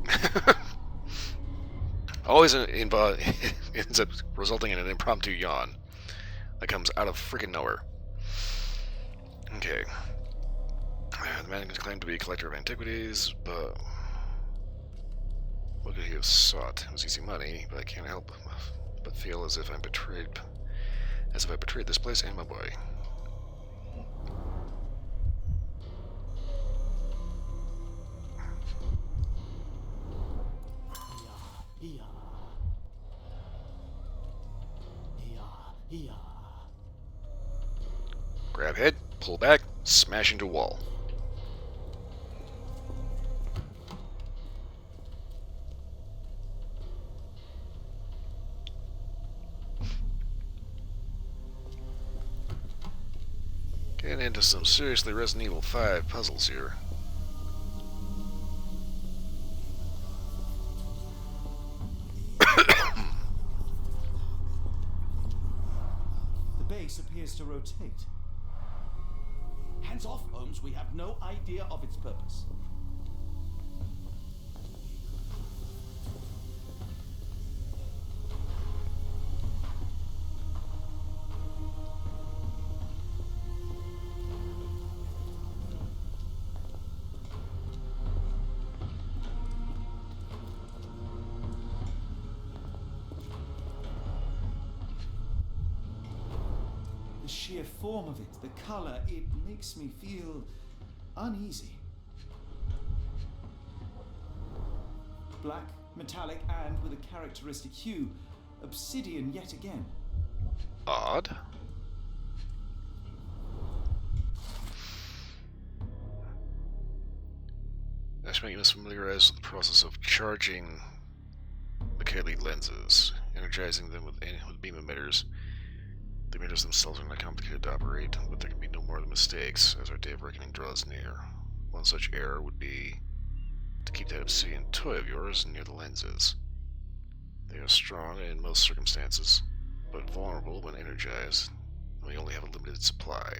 Always ends up resulting in an impromptu yawn that comes out of freaking nowhere. Okay. The man claimed to be a collector of antiquities, but what could he have sought? It was easy money, but I can't help but feel as if I betrayed this place and my boy. Yeah. Yeah. Grab head, pull back, smash into wall. Getting into some seriously Resident Evil 5 puzzles here. The base appears to rotate. Hands off, Holmes. We have no idea of its purpose. The sheer form of it, the color, it makes me feel uneasy. Black, metallic, and with a characteristic hue. Obsidian yet again. Odd. Actually, making us familiarized with the process of charging the Kelly lenses, energizing them with beam emitters. The emitters themselves are not complicated to operate, but there can be no more than mistakes as our day of reckoning draws near. One such error would be to keep that obsidian toy of yours near the lenses. They are strong in most circumstances, but vulnerable when energized, and we only have a limited supply.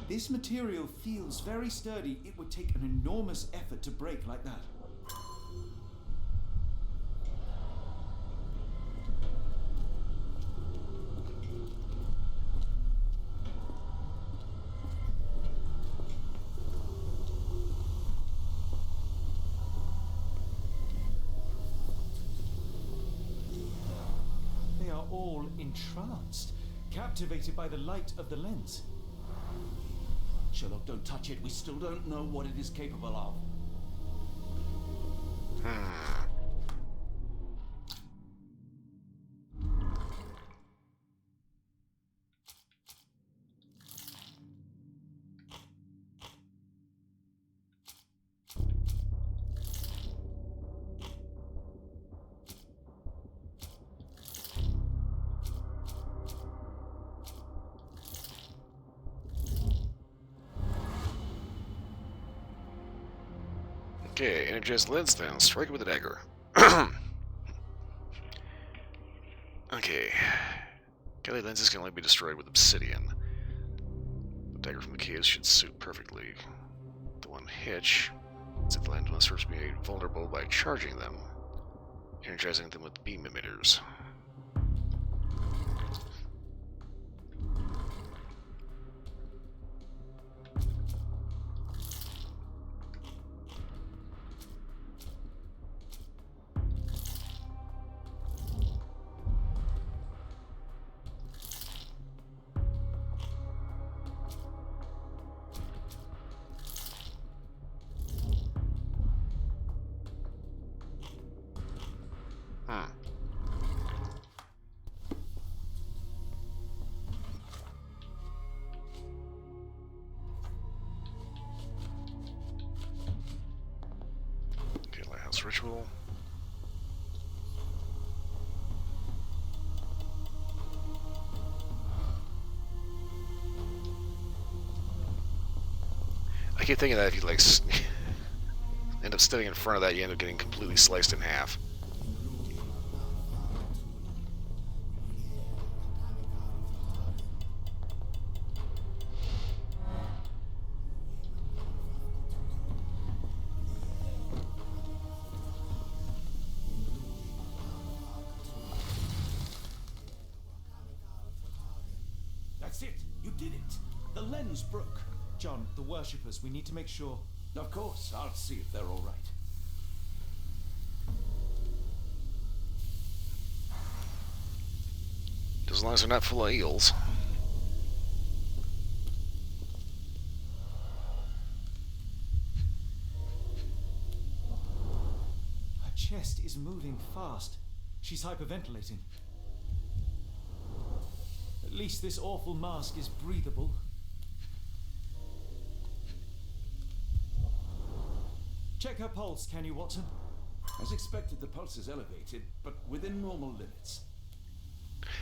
This material feels very sturdy. It would take an enormous effort to break like that. They are all entranced, captivated by the light of the lens. Sherlock, don't touch it. We still don't know what it is capable of. Okay, energize lens then. Strike it with a dagger. Okay. Kelly lenses can only be destroyed with obsidian. The dagger from the caves should suit perfectly. The one hitch is that the lens must first be made vulnerable by charging them, energizing them with beam emitters. Okay, lighthouse ritual. I keep thinking that if you like end up standing in front of that, you end up getting completely sliced in half. That's it. You did it. The lens broke. John, the worshippers, we need to make sure. Of course. I'll see if they're all right. As long as they're not full of eels. Her chest is moving fast. She's hyperventilating. At least this awful mask is breathable. Check her pulse, can you, Watson? As expected, the pulse is elevated, but within normal limits.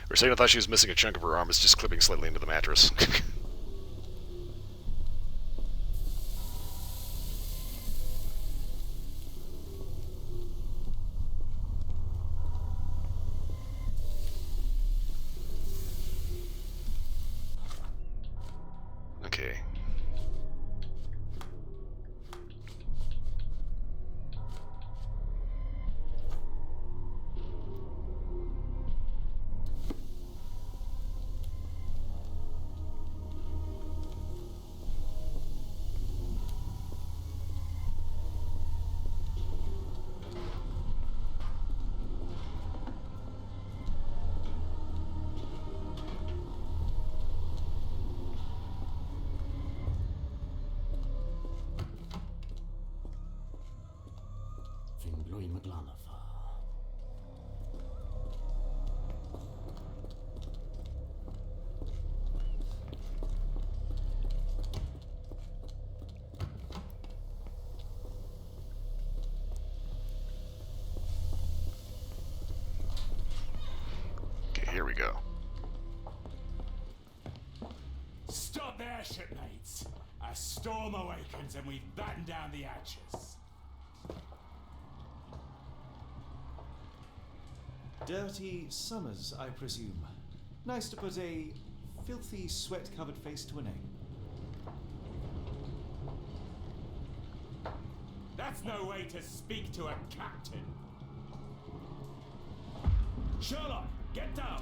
For a second I thought she was missing a chunk of her arm. It's just clipping slightly into the mattress. Okay. Okay, here we go. Stop there, shipmates! A storm awakens and we've battened down the hatches. Dirty Summers, I presume. Nice to put a filthy, sweat-covered face to a name. That's no way to speak to a captain. Sherlock, get down!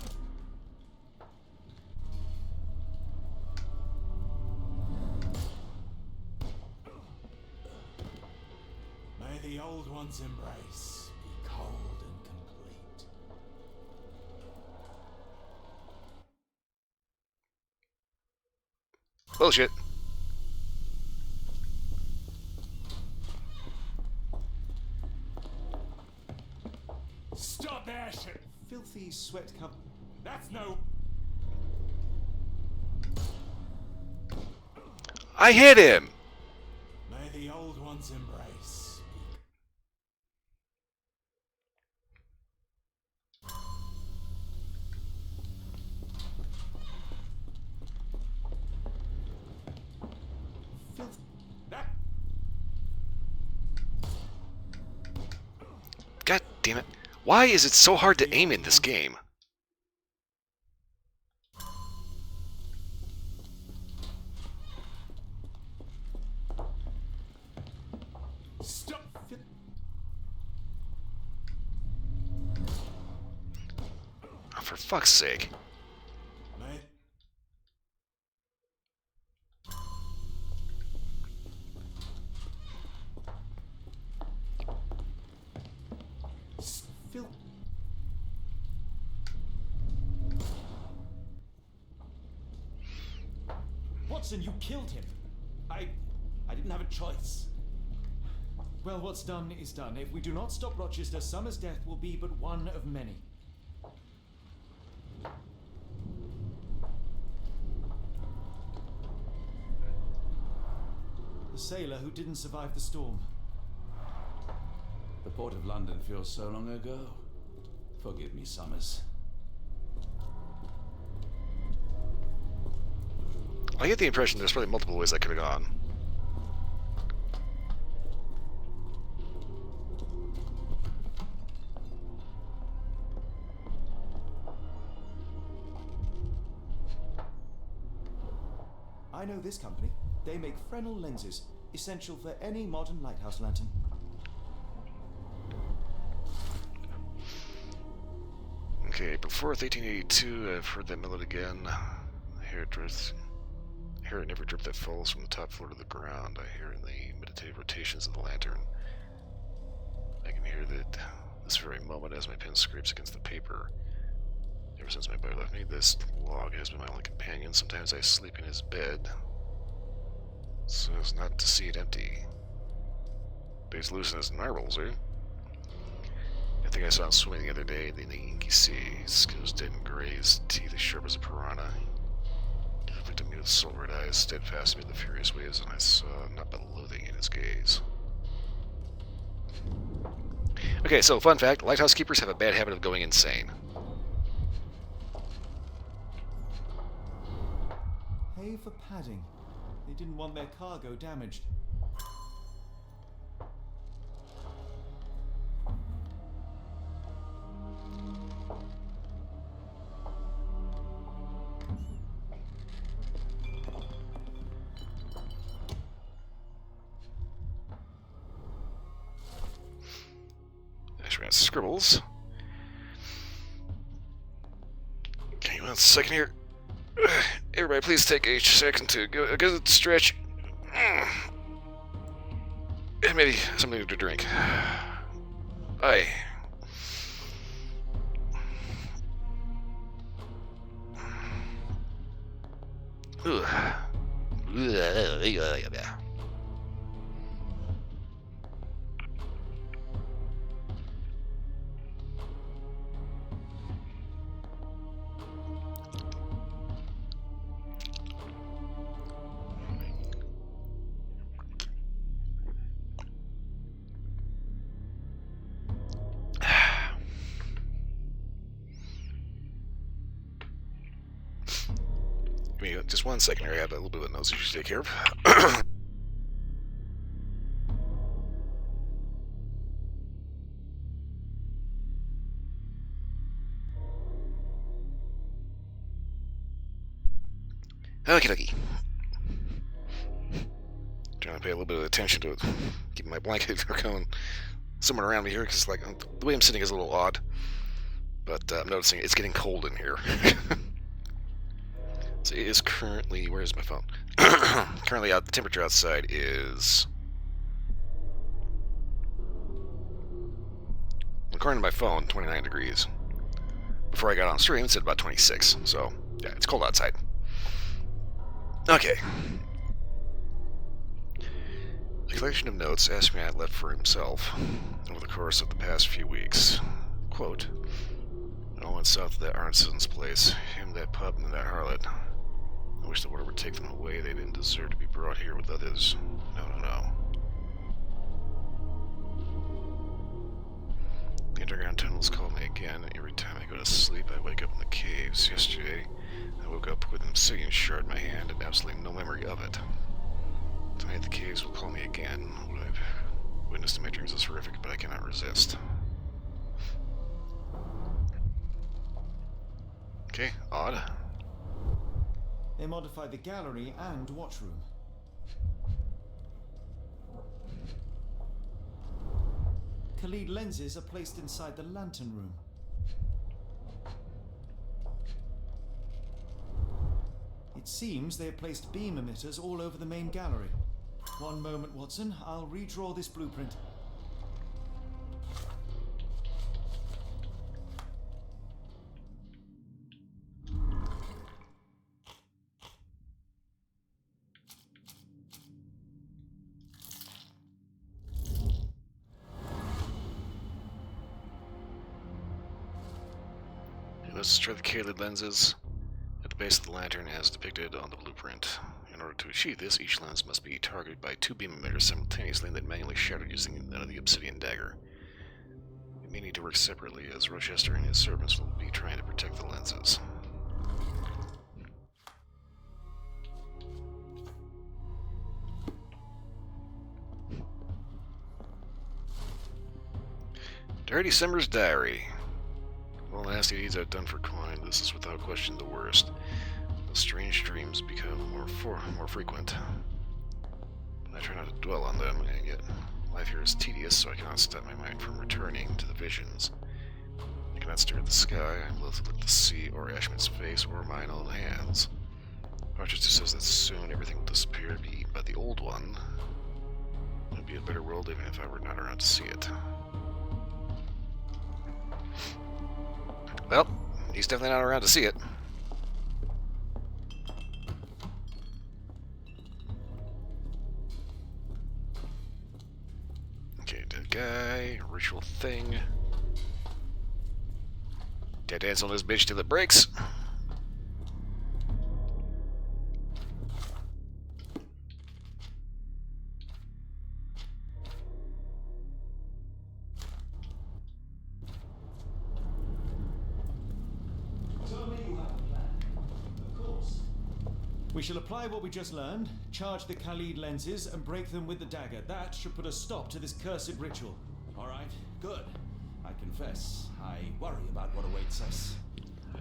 May the old one's embrace be cold and complete. Bullshit. Stop there, ship! Filthy, sweat-covered... That's no... I hit him! May the old one's embrace be... Filth... That... God damn it. Why is it so hard to aim in this game? Stop! Oh, for fuck's sake. May... Filth... Watson, you killed him! I didn't have a choice. Well, what's done is done. If we do not stop Rochester, Summer's death will be but one of many. The sailor who didn't survive the storm. The port of London feels so long ago. Forgive me, Summers. I get the impression there's probably multiple ways that could have gone. I know this company. They make Fresnel lenses, essential for any modern lighthouse lantern. Okay, before 1882, I've heard that melody again. I hear it drifts. I hear it never drip that falls from the top floor to the ground. I hear in the meditative rotations of the lantern. I can hear that this very moment as my pen scrapes against the paper. Ever since my brother left me, this log has been my only companion. Sometimes I sleep in his bed, so as not to see it empty. But he's loose in his marbles, eh? I think I saw him swimming the other day in the inky sea. His skin was dead and gray, his teeth as sharp as a piranha. He looked at me with silvered eyes, steadfast amid the furious waves, and I saw not but loathing in his gaze. Okay, so fun fact, lighthouse keepers have a bad habit of going insane. Hay for padding. They didn't want their cargo damaged. Actually, we got scribbles. Okay, 1 second here. Everybody, please take a second to go a good stretch. And maybe something to drink. Bye. Give me just 1 second here. I have a little bit of a nose issue to take care of. Okie dokie. Trying to pay a little bit of attention to it. Keep my blanket going somewhere around me here, because like the way I'm sitting is a little odd. But I'm noticing it's getting cold in here. So it is currently, where is my phone? Currently the temperature outside is, according to my phone, 29 degrees. Before I got on stream, it said about 26. So yeah, it's cold outside. Okay. A collection of notes Aspinat left for himself over the course of the past few weeks. Quote, "It all went south of that Arnson's place. Him, that pup, and that harlot. I wish the water would take them away. They didn't deserve to be brought here with others. No, no, no. The underground tunnels call me again. Every time I go to sleep, I wake up in the caves. Yesterday, I woke up with an obsidian shard in my hand and absolutely no memory of it. Tonight, the caves will call me again. What I've witnessed in my dreams is horrific, but I cannot resist." Okay, odd. They modified the gallery and watchroom. Khalid lenses are placed inside the lantern room. It seems they have placed beam emitters all over the main gallery. One moment, Watson. I'll redraw this blueprint. Let's try the Kaled lenses at the base of the lantern as depicted on the blueprint. In order to achieve this, each lens must be targeted by 2 beam emitters simultaneously and then manually shattered using the obsidian dagger. We may need to work separately, as Rochester and his servants will be trying to protect the lenses. Dirty Summer's Diary. All the nasty deeds I've done for coin, this is without question the worst. The strange dreams become more frequent. I try not to dwell on them, and yet life here is tedious, so I cannot stop my mind from returning to the visions. I cannot stare at the sky, I'm loath to look at the sea, or Ashman's face, or mine own hands. Rochester says that soon everything will disappear and be eaten by the old one. It would be a better world even if I were not around to see it. Well, He's definitely not around to see it. Okay, dead guy, ritual thing. Dead dance on this bitch till it breaks. We shall apply what we just learned, charge the Khalid lenses, and break them with the dagger. That should put a stop to this cursed ritual. All right, good. I confess, I worry about what awaits us.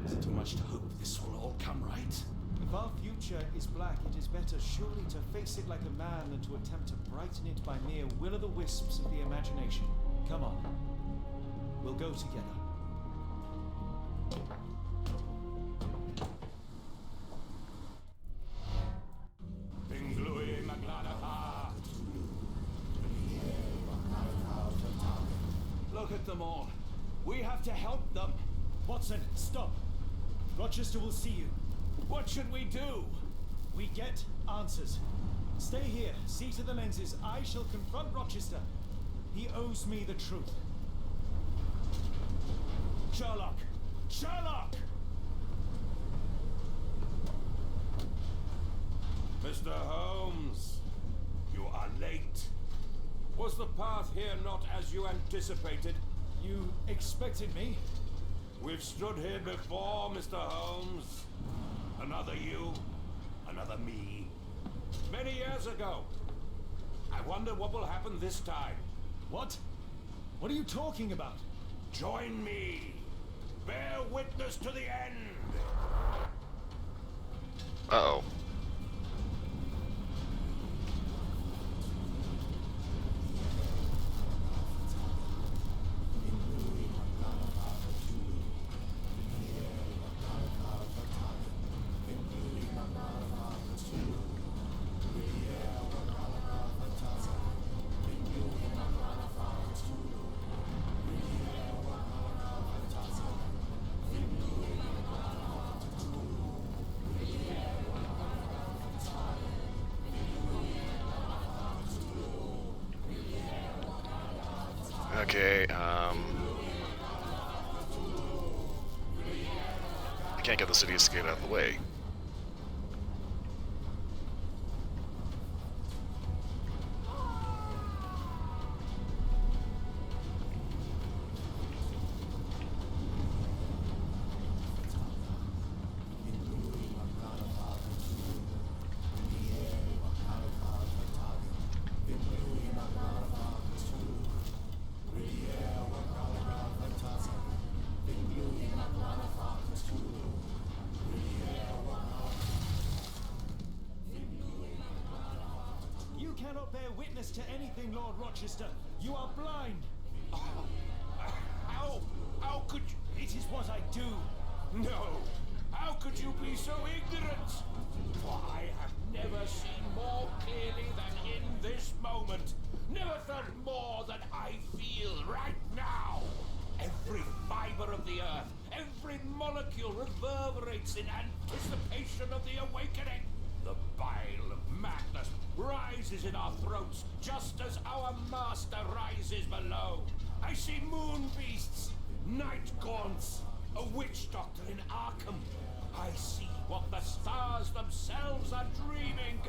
Is it too much to hope this will all come right? If our future is black, it is better surely to face it like a man than to attempt to brighten it by mere will-o'-the-wisps of the imagination. Come on. We'll go together. Look at them all. We have to help them. Watson, stop. Rochester will see you. What should we do? We get answers. Stay here, see to the lenses. I shall confront Rochester. He owes me the truth. Sherlock! Sherlock! Mr. Holmes, you are late. Was the path here not as you anticipated? You expected me? We've stood here before, Mr. Holmes. Another you, another me. Many years ago. I wonder what will happen this time. What? What are you talking about? Join me. Bear witness to the end. Uh-oh. Okay, I can't get the city escape out of the way. Bear witness to anything, Lord Rochester. You are blind. How could you? It is what I do. No. How could you be so ignorant? For I have never seen more clearly than in this moment. Never felt more than I feel right now. Every fiber of the earth, every molecule reverberates in anticipation of the awakening. The bile of madness rises in our throats, just as our master rises below. I see moon beasts, night gaunts, a witch doctor in Arkham. I see what the stars themselves are dreaming.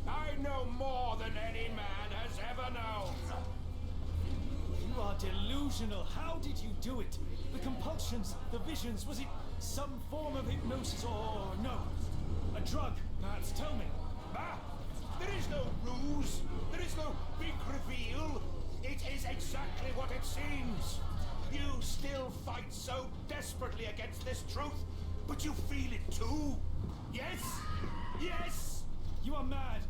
I know more than any man has ever known. You are delusional. How did you do it? The compulsions, the visions, was it some form of hypnosis or no? A drug, perhaps, tell me. Ah, there is no ruse. There is no big reveal. It is exactly what it seems. You still fight so desperately against this truth, but you feel it too. Yes? Yes? You are mad.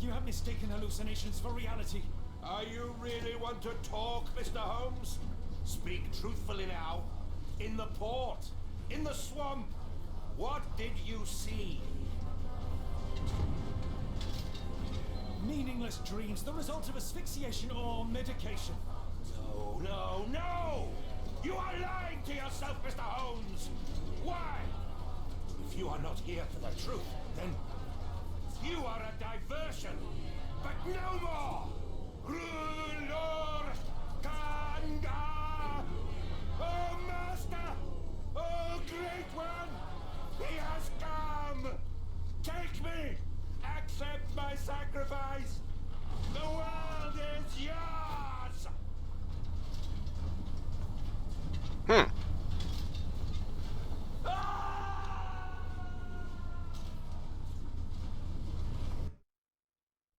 You have mistaken hallucinations for reality. Are you really want to talk, Mr. Holmes? Speak truthfully now. In the port, in the swamp, what did you see? Meaningless dreams, the result of asphyxiation or medication. No, no, no! You are lying to yourself, Mr. Holmes! Why? If you are not here for the truth, then you are a diversion! But no more! Rulor Kanda! Oh, Master! Oh, Great One! He has come! Take me! Accept my sacrifice! The world is yours!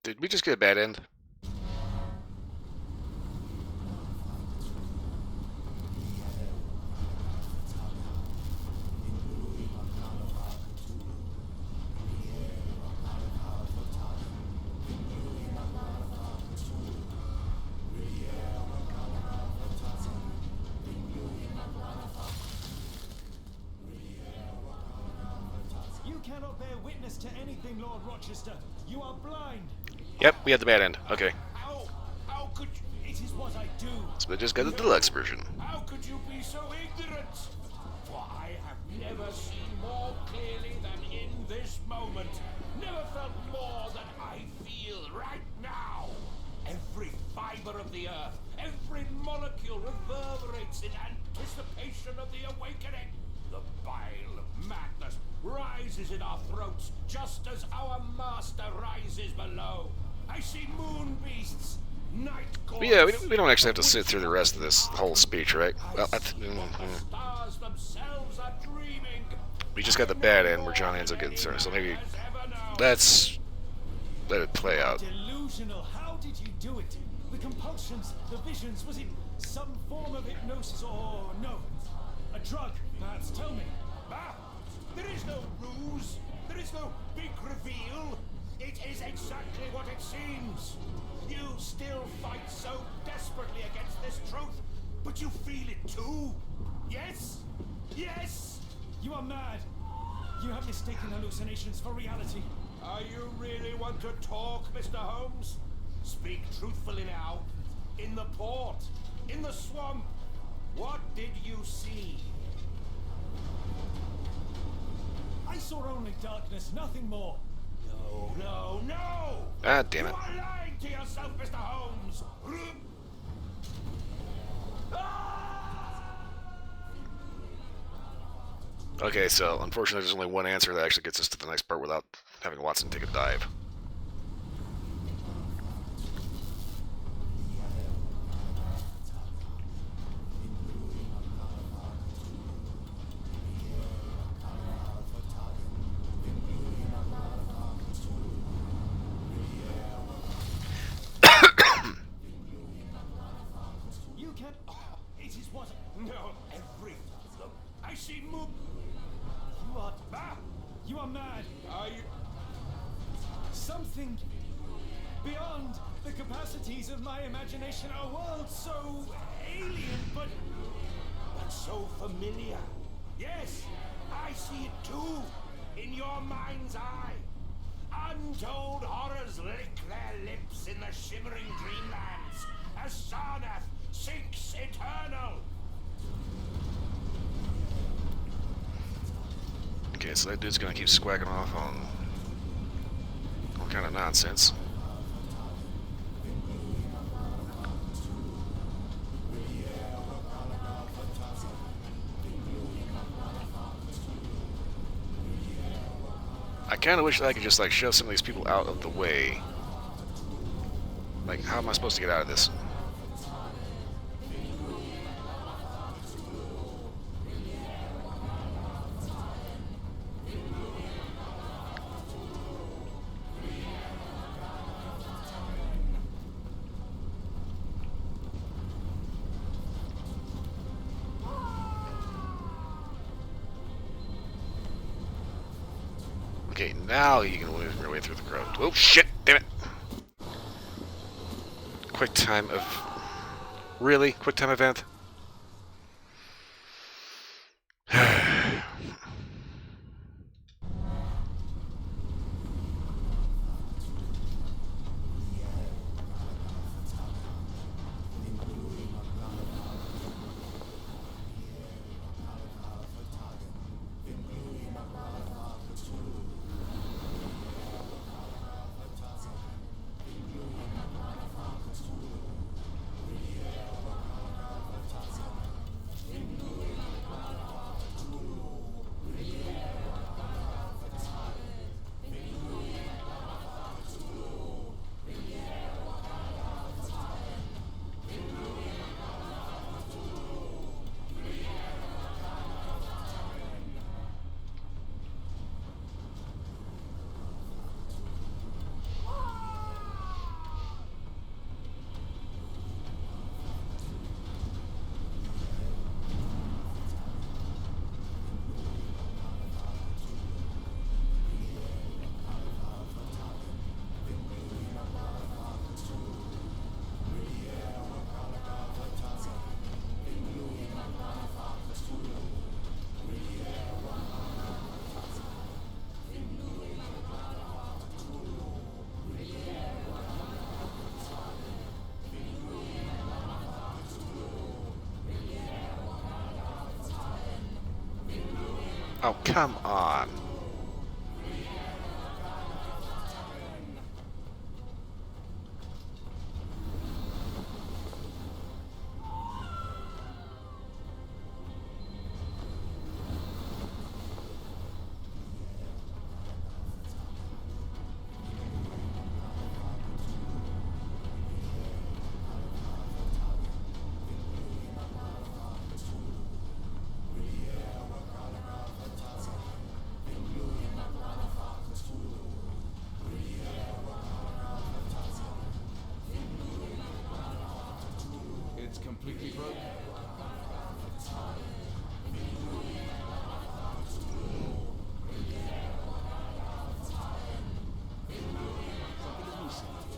Did we just get a bad end? You cannot bear witness to anything, Lord Rochester. You are blind. Yep, we had the bad end. Okay. How could you? It is what I do. So we just got the deluxe version. How could you be so ignorant? For I have never seen more clearly than in this moment. Never felt more than I feel right now. Every fiber of the earth, every molecule reverberates in anticipation of the awakening. The bile of madness rises in our throats just as our master rises below. I see moon beasts, night But yeah, we don't actually have to sit through the rest of this whole speech, right? Well, stars themselves are dreaming. we just got the bad end where John ends up getting thrown, so maybe let's let it play out. Delusional. How did you do it? The compulsions, the visions, was it some form of hypnosis or no? A drug, perhaps? Tell me. Ah, there is no ruse. There is no big reveal. It is exactly what it seems. You still fight so desperately against this truth, but you feel it too. Yes? Yes? You are mad. You have mistaken hallucinations for reality. Are you really want to talk, Mr. Holmes? Speak truthfully now. In the port, in the swamp, what did you see? I saw only darkness, nothing more. No, no, no! Ah, damn it. You are lying to yourself, Mr. Holmes! Okay, so unfortunately there's only one answer that actually gets us to the next part without having Watson take a dive. You can. It is what. No, every of them. I see moon. You are. Ah! You are mad. Are you? Something beyond the capacities of my imagination. A world so alien, but So familiar. Yes, I see it too. In your mind's eye. Untold horrors lick their lips in the shimmering dreamlands as Sarnath sinks eternal. Okay, so that dude's gonna keep squawking off on all kind of nonsense. I kind of wish that I could just like shove some of these people out of the way. Like, how am I supposed to get out of this? Okay, now you can lose your way through the crowd. Oh shit! Damn it! Quick time of... Really? Quick time event? Oh, come on. It's completely broken. Something is missing.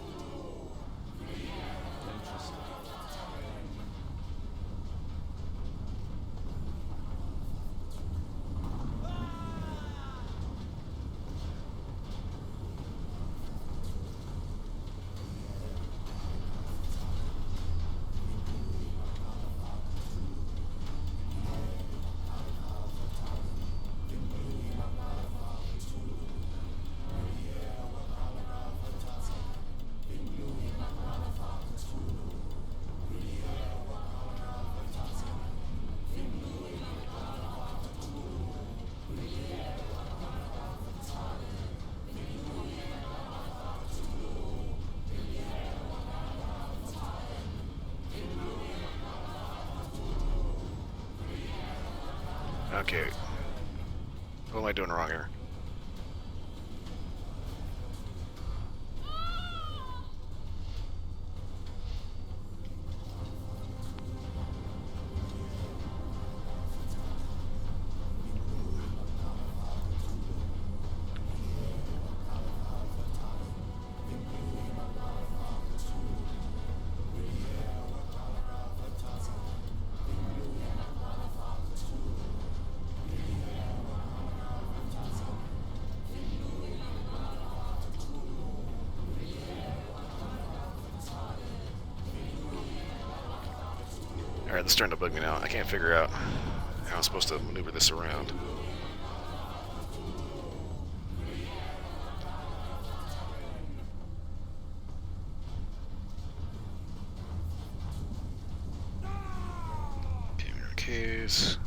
Interesting. Okay. What am I doing wrong here? Alright, this is starting to bug me now. I can't figure out how I'm supposed to maneuver this around. Okay, we're in caves.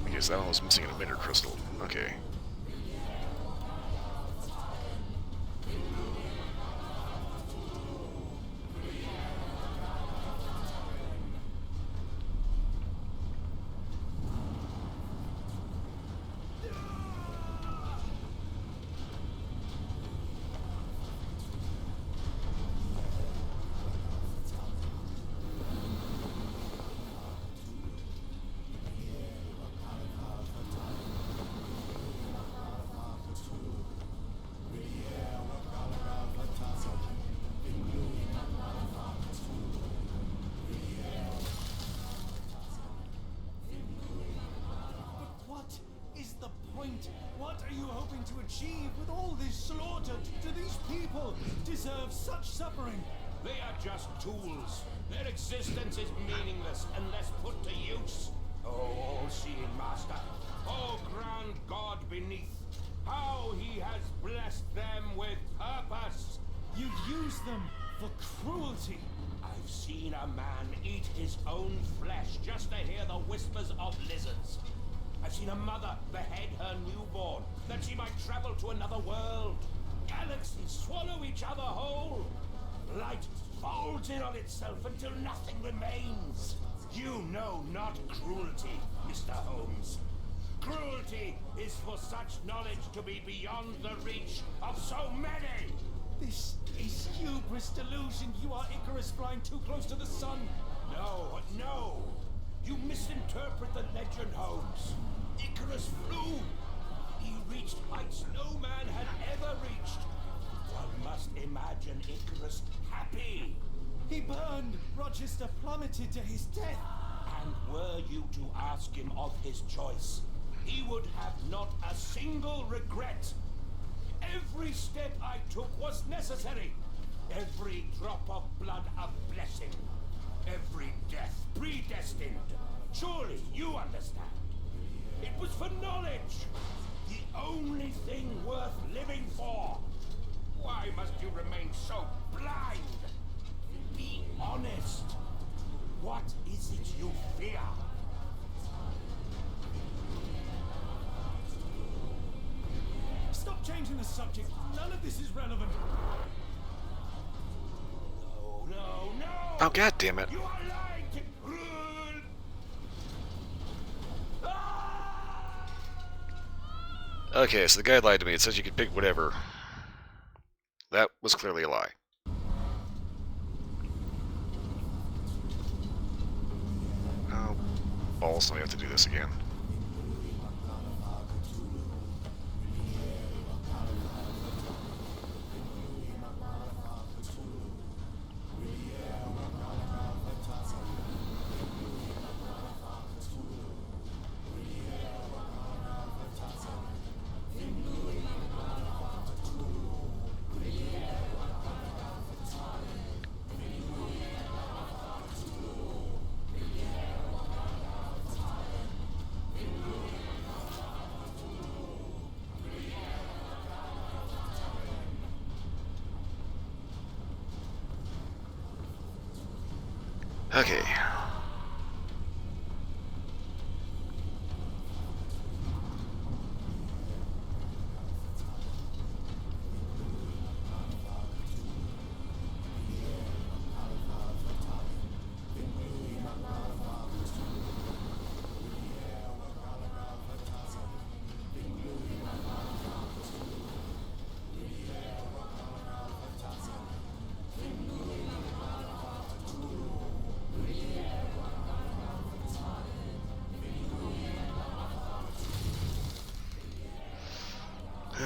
I guess that one was missing an emitter crystal. Okay. What are you hoping to achieve with all this slaughter? Do these people deserve such suffering? They are just tools. Their existence is meaningless unless put to use. Oh, all-seeing master. Oh, grand God beneath. How he has blessed them with purpose. You use them for cruelty. I've seen a man eat his own flesh just to hear the whispers of lizards. I've seen a mother behead her newborn, that she might travel to another world. Galaxies swallow each other whole. Light folds in on itself until nothing remains. You know not cruelty, Mr. Holmes. Cruelty is for such knowledge to be beyond the reach of so many. This is hubris delusion. You are Icarus flying too close to the sun. No, no. You misinterpret the legend, Holmes. Icarus flew. He reached heights no man had ever reached. One must imagine Icarus happy. He burned! Rochester plummeted to his death! And were you to ask him of his choice, he would have not a single regret. Every step I took was necessary. Every drop of blood a blessing. Every death predestined. Surely you understand. It was for knowledge. The only thing worth living for. Why must you remain so blind? Be honest. What is it you fear? Stop changing the subject. None of this is relevant. No. Oh, god damn it. You are lying to... Okay, so the guy lied to me. It says you could pick whatever. That was clearly a lie. Oh, balls, do we have to do this again? Okay.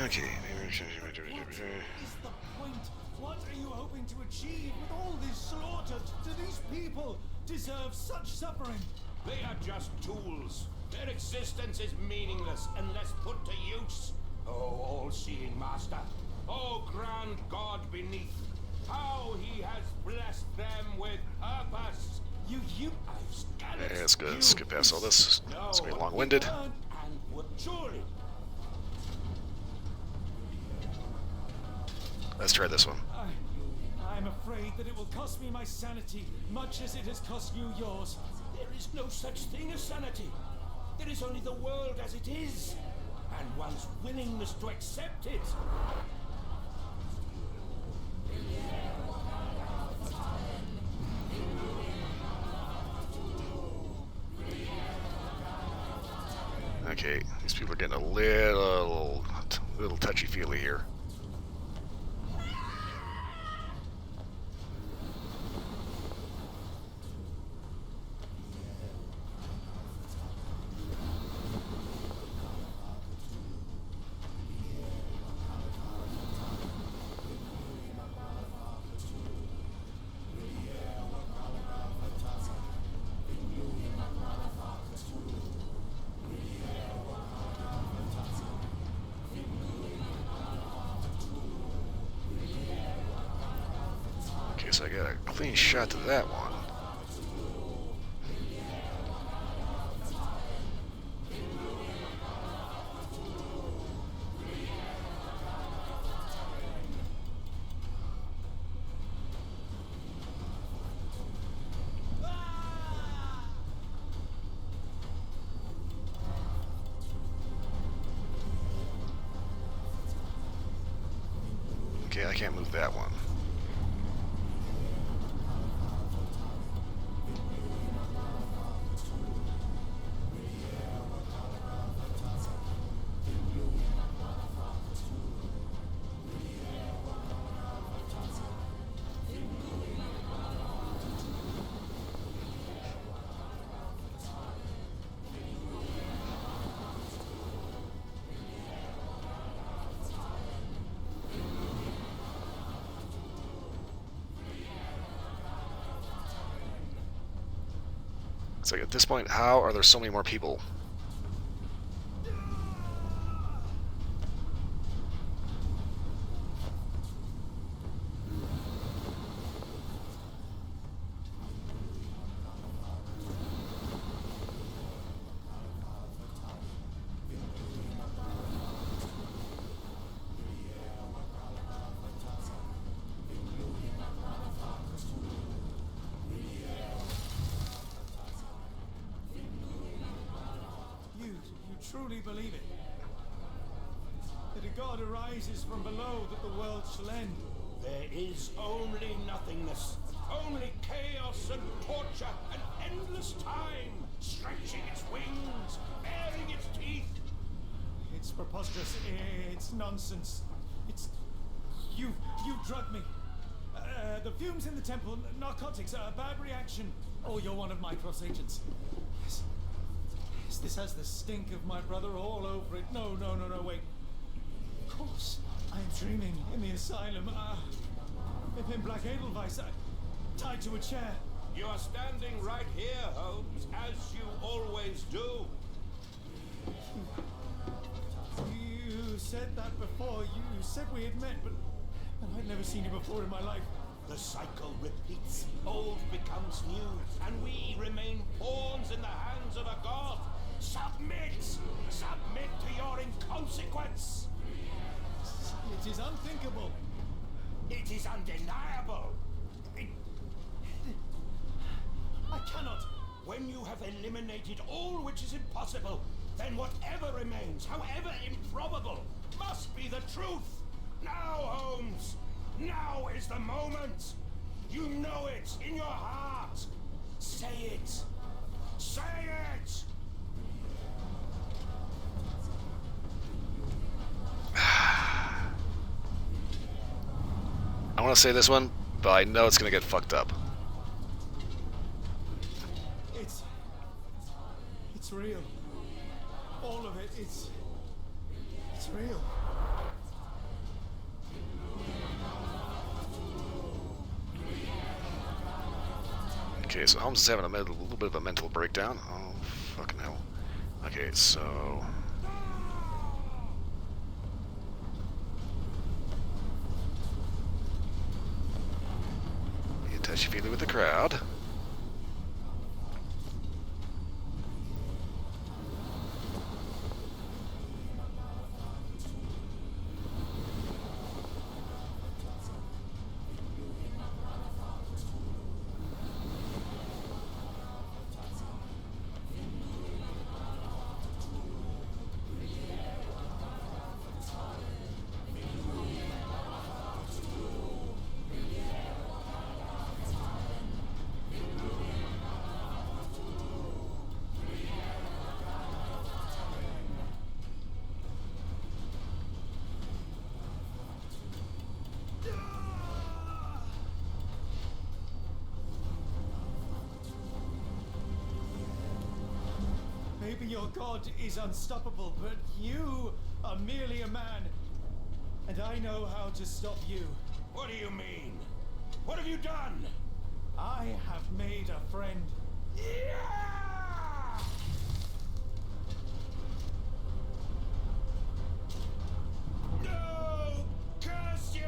Okay. What is the point? What are you hoping to achieve with all this slaughter? Do these people deserve such suffering? They are just tools. Their existence is meaningless unless put to use. Oh, all-seeing master. Oh, grand God beneath. How he has blessed them with purpose. I've scattered Yeah, let's go skip past all this. It's gonna be long-winded. And would surely. Let's try this one. I'm afraid that it will cost me my sanity, much as it has cost you yours. There is no such thing as sanity. There is only the world as it is, and one's willingness to accept it. Okay, these people are getting a little touchy-feely here. Okay, so I got a clean shot to that one. Okay, I can't move that one. It's like, at this point, how are there so many more people? You truly believe it? That a god arises from below, that the world shall end? There is only nothingness, only chaos and torture and endless time, stretching its wings, baring its teeth. It's preposterous. It's nonsense. It's... You drugged me. The fumes in the temple, narcotics, a bad reaction. Oh, you're one of my cross agents. Yes. Yes, this has the stink of my brother all over it. No, wait. Of course, I am dreaming in the asylum. In Black Edelweiss, tied to a chair. You are standing right here, Holmes, as you always do. You said that before. You said we had met, but I'd never seen you before in my life. The cycle repeats. Old becomes new, and we remain pawns in the hands of a god. Submit! Submit to your inconsequence! It is unthinkable. It is undeniable. I cannot. When you have eliminated all which is impossible, then whatever remains, however improbable, must be the truth. Now, Holmes, now is the moment. You know it in your heart. Say it. Say it. I want to say this one, but I know it's going to get fucked up. It's real. All of it. It's real. Okay, so Holmes is having a little bit of a mental breakdown. Oh, fucking hell. Okay, so... you touchy-feely with the crowd. Maybe your god is unstoppable, but you are merely a man. And I know how to stop you. What do you mean? What have you done? I have made a friend. Yeah! No! Curse you!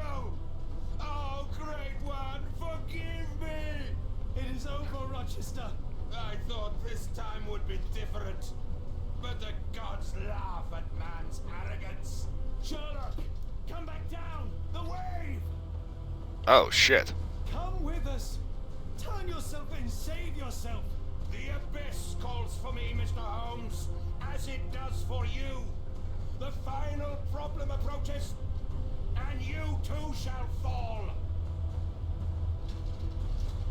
Oh, great one, forgive me! It is over, Rochester. I thought this time would be different. But the gods laugh at man's arrogance. Sherlock, come back down! The wave! Oh, shit. Come with us! Turn yourself in, save yourself! The abyss calls for me, Mr. Holmes, as it does for you. The final problem approaches, and you too shall fall.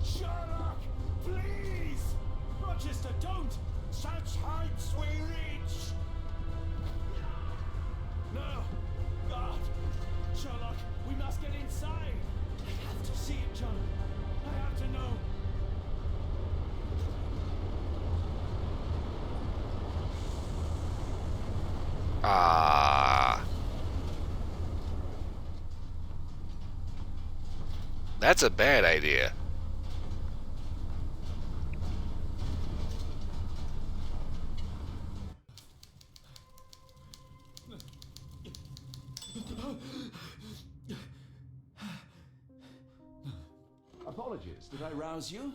Sherlock, please! Rochester, don't! Such heights we reach! No! God! Sherlock, we must get inside! I have to see it, John. I have to know. Ah. That's a bad idea. Apologies, did I rouse you?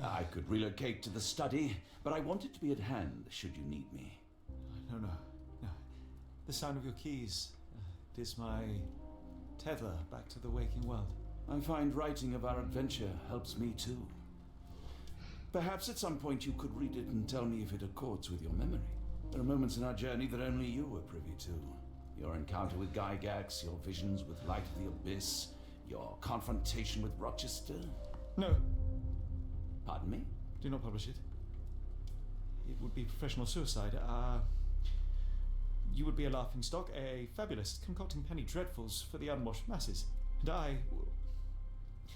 I could relocate to the study, but I wanted to be at hand should you need me. No. The sound of your keys. It is my tether back to the waking world. I find writing of our adventure helps me too. Perhaps at some point you could read it and tell me if it accords with your memory. There are moments in our journey that only you were privy to. Your encounter with Gygax, your visions with Light of the Abyss, your confrontation with Rochester. No. Pardon me? Do not publish it. It would be professional suicide. You would be a laughingstock, a fabulist, concocting penny dreadfuls for the unwashed masses. And I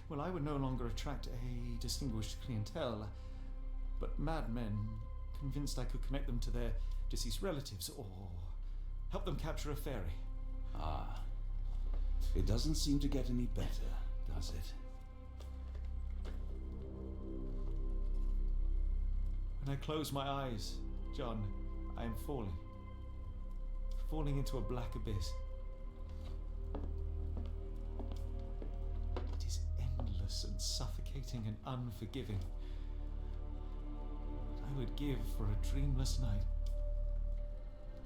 would no longer attract a distinguished clientele, but madmen convinced I could connect them to their deceased relatives or help them capture a fairy. Ah. It doesn't seem to get any better, does it? When I close my eyes, John, I am falling. Falling into a black abyss. It is endless and suffocating and unforgiving. What I would give for a dreamless night.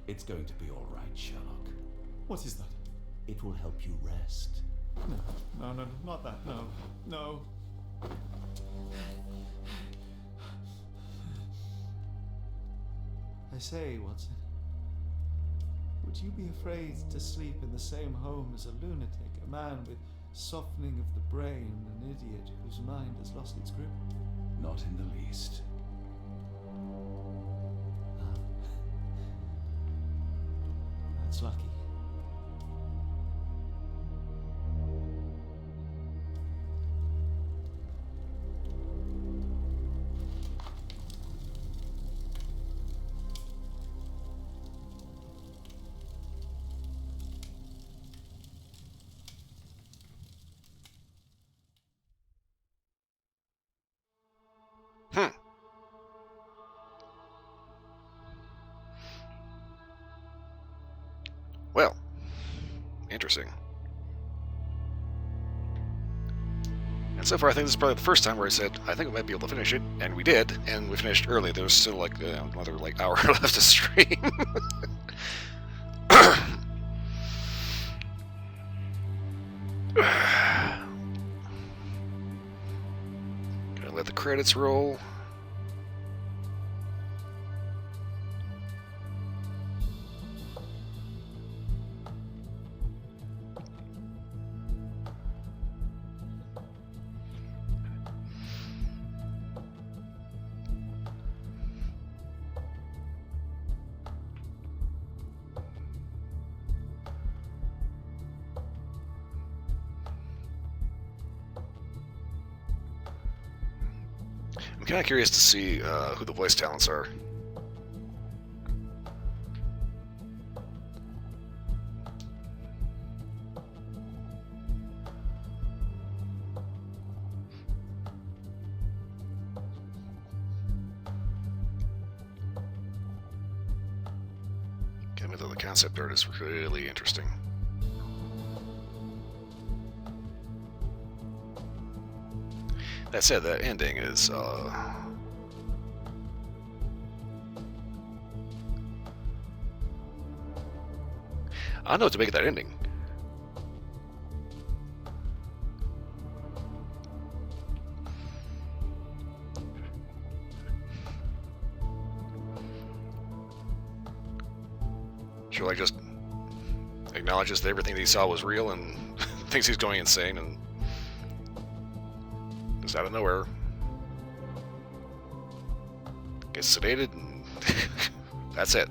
It's going to be all right, Sherlock. What is that? It will help you rest. No, not that. No. I say, Watson, would you be afraid to sleep in the same home as a lunatic, a man with softening of the brain, an idiot whose mind has lost its grip? Not in the least. That's lucky. Well, interesting. And so far, I think this is probably the first time where I said, I think we might be able to finish it, and we did, and we finished early. There was still like another hour left to stream. Gonna let the credits roll. I'm kind of curious to see who the voice talents are. Though the concept art is really interesting. That said, that ending is I don't know what to make of that ending. Sherlock just acknowledges that everything that he saw was real and thinks he's going insane, and just out of nowhere gets sedated, and that's it.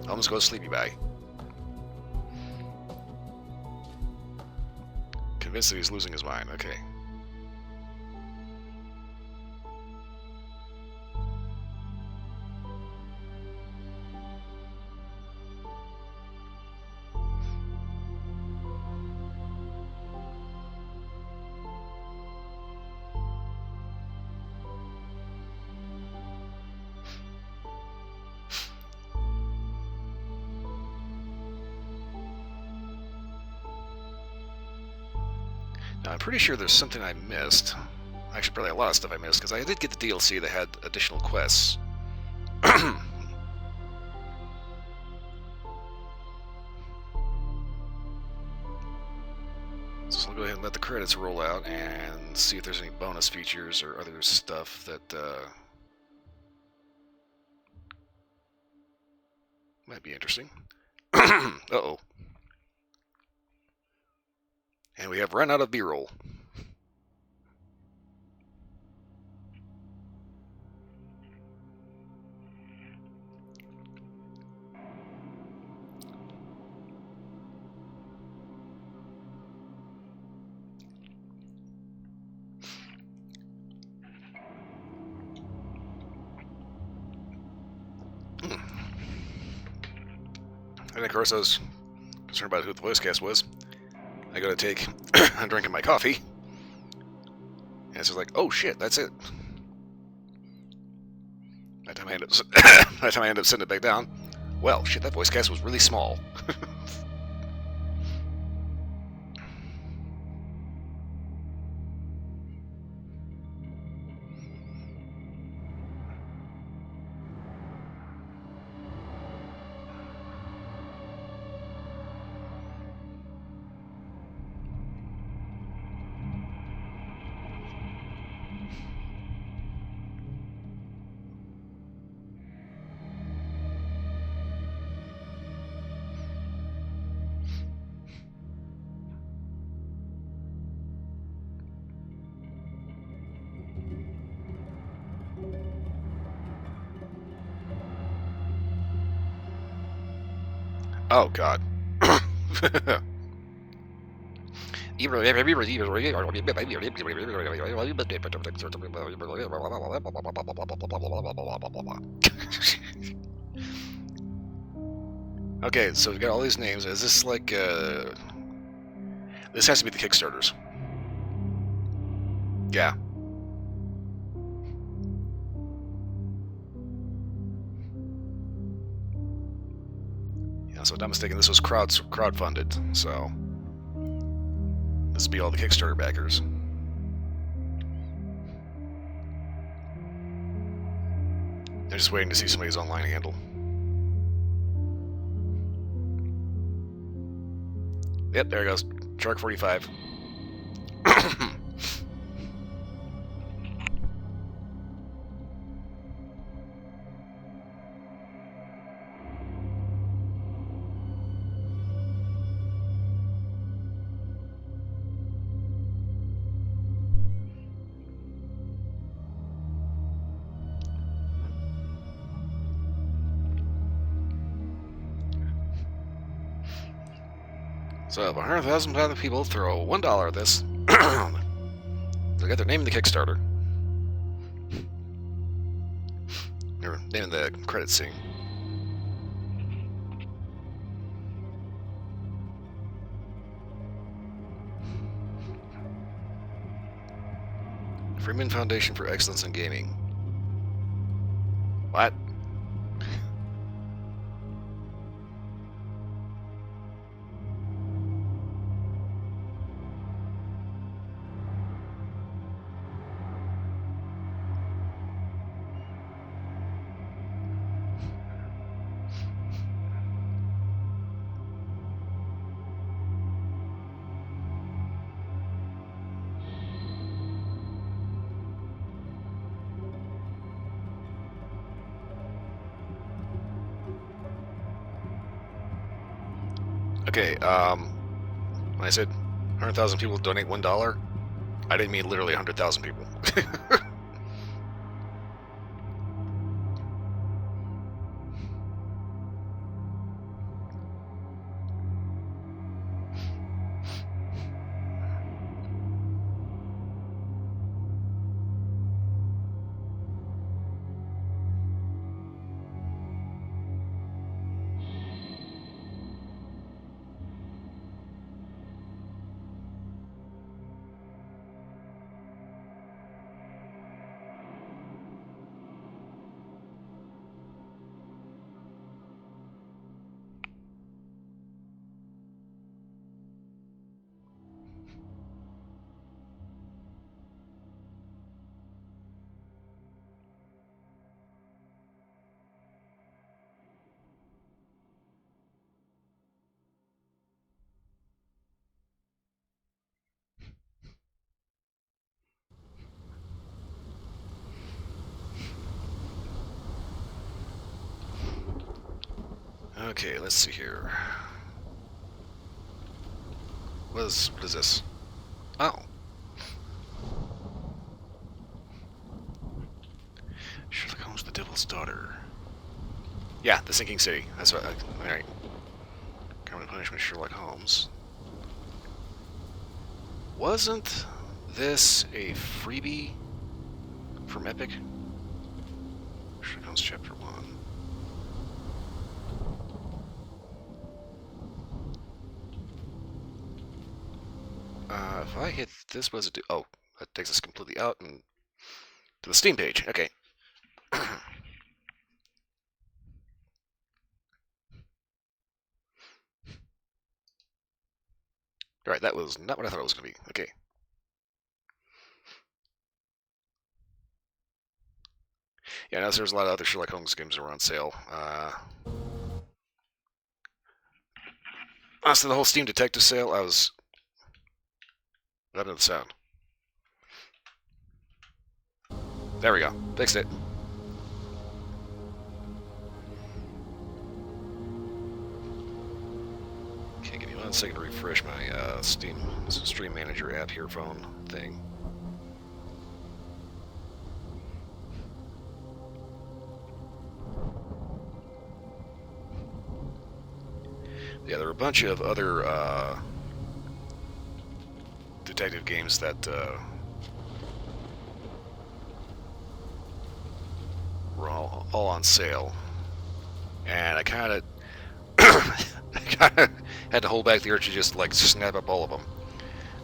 Holmes goes sleepy bye. Convinced that he's losing his mind. Okay. Now, I'm pretty sure there's something I missed. Actually, probably a lot of stuff I missed, because I did get the DLC that had additional quests. So we'll go ahead and let the credits roll out and see if there's any bonus features or other stuff that might be interesting. Uh-oh. And we have run out of B-roll. And of course, I was concerned about who the voice cast was. I go to take a drink of my coffee, and it's just like, oh shit, that's it. By the time I end up sitting it back down, well, shit, that voice cast was really small. Oh god. Okay, so we've got all these names. Is this like this has to be the Kickstarters. Yeah. Yeah, so if I'm not mistaken, this was crowdfunded, so this would be all the Kickstarter backers. I'm just waiting to see somebody's online handle. Yep, there it goes. Shark 45. So if 100,000 other people throw $1 at this, they got their name in the Kickstarter. Or name in the credits scene. Freeman Foundation for Excellence in Gaming. What? Okay, when I said 100,000 people donate $1, I didn't mean literally 100,000 people. Okay, let's see here. What is this? Oh. Sherlock Holmes, the Devil's Daughter. Yeah, the Sinking City. That's what. Alright. Criminal Punishment, Sherlock Holmes. Wasn't this a freebie from Epic? Sherlock Holmes Chapter 1. If I hit this, what does it do? Oh, that takes us completely out and to the Steam page. Okay. Alright, that was not what I thought it was going to be. Okay. Yeah, now there's a lot of other Sherlock Holmes games that are on sale. Honestly, the whole Steam Detective sale, I was... What happened to the sound? There we go. Fixed it. Okay, give me 1 second to refresh my Steam Stream Manager app here phone thing. Yeah, there are a bunch of other detective games that were all on sale, and I kind of had to hold back the urge to just like snap up all of them.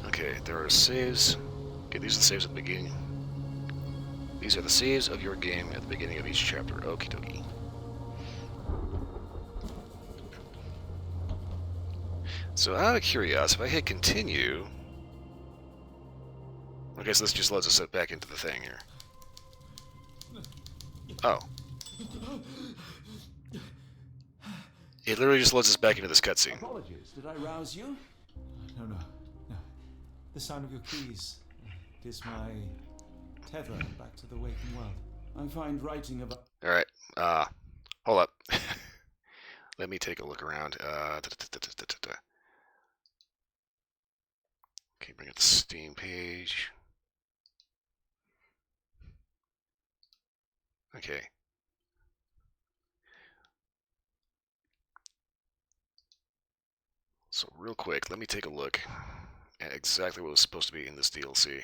Okay, there are saves. Okay, these are the saves at the beginning. These are the saves of your game at the beginning of each chapter. Okie dokie. So out of curiosity, if I hit continue... Okay, so this just loads us back into the thing here. Oh. It literally just loads us back into this cutscene. Apologies, did I rouse you? No. The sound of your keys. It is my tether back to the waking world. I find writing about... Alright, hold up. Let me take a look around. Okay, bring up the Steam page. Okay. So real quick, let me take a look at exactly what was supposed to be in this DLC.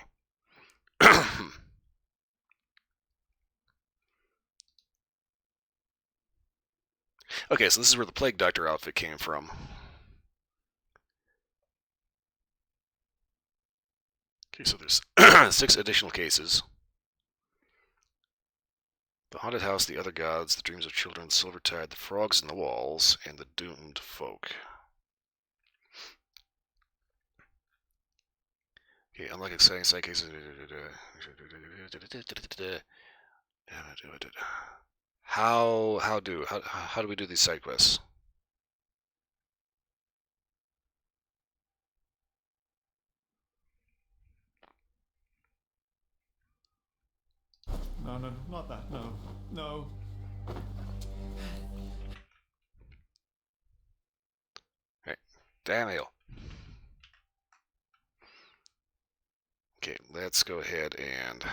Okay, so this is where the Plague Doctor outfit came from. Okay, so there's 6 additional cases. The Haunted House, the Other Gods, the Dreams of Children, the Silver Tide, the Frogs in the Walls, and the Doomed Folk. Okay, unlike exciting side cases... How do we do these side quests? No, not that. No. Alright, damn hell. Okay, let's go ahead and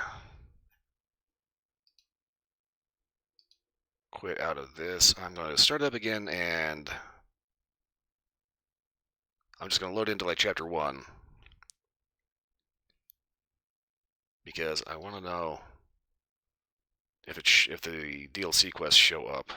quit out of this. I'm going to start up again, and I'm just going to load into like chapter 1 because I want to know if the DLC quests show up.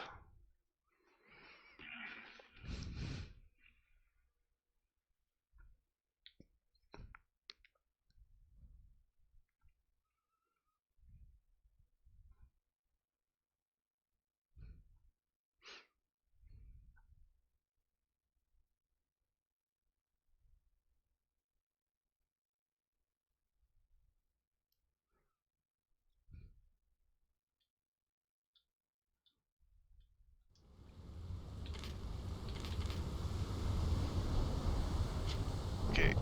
Okay.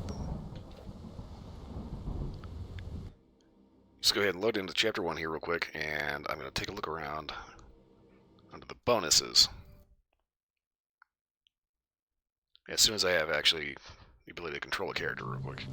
Just go ahead and load into chapter 1 here real quick, and I'm going to take a look around under the bonuses. As soon as I have actually the ability to control a character real quick.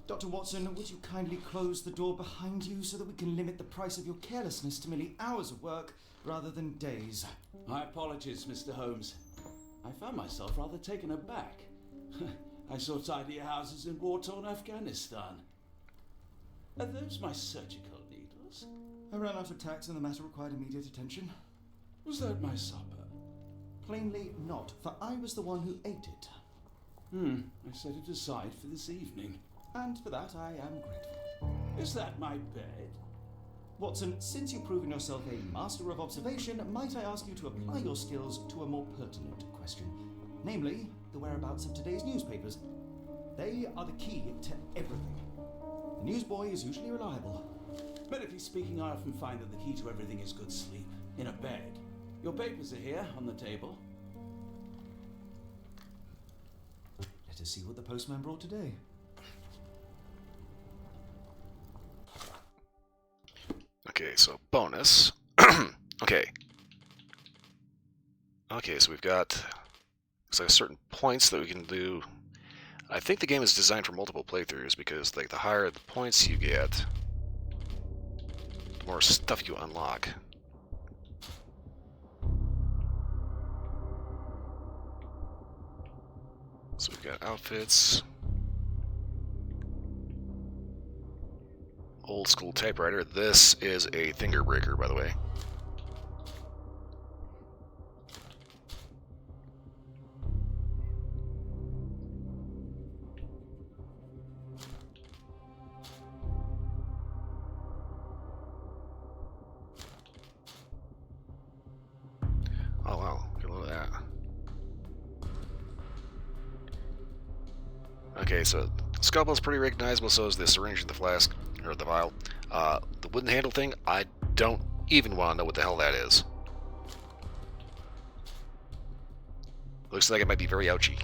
Dr. Watson, would you kindly close the door behind you so that we can limit the price of your carelessness to merely hours of work rather than days? My apologies, Mr. Holmes. I found myself rather taken aback. I saw tidier houses in war-torn Afghanistan. Are those my surgical needles? I ran out of tacks and the matter required immediate attention. Was that my supper? Plainly not, for I was the one who ate it. I set it aside for this evening. And for that I am grateful. Is that my bed? Watson, since you've proven yourself a master of observation, might I ask you to apply your skills to a more pertinent question? Namely, the whereabouts of today's newspapers. They are the key to everything. The newsboy is usually reliable. Medically speaking, I often find that the key to everything is good sleep. In a bed. Your papers are here, on the table. Let us see what the postman brought today. Okay, so bonus. Okay. Okay, so we've got like certain points that we can do. I think the game is designed for multiple playthroughs because like the higher the points you get, the more stuff you unlock. So we've got outfits. Old school typewriter. This is a finger breaker, by the way. Oh wow, get a load of that. Okay, so the scalpel is pretty recognizable, so is the syringe and the flask, or the vial. The wooden handle thing, I don't even want to know what the hell that is. Looks like it might be very ouchy.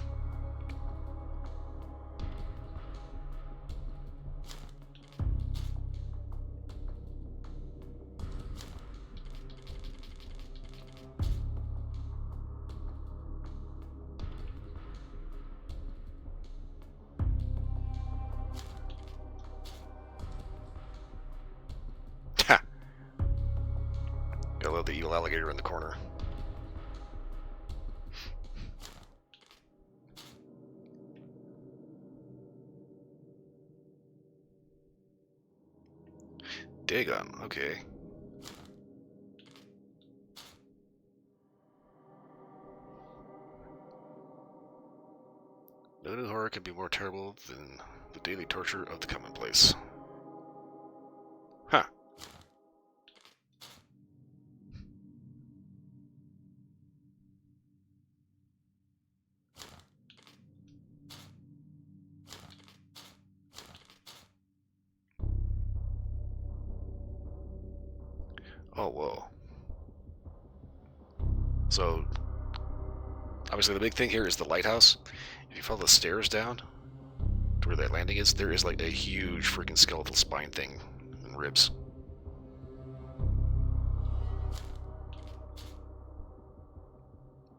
Gotta love the evil alligator in the corner. Dagon, okay. No new horror can be more terrible than the daily torture of the commonplace. Huh. Oh, whoa. So, obviously the big thing here is the lighthouse. If you follow the stairs down to where that landing is, there is like a huge freaking skeletal spine thing and ribs.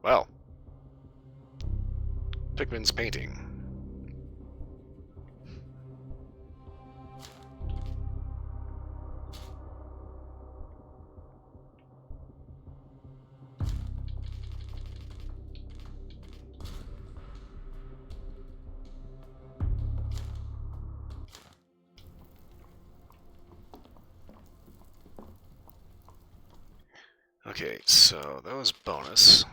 Wow. Pickman's painting. Okay, so that was bonus.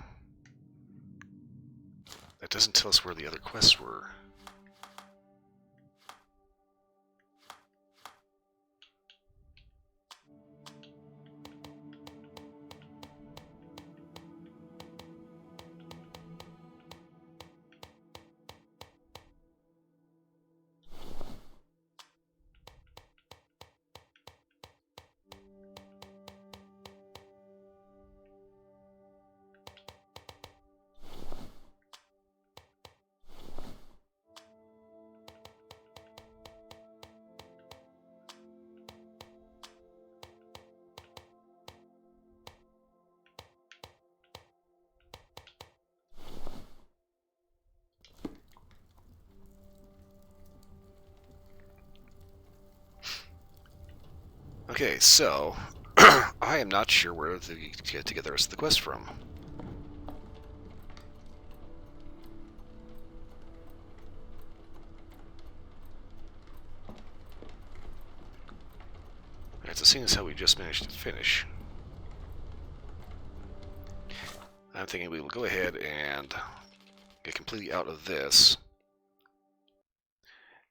That doesn't tell us where the other quests were. Okay, so I am not sure where to get the rest of the quest from. Alright, so seeing as how we just managed to finish, I'm thinking we will go ahead and get completely out of this.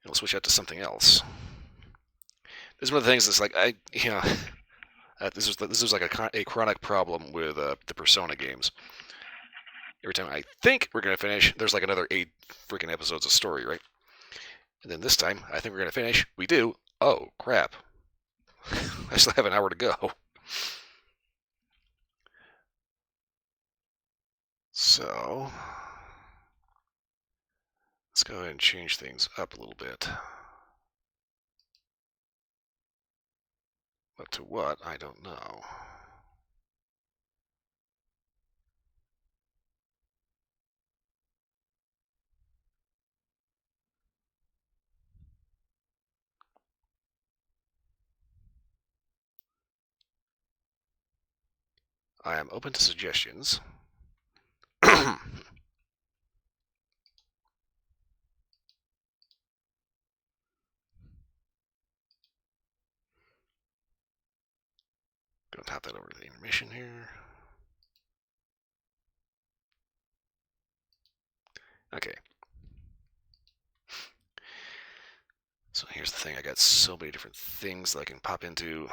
And we'll switch out to something else. This is one of the things that's like, this was like a chronic problem with the Persona games. Every time I think we're going to finish, there's like another 8 freaking episodes of story, right? And then this time, I think we're going to finish. We do. Oh, crap. I still have an hour to go. So, let's go ahead and change things up a little bit. But to what, I don't know. I am open to suggestions. Gonna top that over to the intermission here. Okay. So here's the thing, I got so many different things that I can pop into.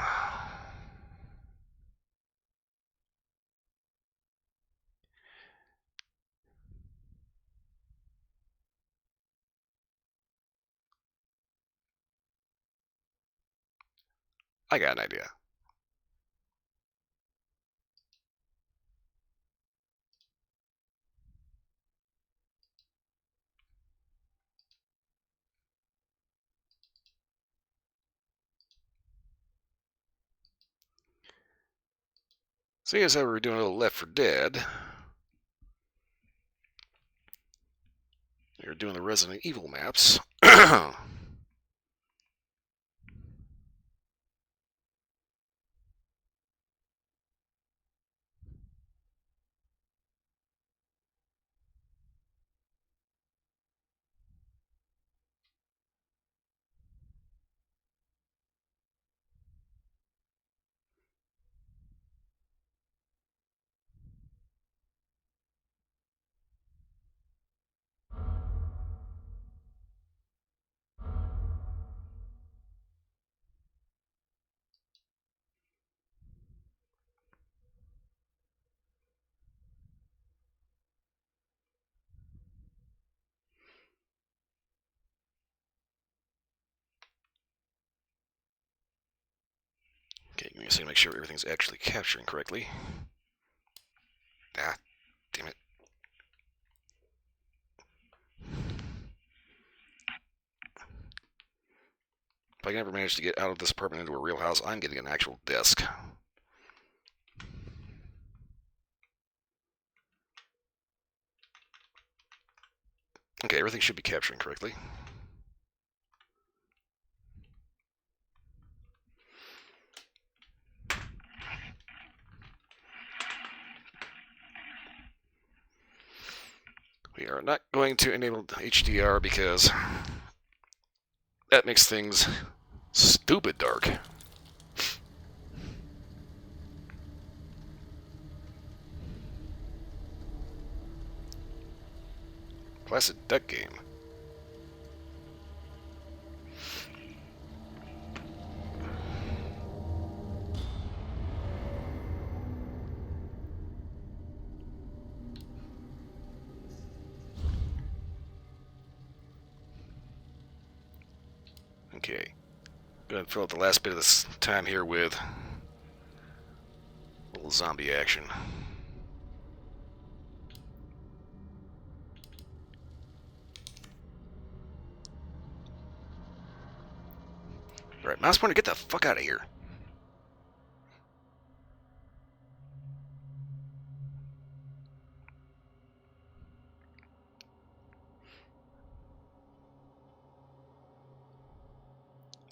I got an idea. Seeing as how we're doing a little Left 4 Dead, we're doing the Resident Evil maps. Okay, give me a second to make sure everything's actually capturing correctly. Ah, damn it. If I can ever manage to get out of this apartment into a real house, I'm getting an actual desk. Okay, everything should be capturing correctly. We are not going to enable HDR because that makes things stupid dark. Classic duck game. Okay. Go ahead and fill out the last bit of this time here with a little zombie action. Alright, mouse pointer, get the fuck out of here.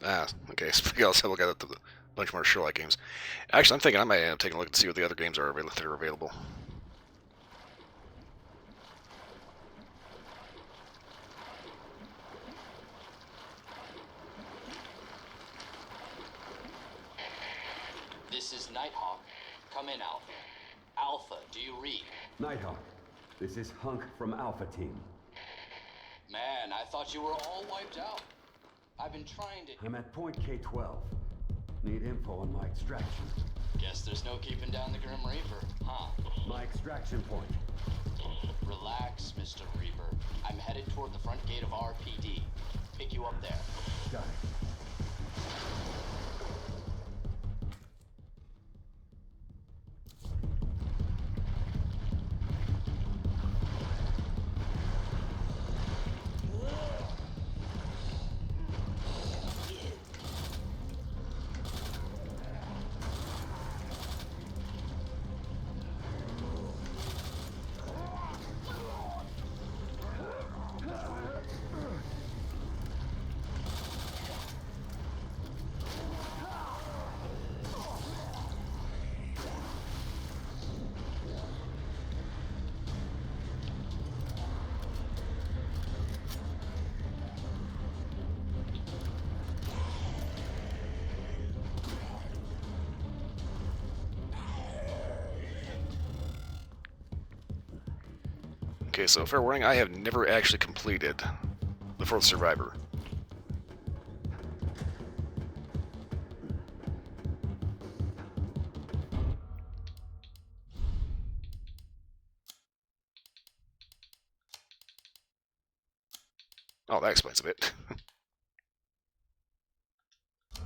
Ah, okay. So I'll look at a bunch more Sherlock games. Actually, I'm thinking I might end up taking a look and see what the other games are that are available. This is Nighthawk. Come in, Alpha. Alpha, do you read? Nighthawk, this is Hunk from Alpha Team. Man, I thought you were all wiped out. I've been trying to... I'm at point K-12. Need info on my extraction. Guess there's no keeping down the Grim Reaper, huh? My extraction point. Relax, Mr. Reaper. I'm headed toward the front gate of RPD. Pick you up there. Got it. Okay, so fair warning, I have never actually completed the Fourth Survivor. Oh, that explains a bit. I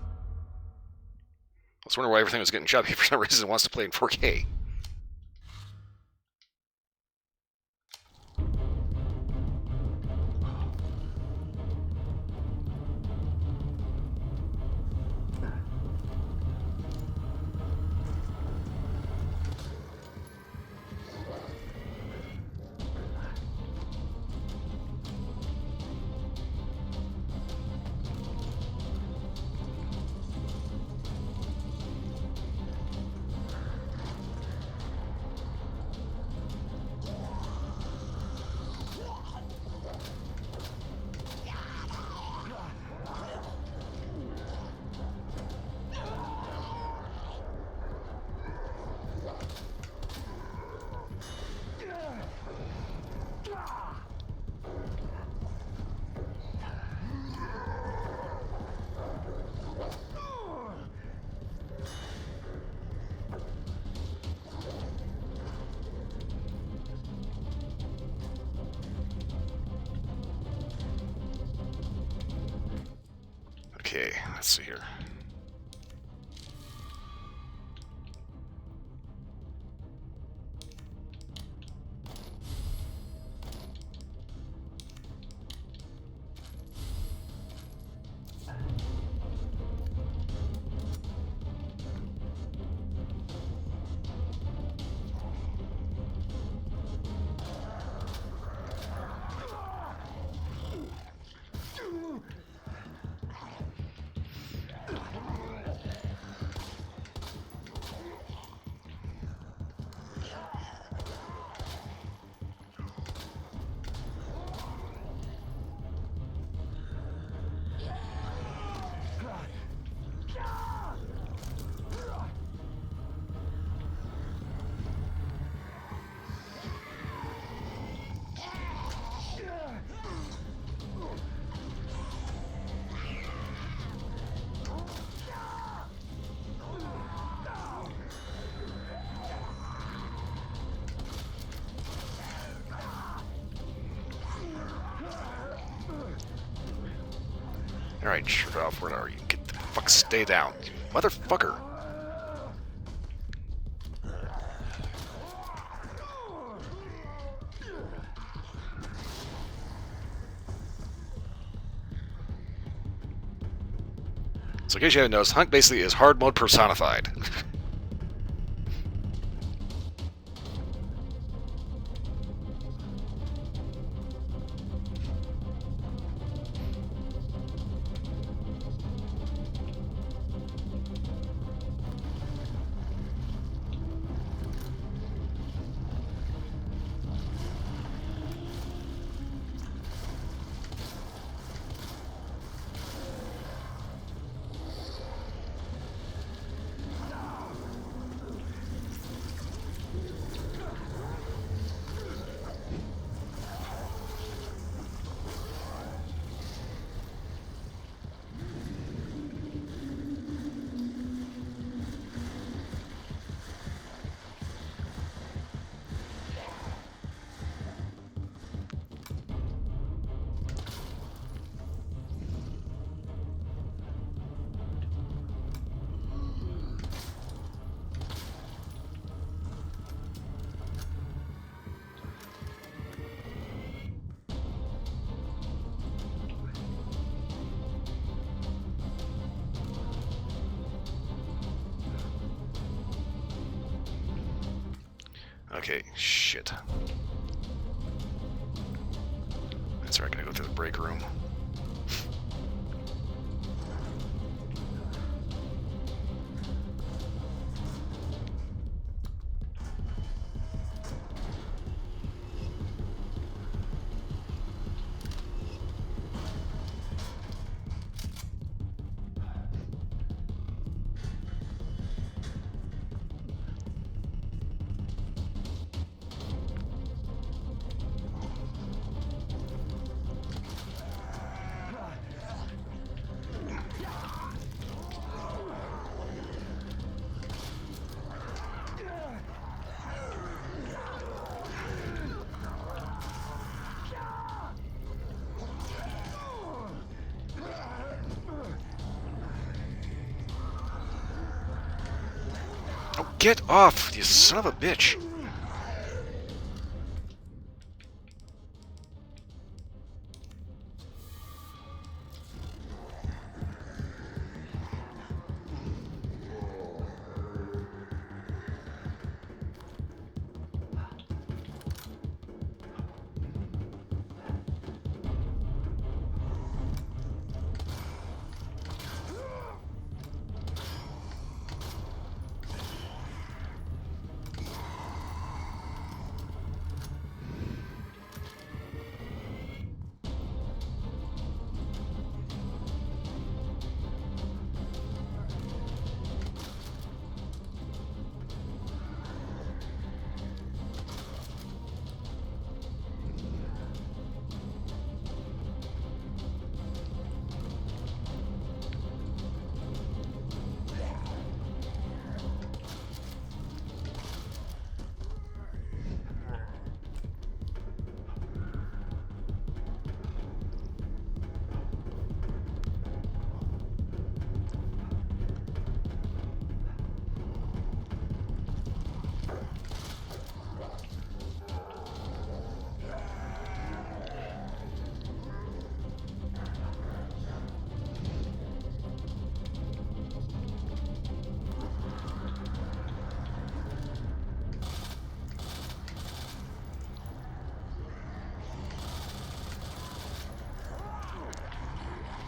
was wondering why everything was getting choppy for some reason. It wants to play in 4K. Okay, let's see here. Alright, sure off, where are you? Get the fuck, stay down. You motherfucker! So in case you haven't noticed, Hunk basically is hard mode personified. Okay, shit. That's right, I gotta go through the break room. Oh, get off, you son of a bitch!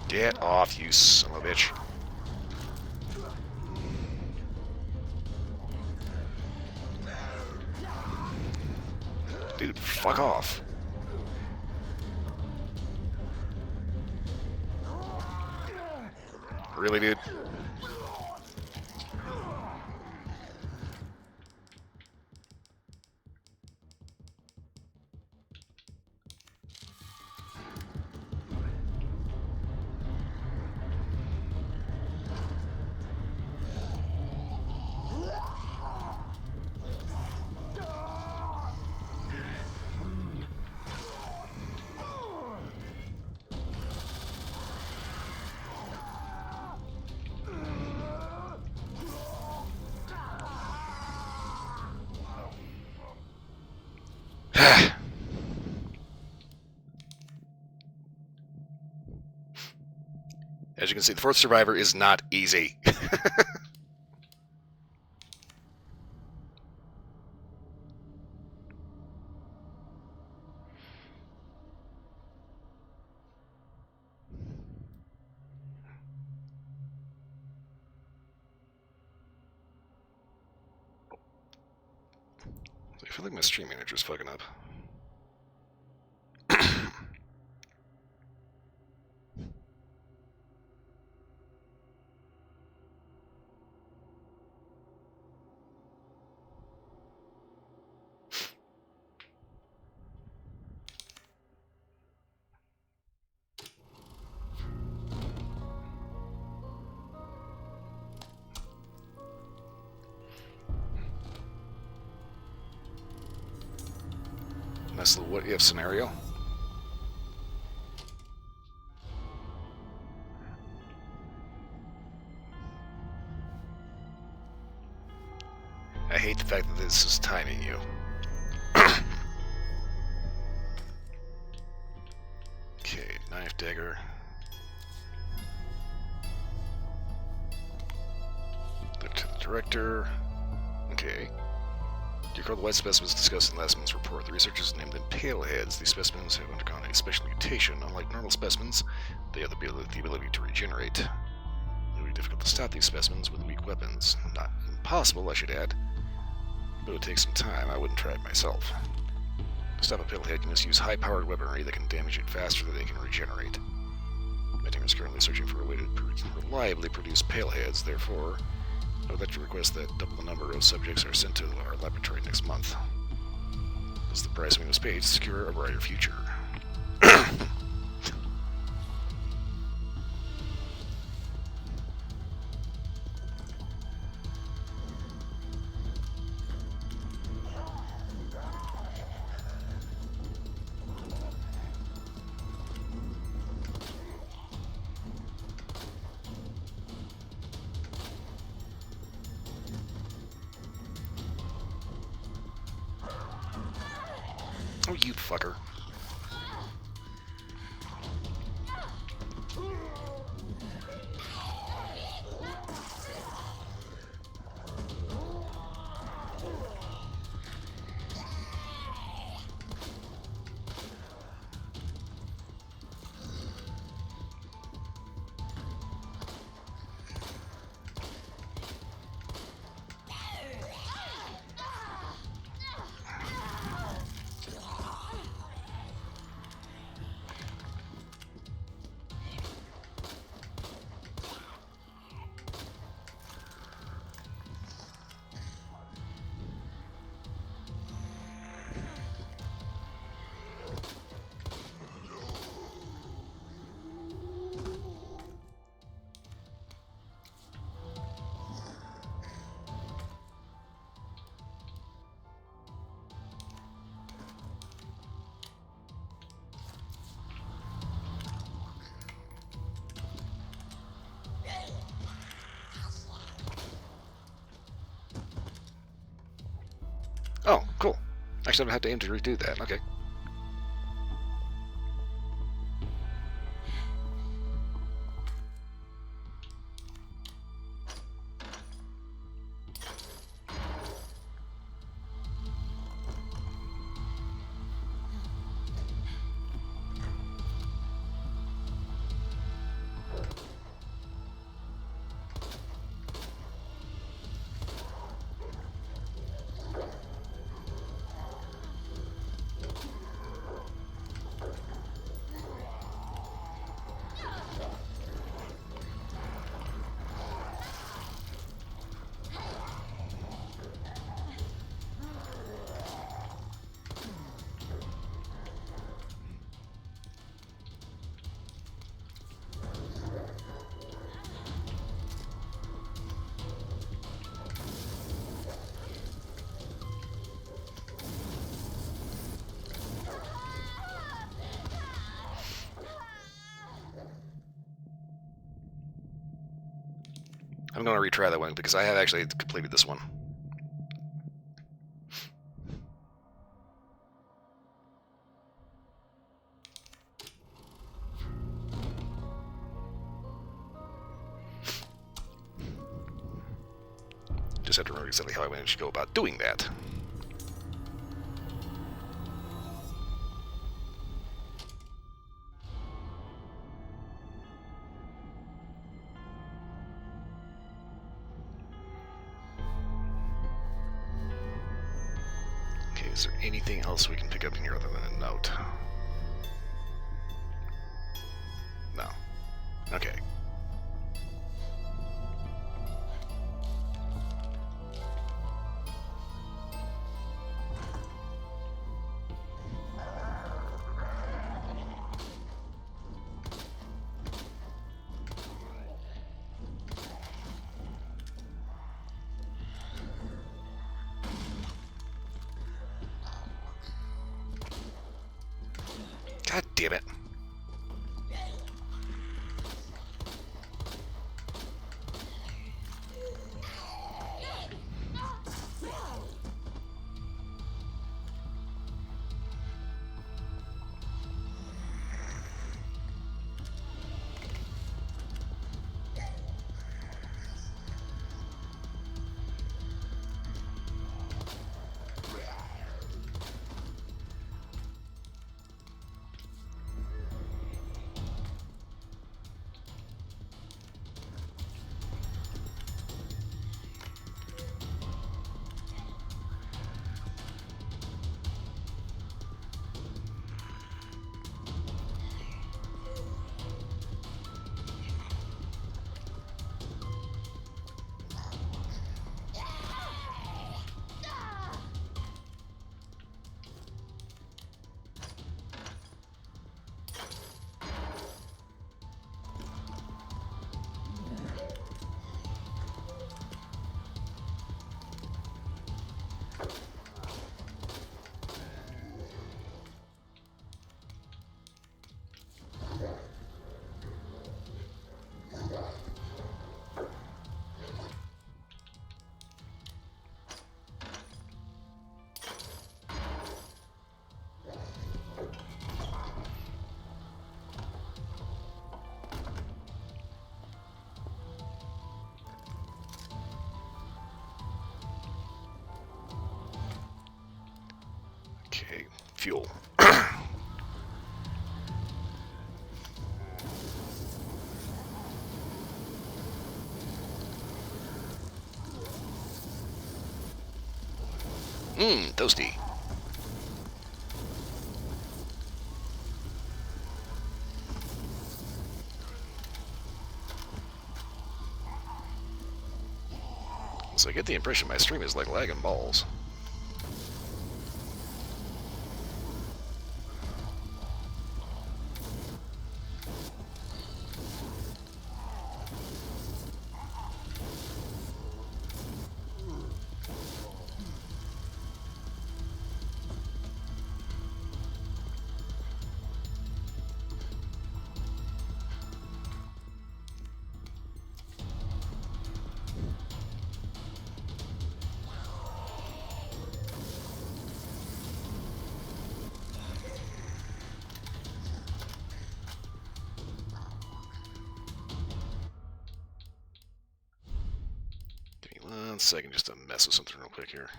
Get off, you son of a bitch. Dude, fuck off. Really, dude? As you can see, the fourth survivor is not easy. I feel like my stream manager's fucking up. Nice little what-if scenario. I hate the fact that this is timing you. Okay, knife dagger. Look to the director. Okay. Do you recall the white specimens discussed in last month's report? The researchers named them paleheads. These specimens have undergone a special mutation. Unlike normal specimens, they have the ability to regenerate. It would be difficult to stop these specimens with weak weapons. Not impossible, I should add, but it would take some time. I wouldn't try it myself. To stop a palehead, you must use high-powered weaponry that can damage it faster than they can regenerate. My team is currently searching for a way to reliably produce paleheads. Therefore, I would like to request that double the number of subjects are sent to our laboratory next month. This is the price we must pay to secure a brighter future. Oh, you fucker. Oh, cool. Actually, I don't have to aim to redo that. Okay. I'm going to retry that one because I have actually completed this one. Just have to remember exactly how I managed to go about doing that. Okay, is there anything else we can pick up in here other than a note? No. Okay. God damn it. Okay, fuel. Toasty. So I get the impression my stream is like lagging balls. Give me 1 second just to mess with something real quick here.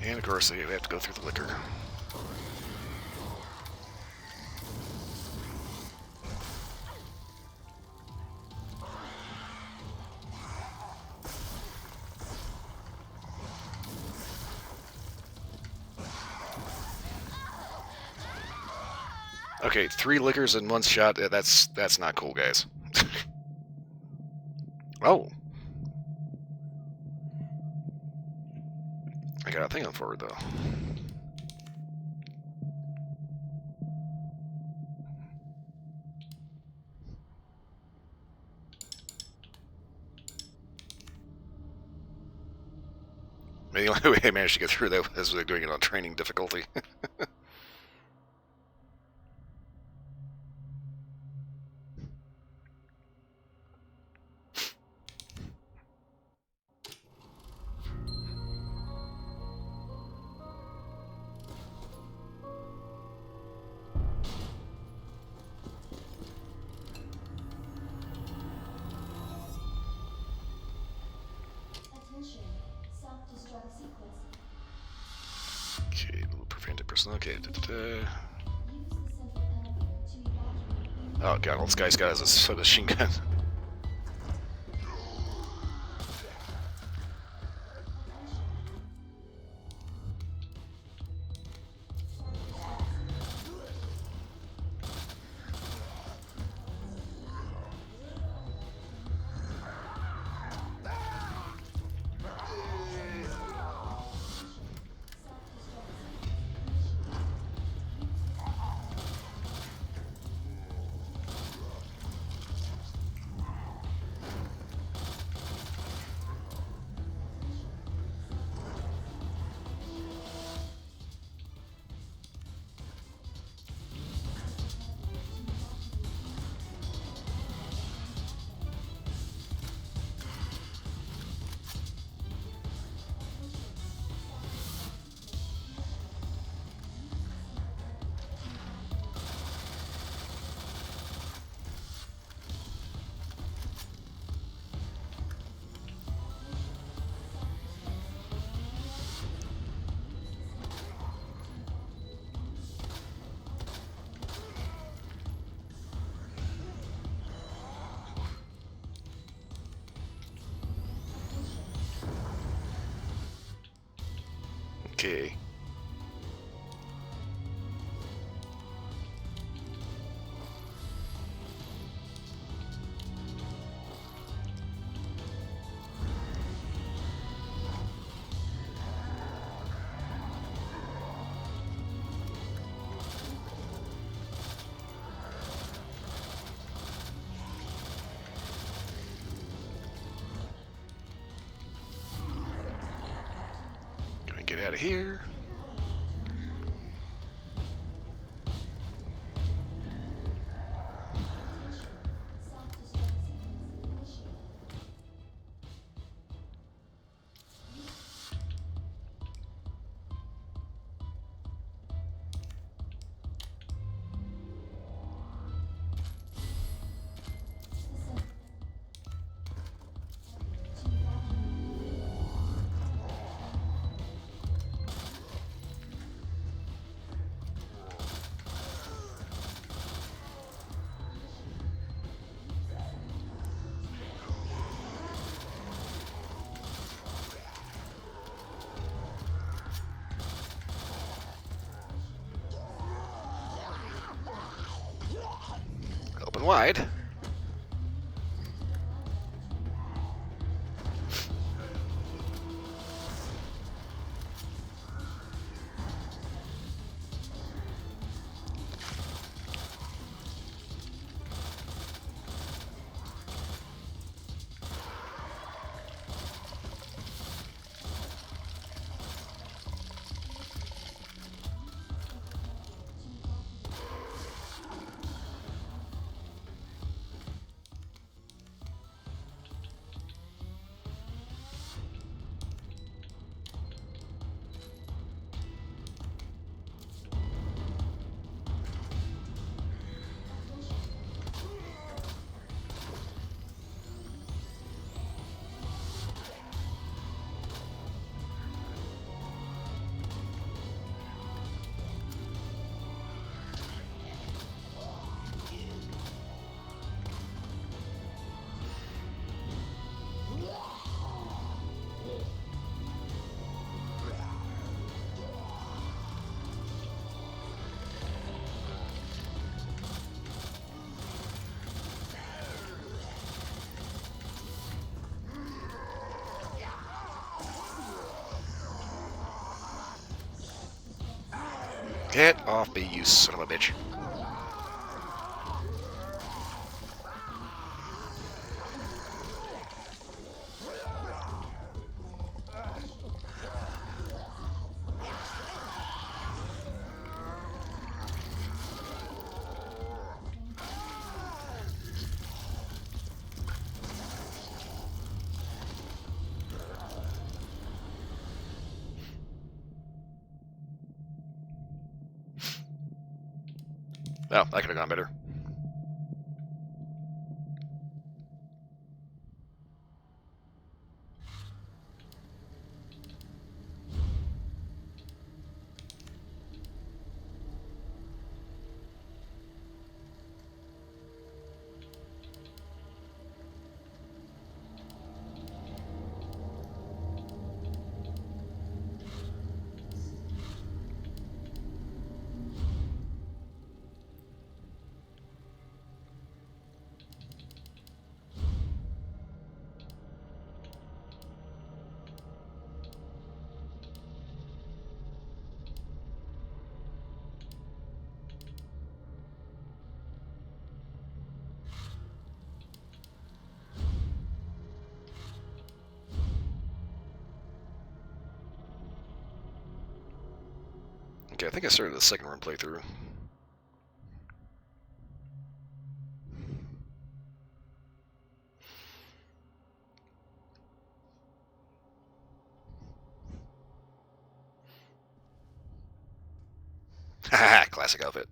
And of course, we have to go through the liquor. Okay, 3 liquors in 1 shot. That's not cool, guys. Oh. I got a thing on forward, though. Maybe the only way I managed to get through that was doing it on training difficulty. Attention, self-destruct sequence. Okay, we'll prevent it personal. Okay, Use the central elevator to evacuate. Oh god, all this guy's got is a machine gun. Okay. Gonna get out of here. Open wide. Get off me, you son of a bitch. Oh, that could have gone better. Okay, I think I started the second run playthrough. Haha, classic outfit.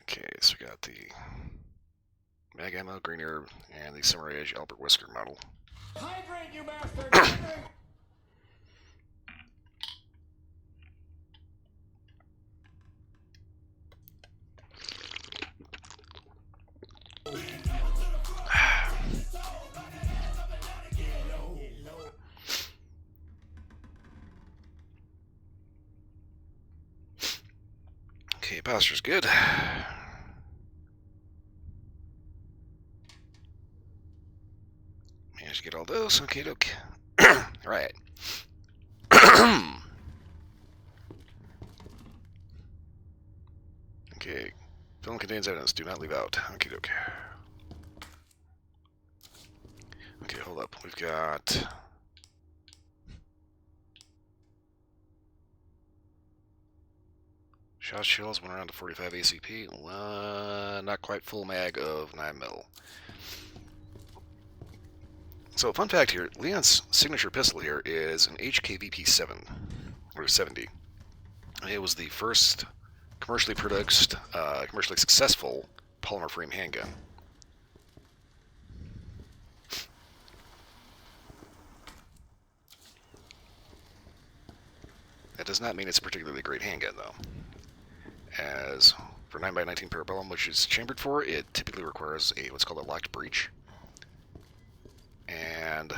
Okay, so we got the Mag Ammo, Green Herb, and the Samurai Edge Albert Wesker model. Hydrate, you bastard! Hydrate! Okay, posture's good. Managed to get all those. Okay, doke. Alright. Okay. Film contains evidence. Do not leave out. Okay, doke. Okay, hold up. We've got... shot shells, 1 round to 45 ACP. Not quite full mag of 9mm. So, fun fact here, Leon's signature pistol here is an HKVP7, or 70. It was the first commercially produced, commercially successful polymer frame handgun. That does not mean it's a particularly great handgun, though. As for 9x19 parabellum, which is chambered for, it typically requires what's called a locked breech. And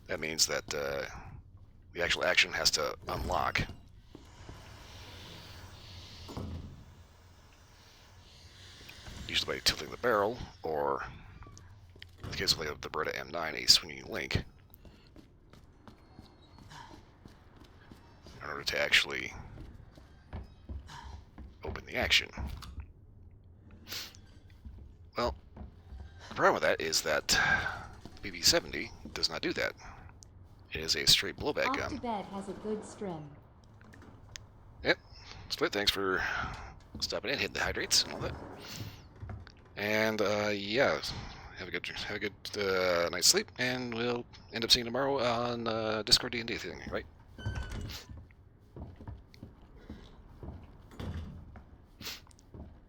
that means that the actual action has to unlock. Usually by tilting the barrel, or in the case of the Beretta M9, a swinging link, in order to actually open the action. Well, the problem with that is that the BB-70 does not do that. It is a straight blowback Off gun. to bed has a good strim. Yep. Split, thanks for stopping in, hitting the hydrates and all that. And yeah, have a good night's sleep, and we'll end up seeing you tomorrow on Discord D&D thing, right?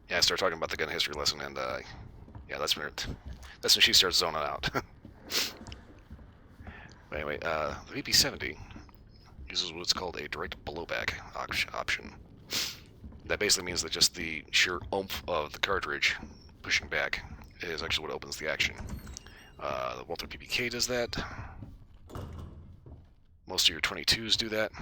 Yeah, I started talking about the gun history lesson, and yeah, that's when she starts zoning out. But anyway, the VP-70 uses what's called a direct blowback option. That basically means that just the sheer oomph of the cartridge pushing back is actually what opens the action. The Walther PPK does that. Most of your 22s do that.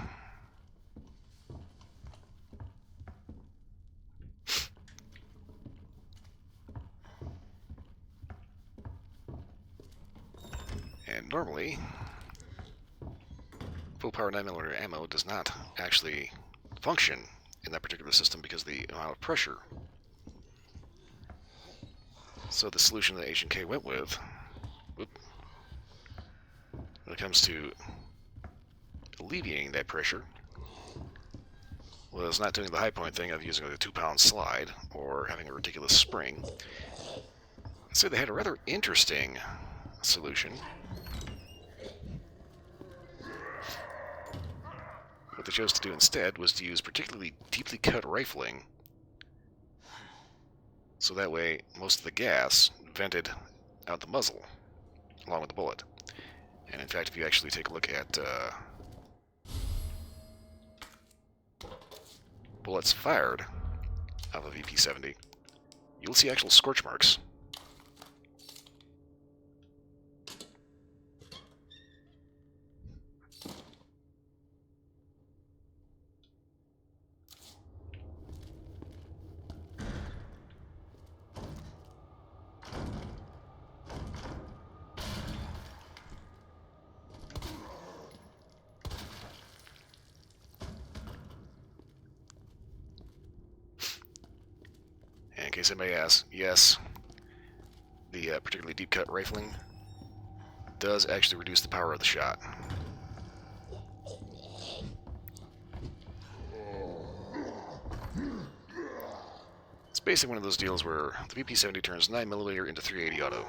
And normally, full power 9mm ammo does not actually function in that particular system because of the amount of pressure. So the solution that H&K went with, when it comes to alleviating that pressure, was not doing the high point thing of using a 2-pound slide or having a ridiculous spring. So they had a rather interesting solution. What they chose to do instead was to use particularly deeply cut rifling, so that way most of the gas vented out the muzzle along with the bullet. And in fact, if you actually take a look at bullets fired out of a VP-70, you'll see actual scorch marks. In case anybody asks, yes, the particularly deep cut rifling does actually reduce the power of the shot. It's basically one of those deals where the VP-70 turns 9mm into 380 auto.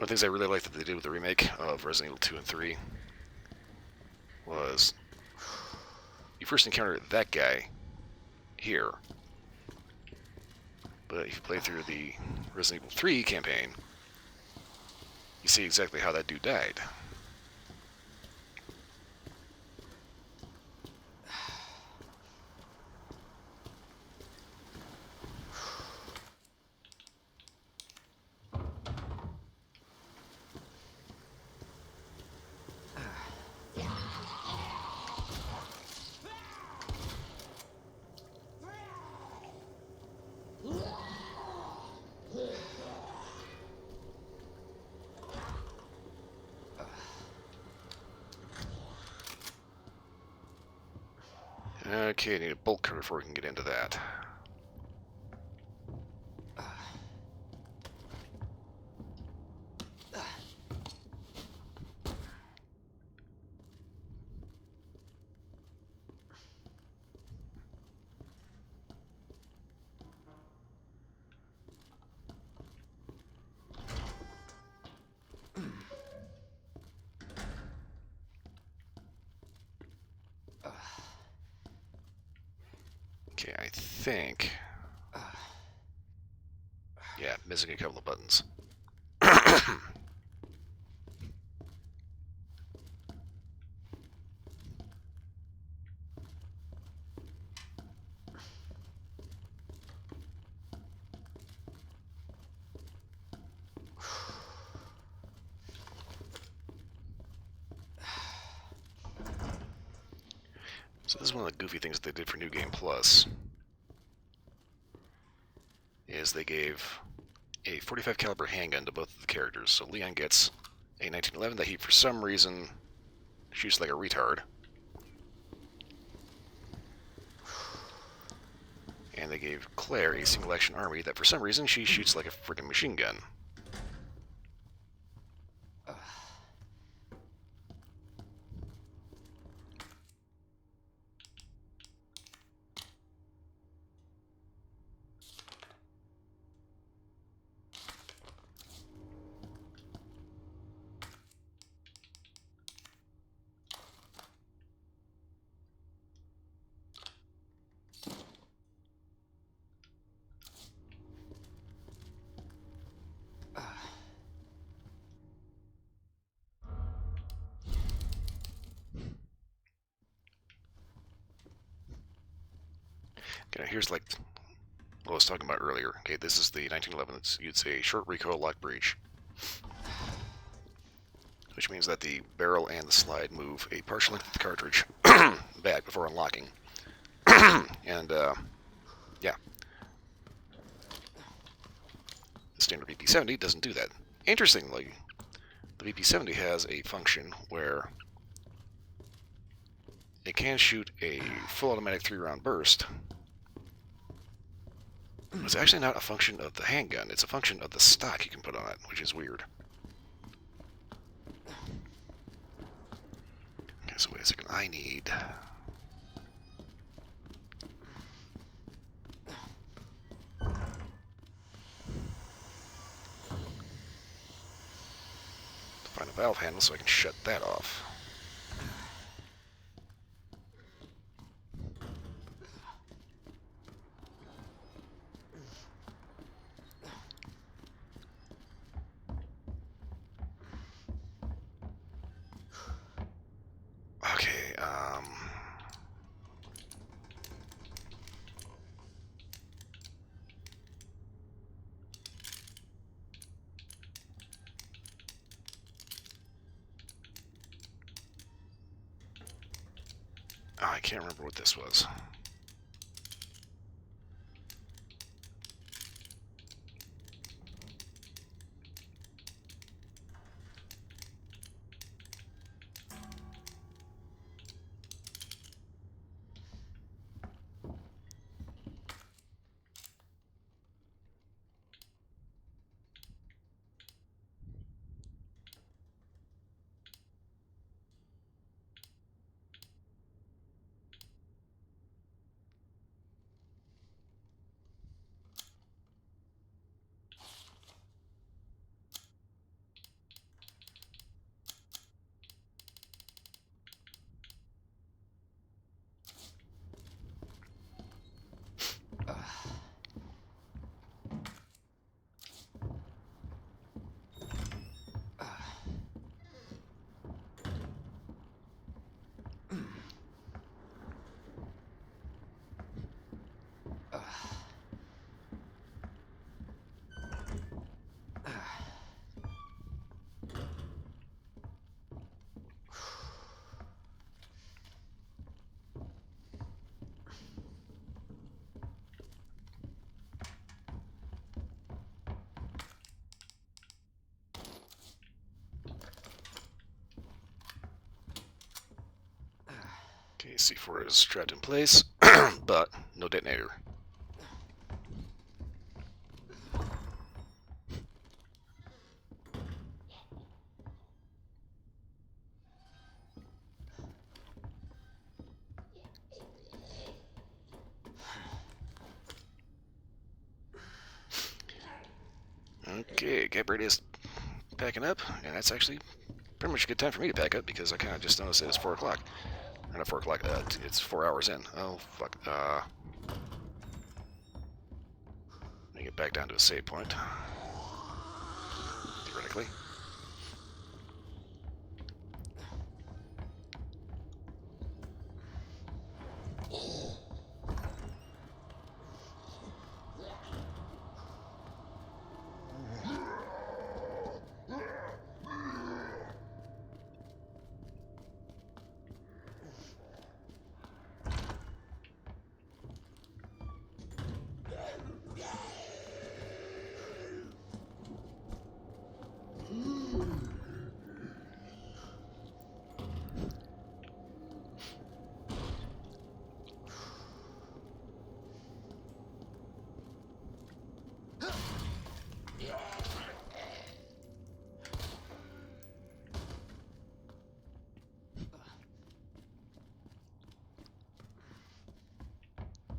One of the things I really liked that they did with the remake of Resident Evil 2 and 3 was you first encounter that guy here. But if you play through the Resident Evil 3 campaign, you see exactly how that dude died. Okay, I need a bolt cutter before we can get into that. Okay, I think... Yeah, missing a couple of buttons. So this is one of the goofy things that they did for New Game Plus. Is they gave a 45 caliber handgun to both of the characters. So Leon gets a 1911 that he, for some reason, shoots like a retard. And they gave Claire a single action army that, for some reason, she shoots like a freaking machine gun. Okay, here's like what I was talking about earlier. Okay, this is the 1911. You'd say short recoil lock breech, which means that the barrel and the slide move a partial length of the cartridge back before unlocking. And yeah, the standard VP70 doesn't do that. Interestingly, the VP70 has a function where it can shoot a full automatic 3-round burst. It's actually not a function of the handgun, it's a function of the stock you can put on it, which is weird. Okay, so wait a second, I need... to find a valve handle so I can shut that off. Okay, oh, I can't remember what this was. C4 is strapped in place, but no detonator. Okay, Gabriel is packing up, and that's actually pretty much a good time for me to pack up because I kind of just noticed it was 4 o'clock. Or not 4 o'clock, it's 4 hours in. Oh, fuck. Let me get back down to a save point. Theoretically.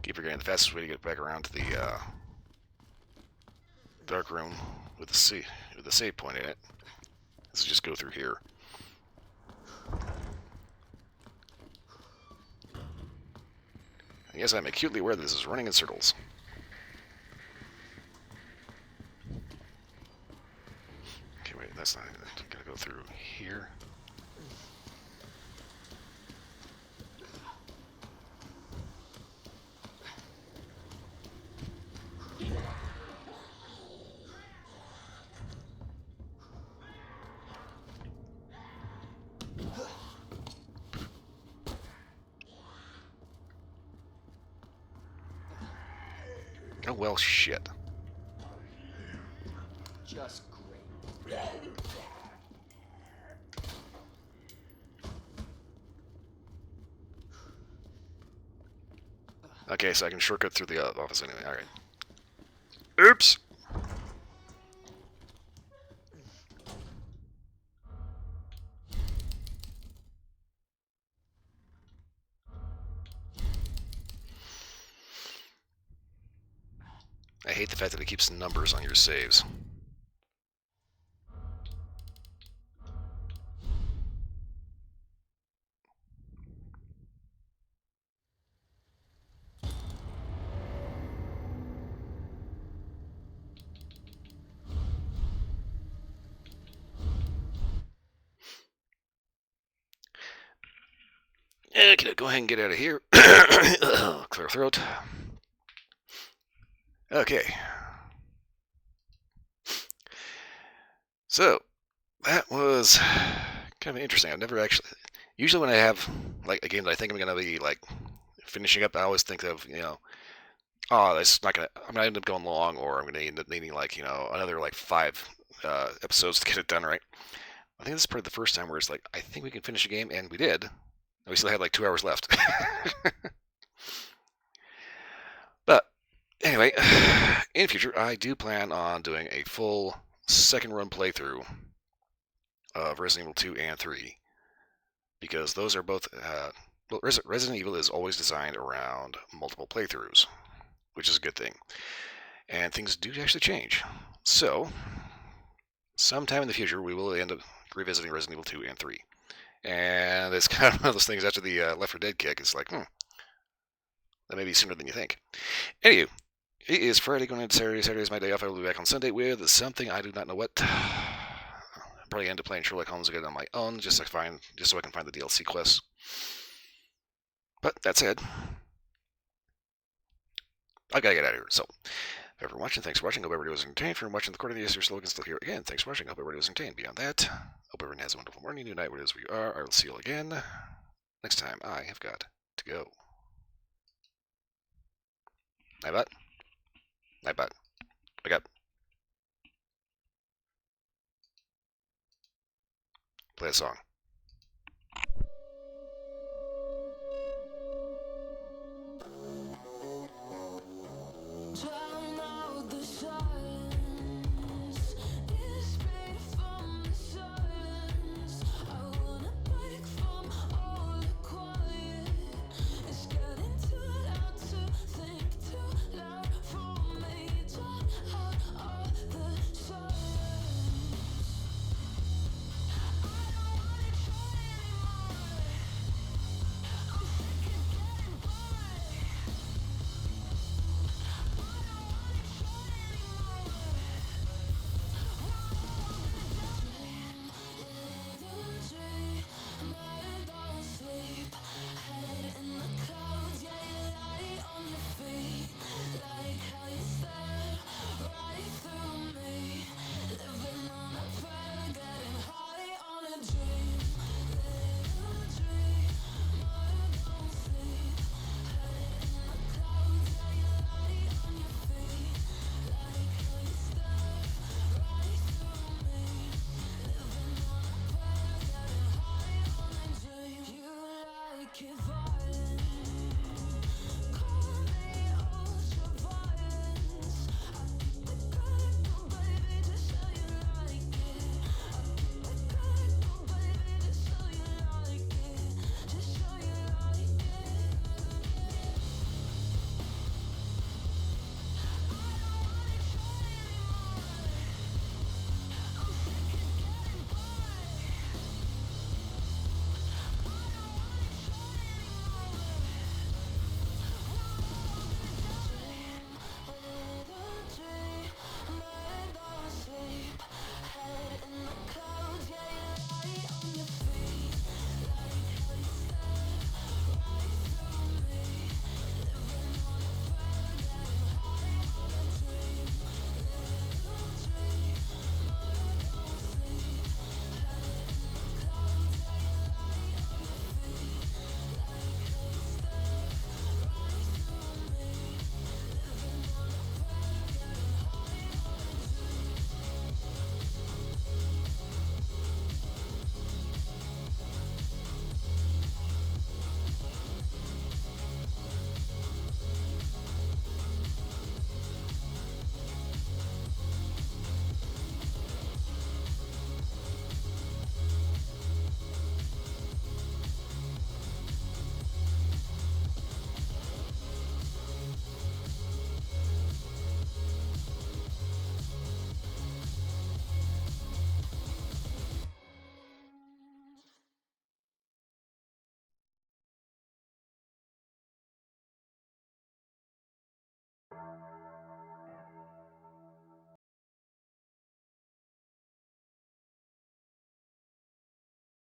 Keep forgetting the fastest way to get back around to the dark room with the save point in it is to just go through here. I guess I'm acutely aware that this is running in circles. Okay, wait, that's not. I'm gonna go through here. Oh well, shit. Just great. Okay, so I can shortcut through the office anyway. Alright. Oops! I hate the fact that it keeps numbers on your saves. Okay, go ahead and get out of here. Clear throat. Okay. So, that was kind of interesting. I've never actually... Usually when I have, like, a game that I think I'm going to be, like, finishing up, I always think of, oh, it's not going to... I'm going to end up going long, or I'm going to end up needing, like, another, like, 5 episodes to get it done right. I think this is probably the first time where it's like, I think we can finish a game, and we did. We still had, like, 2 hours left. But, anyway, in the future, I do plan on doing a full second run playthrough of Resident Evil 2 and 3, because those are both well, Resident Evil is always designed around multiple playthroughs, which is a good thing, and things do actually change. So sometime in the future we will end up revisiting Resident Evil 2 and 3, and it's kind of one of those things after the Left 4 Dead kick. It's like, that may be sooner than you think. Anywho, it is Friday going into Saturday. Saturday is my day off. I will be back on Sunday with something I do not know what. I'll probably end up playing Sherlock Holmes again on my own, just so I can find the DLC quests. But that said, I gotta get out of here. So, if everyone watching, thanks for watching. Hope everybody was entertained. For watching the recording, yes, your slogan still here again. Thanks for watching. Hope everybody was entertained. Beyond that, hope everyone has a wonderful morning, new night, where it is we are. I will see you all again next time. I have got to go. Nightbot. Nightbot. Wake up. Play a song.